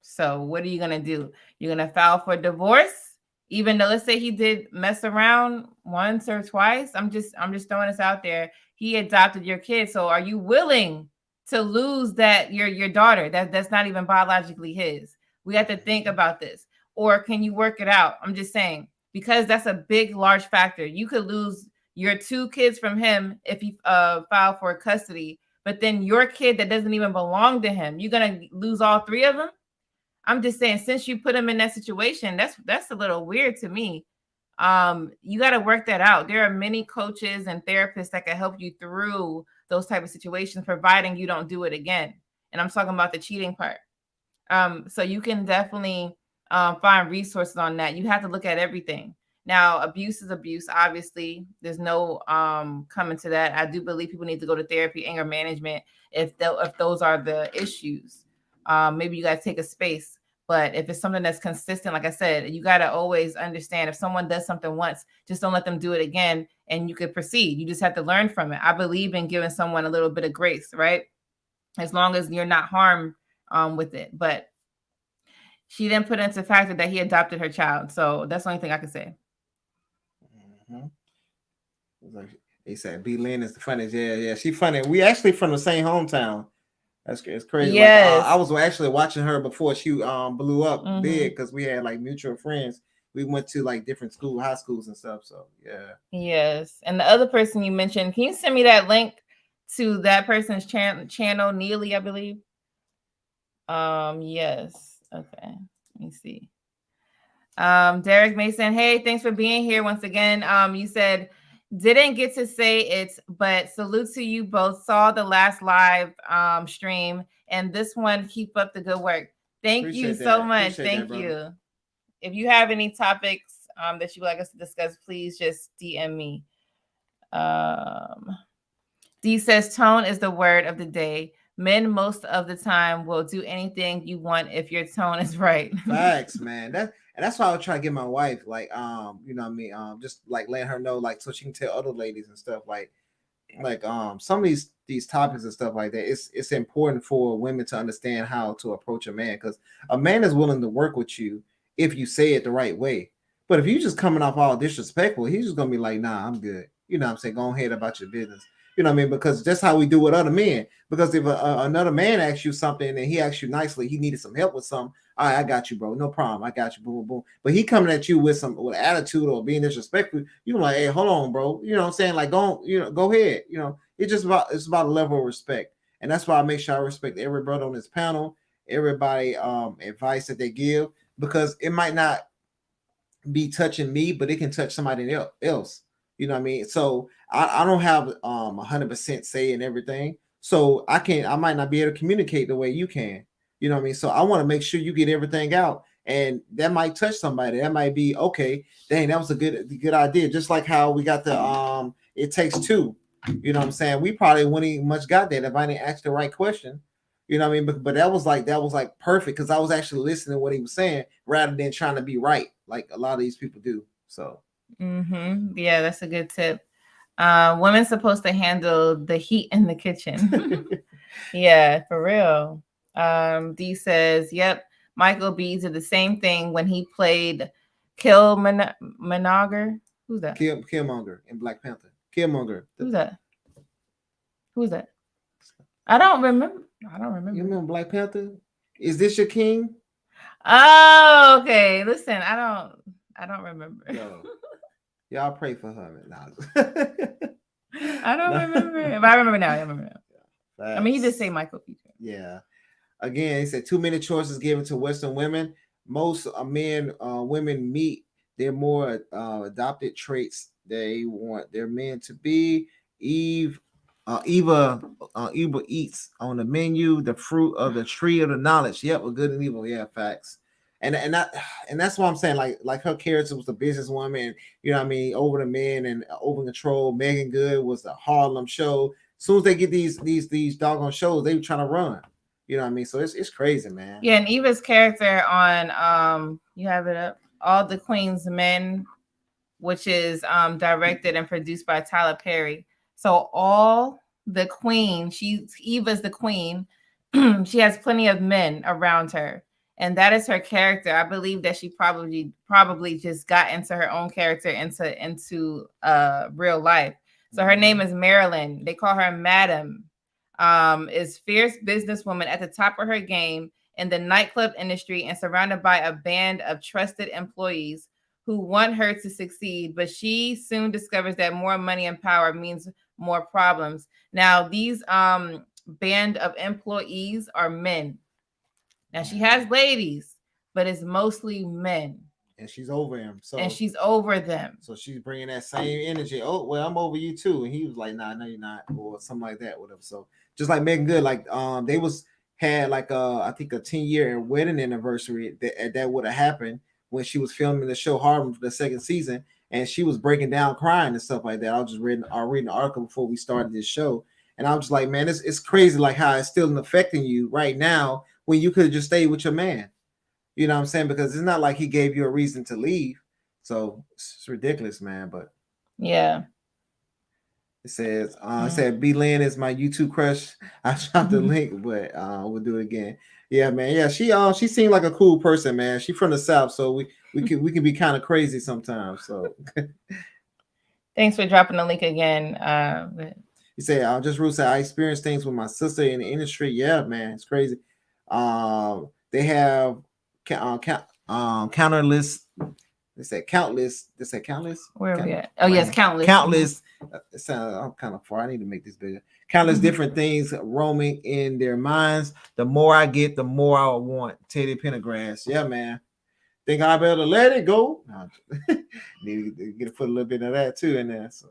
So what are you going to do? You're going to file for divorce, even though let's say he did mess around once or twice. I'm just throwing this out there. He adopted your kid. So are you willing to lose that your daughter that's not even biologically his? We have to think about this. Or can you work it out? I'm just saying, because that's a big, large factor. You could lose your 2 kids from him if you file for custody, but then your kid that doesn't even belong to him, you're going to lose all 3 of them? I'm just saying, since you put him in that situation, that's a little weird to me. You got to work that out. There are many coaches and therapists that can help you through those type of situations, providing you don't do it again. And I'm talking about the cheating part. So you can definitely find resources on that. You have to look at everything. Now, abuse is abuse. Obviously, there's no coming to that. I do believe people need to go to therapy, anger management, if those are the issues. Maybe you got to take a space. But if it's something that's consistent, like I said, you got to always understand if someone does something once, just don't let them do it again, and you could proceed. You just have to learn from it. I believe in giving someone a little bit of grace, right? As long as you're not harmed with it. But she didn't put into factor that he adopted her child. So that's the only thing I can say. Mm-hmm. He said B. Lynn is the funniest. Yeah. She funny. We actually from the same hometown. It's crazy. Yes. Like, I was actually watching her before she blew up big because we had like mutual friends. We went to like different high schools and stuff. So yeah. Yes. And the other person you mentioned, can you send me that link to that person's channel, Neely, I believe? Yes. Okay. Let me see. Derek Mason, hey, thanks for being here once again. You said didn't get to say it, but salute to you both. Saw the last live stream, and this one, keep up the good work. Thank you so much. Thank you. If you have any topics that you would like us to discuss, please just DM me. D says tone is the word of the day. Men most of the time will do anything you want if your tone is right. Facts, man. That's why I would try to get my wife, like, you know what I mean, just like letting her know, like, so she can tell other ladies and stuff, like some of these topics and stuff like that. It's important for women to understand how to approach a man, because a man is willing to work with you if you say it the right way. But if you just coming off all disrespectful, he's just gonna be like, nah, I'm good. You know what I'm saying? Go ahead about your business. You know what I mean? Because that's how we do with other men. Because if another man asks you something and he asks you nicely, he needed some help with something. All right, I got you, bro. No problem. I got you. Boom, boom, boom. But he coming at you with attitude or being disrespectful. You like, hey, hold on, bro. You know what I'm saying? Like, go ahead. You know, it's about a level of respect. And that's why I make sure I respect every brother on this panel, everybody advice that they give, because it might not be touching me, but it can touch somebody else. You know what I mean? So I don't have 100% say in everything. So I might not be able to communicate the way you can. You know what I mean? So I want to make sure you get everything out. And that might touch somebody. That might be, okay, dang, that was a good idea. Just like how we got the It Takes Two. You know what I'm saying? We probably wouldn't even much got that if I didn't ask the right question. You know what I mean? But that was like perfect, because I was actually listening to what he was saying rather than trying to be right, like a lot of these people do. So yeah, that's a good tip. Women's supposed to handle the heat in the kitchen. Yeah, for real. D says, yep, Michael B did the same thing when he played Killmonger. Who's that? Killmonger in Black Panther. Killmonger. Who's that? Who's that? I don't remember. You remember Black Panther? Is this your king? Oh, okay. Listen, I don't remember. Yo, y'all pray for her. Nah. I don't remember. But I remember now. I mean, he did say Michael B. Yeah. Again, he said too many choices given to Western women. Most women meet their more adopted traits they want their men to be. Eva eats on the menu the fruit of the tree of the knowledge. Yep, with good and evil. Yeah, facts. And that's why I'm saying, like her character was a businesswoman, you know what I mean, over the men and over control. Megan Good was the Harlem show. As soon as they get these doggone shows, they were trying to run. You know what I mean? So it's crazy, man. Yeah, and Eva's character on you have it up, All the Queen's Men, which is directed and produced by Tyler Perry. So All the Queen, Eva's the queen. She has plenty of men around her, and that is her character. I believe that she probably just got into her own character into real life. So her name is Marilyn. They call her Madam. Is fierce businesswoman at the top of her game in the nightclub industry and surrounded by a band of trusted employees who want her to succeed, but she soon discovers that more money and power means more problems. Now, these band of employees are men. Now, she has ladies, but it's mostly men. And she's over him. And she's over them. So she's bringing that same energy. Oh, well, I'm over you too. And he was like, nah, no, you're not, or something like that, whatever. So just like Megan Good, like they had like I think a 10-year wedding anniversary that would have happened when she was filming the show Harlem for the second season, and she was breaking down crying and stuff like that. I was just reading the article before we started this show, and I was just like, man, it's crazy like how it's still affecting you right now when you could have just stayed with your man. You know what I'm saying? Because it's not like he gave you a reason to leave. So it's ridiculous, man. But yeah. It says, it said B Lynn is my YouTube crush. I dropped the link, but we'll do it again. Yeah, man. Yeah, she seemed like a cool person, man. She's from the South, so we can be kind of crazy sometimes. So thanks for dropping the link again. You say just Ruth said I experienced things with my sister in the industry. Yeah, man, it's crazy. They have countless. They said countless. They said countless. Where are we at? Oh yes, countless. Countless. It sounds. I'm kind of far. I need to make this bigger. Countless different things roaming in their minds. The more I get, the more I want. Teddy Pendergrass. Yeah, man. Think I better let it go. No, need to get put a little bit of that too in there. So.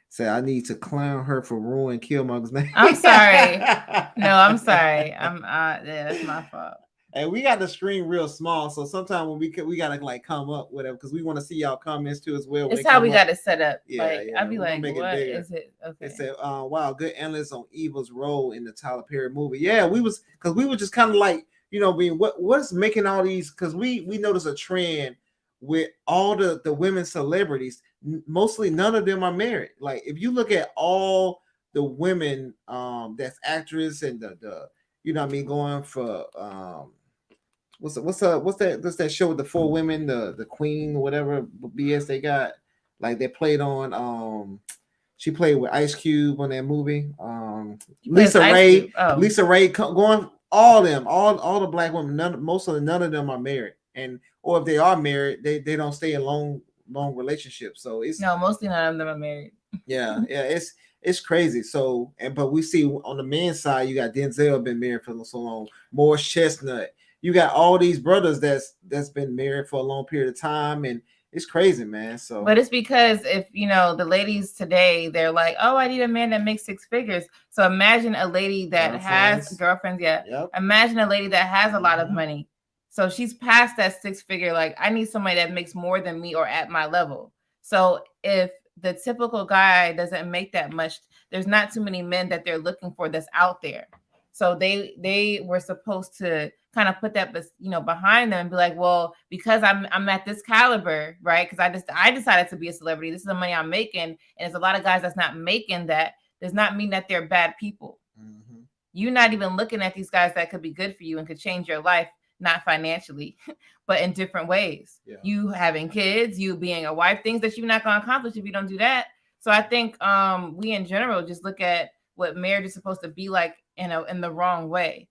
Say I need to clown her for ruining Killmonger's name. I'm sorry. No, I'm sorry. Yeah, that's my fault. And we got the screen real small, so sometimes when we gotta like come up with it because we want to see y'all comments too as well. It's how we got it set up. Yeah, like yeah. I'd be like, make what it bigger. is it? Okay. It said, "Wow, good analyst on Eva's role in the Tyler Perry movie." Yeah, we was because we were just kind of like, being what's making all these because we noticed a trend with all the women celebrities. Mostly, none of them are married. Like if you look at all the women, that's actress and the going for what's that show with the 4 women, the queen, whatever BS they got, like they played on she played with Ice Cube on that movie. Lisa Ray, going all them, all the black women, none of them are married, and or if they are married, they don't stay in long relationships. So it's mostly none of them are married. Yeah, it's crazy. So but we see on the men's side, you got Denzel been married for so long, Morris Chestnut. You got all these brothers that's been married for a long period of time, and it's crazy, man. So, but it's because if the ladies today, they're like, oh, I need a man that makes 6 figures. So imagine a lady that has girlfriends. Yeah. Yep. Imagine a lady that has a lot of money. So she's past that 6 figure. Like I need somebody that makes more than me or at my level. So if the typical guy doesn't make that much, there's not too many men that they're looking for that's out there. So they were supposed to kind of put that, behind them and be like, well, because I'm at this caliber, right? Because I decided to be a celebrity. This is the money I'm making, and there's a lot of guys that's not making that. Does not mean that they're bad people. Mm-hmm. You're not even looking at these guys that could be good for you and could change your life, not financially, but in different ways. Yeah. You having kids, you being a wife, things that you're not going to accomplish if you don't do that. So I think we in general just look at what marriage is supposed to be like in the wrong way.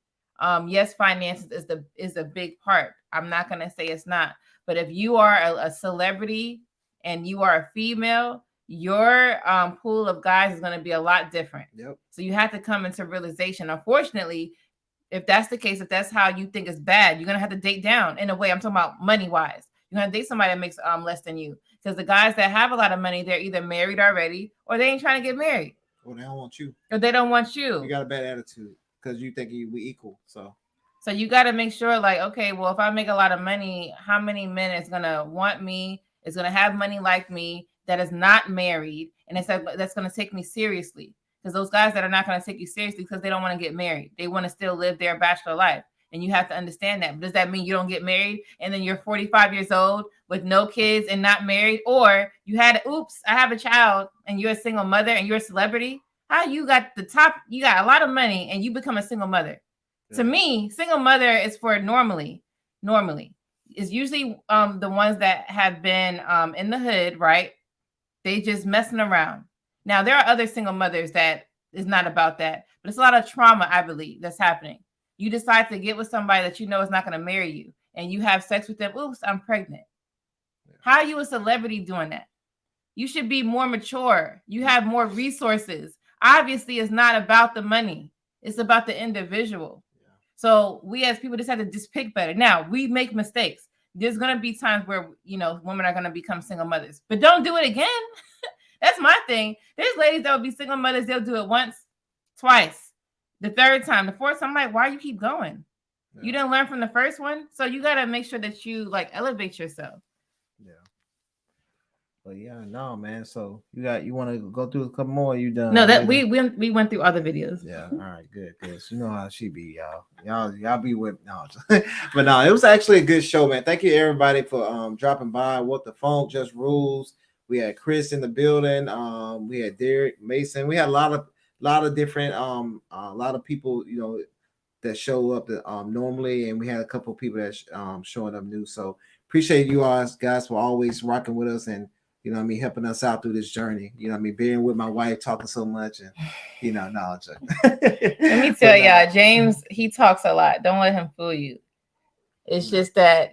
Yes, finances is a big part. I'm not going to say it's not, but if you are a celebrity and you are a female, your pool of guys is going to be a lot different. Yep. So you have to come into realization. Unfortunately, if that's the case, if that's how you think is bad, you're going to have to date down in a way. I'm talking about money wise. You're going to date somebody that makes less than you, because the guys that have a lot of money, they're either married already or they ain't trying to get married. Or they don't want you. Or they don't want you. You got a bad attitude because you think we equal. So you got to make sure, like, okay, well, if I make a lot of money, how many men is going to want me, is going to have money like me, that is not married, and it's that's going to take me seriously? Because those guys that are not going to take you seriously because they don't want to get married. They want to still live their bachelor life. And you have to understand that. But does that mean you don't get married and then you're 45 years old with no kids and not married? Or you had, I have a child, and you're a single mother and you're a celebrity? How you got you got a lot of money and you become a single mother? Yeah. To me, single mother is for normally. It's usually the ones that have been in the hood, right? They just messing around. Now, there are other single mothers that is not about that, but it's a lot of trauma, I believe, that's happening. You decide to get with somebody that you know is not going to marry you, and you have sex with them. Oops, I'm pregnant. Yeah. How are you a celebrity doing that? You should be more mature. You have more resources. Obviously, it's not about the money. It's about the individual. Yeah. So we as people just have to just pick better. Now, we make mistakes. There's going to be times where, women are going to become single mothers, but don't do it again. That's my thing. There's ladies that will be single mothers. They'll do it once, twice, the third time, the fourth time. I'm like, why you keep going? Yeah. You didn't learn from the first one. So you got to make sure that you elevate yourself. Yeah. But yeah, no, man. So you want to go through a couple more? You done? No, that we went through other videos. Yeah. All right. Good. So you know how she be, y'all be with no. But no, it was actually a good show, man. Thank you everybody for dropping by. What the Funk Just Rules. We had Chris in the building. We had Derek Mason. We had a lot of different a lot of people, that show up normally, and we had a couple of people that showing up new. So appreciate you guys for always rocking with us and helping us out through this journey. Being with my wife, talking so much, and no. Let me tell y'all, James, he talks a lot. Don't let him fool you. It's just that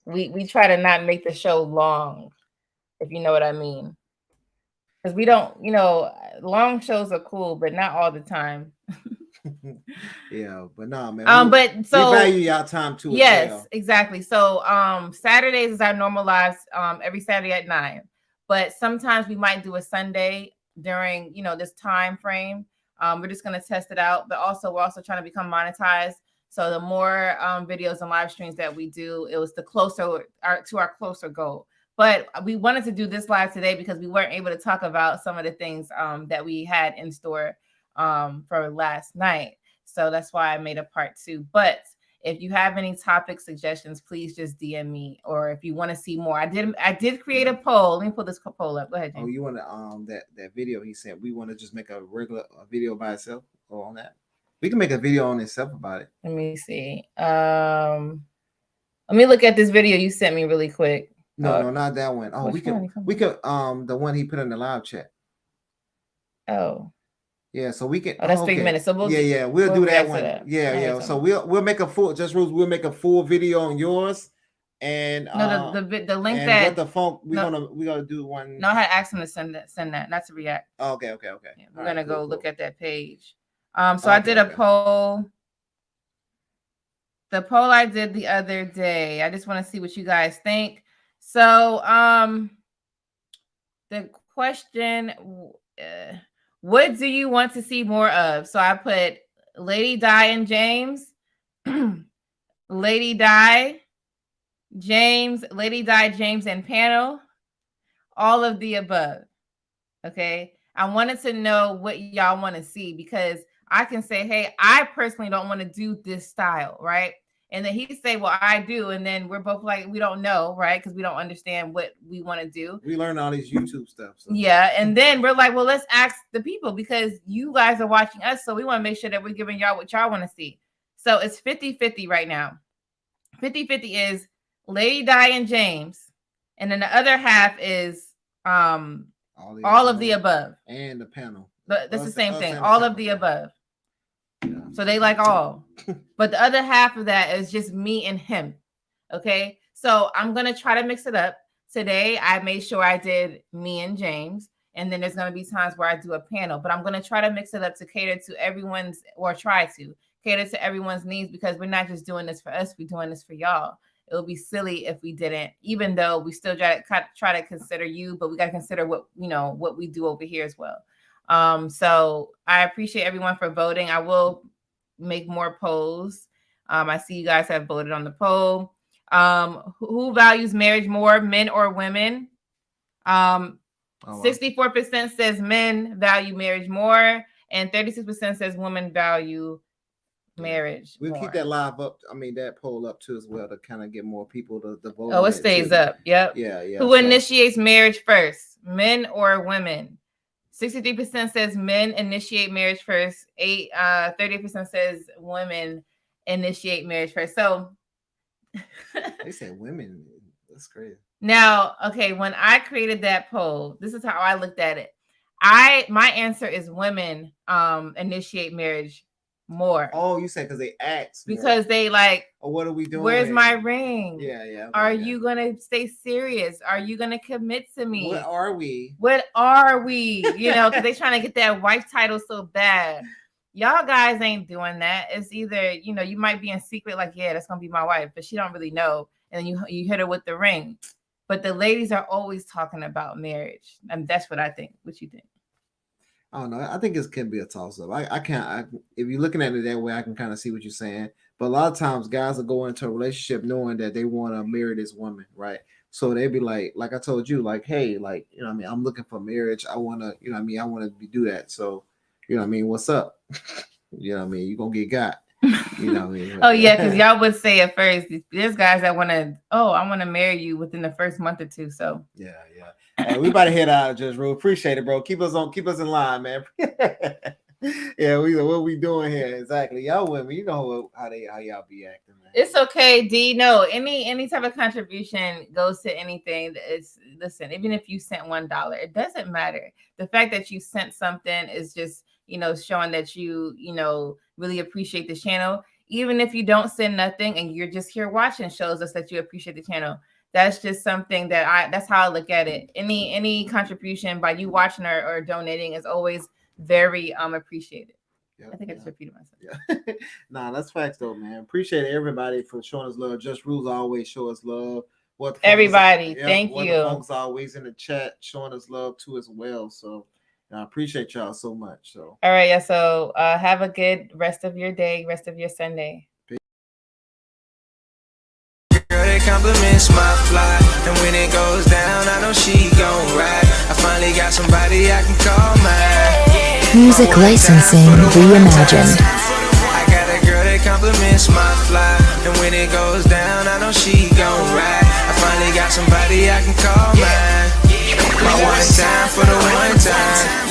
we try to not make the show long, if you know what I mean. Because we don't, long shows are cool, but not all the time. Yeah, but no, man. We value y'all time too. Yes, well. Exactly. So Saturdays is our normal lives, every Saturday at 9. But sometimes we might do a Sunday during, this time frame. We're just gonna test it out. But we're also trying to become monetized. So the more videos and live streams that we do, it was the closer to our closer goal. But we wanted to do this live today because we weren't able to talk about some of the things that we had in store for last night. So that's why I made a part 2. But if you have any topic suggestions, please just DM me. Or if you want to see more, I did create a poll. Let me pull this poll up. Go ahead, James. Oh, you want to that video he said we want to just make a regular video by itself or on that? We can make a video on itself about it. Let me see. Let me look at this video you sent me really quick. No, not that one. Oh, we could the one he put in the live chat. Oh. Yeah, so we can. Oh, that's 3 minutes. So we'll do that one. Yeah. So we'll make a full We'll make a full video on yours, and no, the link and that what the phone we're gonna do one. No, I had asked him to send that, not to react. Oh, okay. Yeah, we're gonna go look at that page. So I did a poll. The poll I did the other day. I just want to see what you guys think. So the question. What do you want to see more of? So I put Lady Di and James, Lady Di, James, Lady Di, James, and panel, all of the above. Okay. I wanted to know what y'all want to see because I can say, hey, I personally don't want to do this style, right? And then he say, well, I do. And then we're both like, we don't know, right? Because we don't understand what we want to do. We learn all these YouTube stuff. So. Yeah. And then we're like, well, let's ask the people because you guys are watching us. So we want to make sure that we're giving y'all what y'all want to see. So it's 50-50 right now. 50-50 is Lady Di and James. And then the other half is all of the above. And the panel. That's the same thing. All of the above. Yeah. So they like all. But the other half of that is just me and him. Okay. So I'm going to try to mix it up. Today, I made sure I did me and James. And then there's going to be times where I do a panel. But I'm going to try to mix it up to cater to everyone's, or try to cater to everyone's needs, because we're not just doing this for us. We're doing this for y'all. It would be silly if we didn't, even though we still try to consider you, but we got to consider what we do over here as well. So I appreciate everyone for voting. I will make more polls. I see you guys have voted on the poll. Who values marriage more, men or women? 64% says men value marriage more, and 36% says women value marriage. We'll more. Keep that live up. I mean, that poll up too as well to kind of get more people to vote. Oh, it stays up. Yep. Yeah. Who initiates marriage first, men or women? 63% says men initiate marriage first. 38% says women initiate marriage first. So they said women. That's crazy. Now, okay, when I created that poll, this is how I looked at it. My answer is women initiate marriage more. Oh, you said because they asked. Because they like, oh, what are we doing? Where's my ring? Yeah. Are you gonna stay serious? Are you gonna commit to me? What are we? You know, because they trying to get that wife title so bad. Y'all guys ain't doing that. It's either, you might be in secret, like, yeah, that's gonna be my wife, but she don't really know. And then you hit her with the ring. But the ladies are always talking about marriage. And that's what I think. What you think? I don't know. I think it can be a toss-up. I can't. If you're looking at it that way, I can kind of see what you're saying. But a lot of times, guys will go into a relationship knowing that they want to marry this woman, right? So they'd be like I told you, like, hey, like, I'm looking for marriage. I want to, I want to do that. So, what's up? You're gonna get got. Oh yeah, because y'all would say at first, there's guys that I want to marry you within the first month or two. So yeah. Hey, we about to head out, Judge Rule. Appreciate it, bro. Keep us in line, man. Yeah, what we doing here exactly? Y'all women, how y'all be acting, man. It's okay, D. No, any type of contribution goes to anything. Listen, even if you sent $1, it doesn't matter. The fact that you sent something is just showing that you really appreciate the channel. Even if you don't send nothing and you're just here watching, shows us that you appreciate the channel. That's just something that's how I look at it. Any contribution by you watching or donating is always very appreciated. Yep, I think I just repeated myself. Yeah. Nah, that's facts though, man. Appreciate everybody for showing us love. Just Rules always show us love. Everybody, thank you. The folks always in the chat showing us love too as well. So I appreciate y'all so much. So all right, yeah. So have a good rest of your day, rest of your Sunday. compliments my fly. And when it goes down, I know she gon' ride. I finally got somebody I can call mine. Music licensing reimagined. I got a girl that compliments my fly. And when it goes down, I know she gon' ride. I finally got somebody I can call mine. My one time for the one time.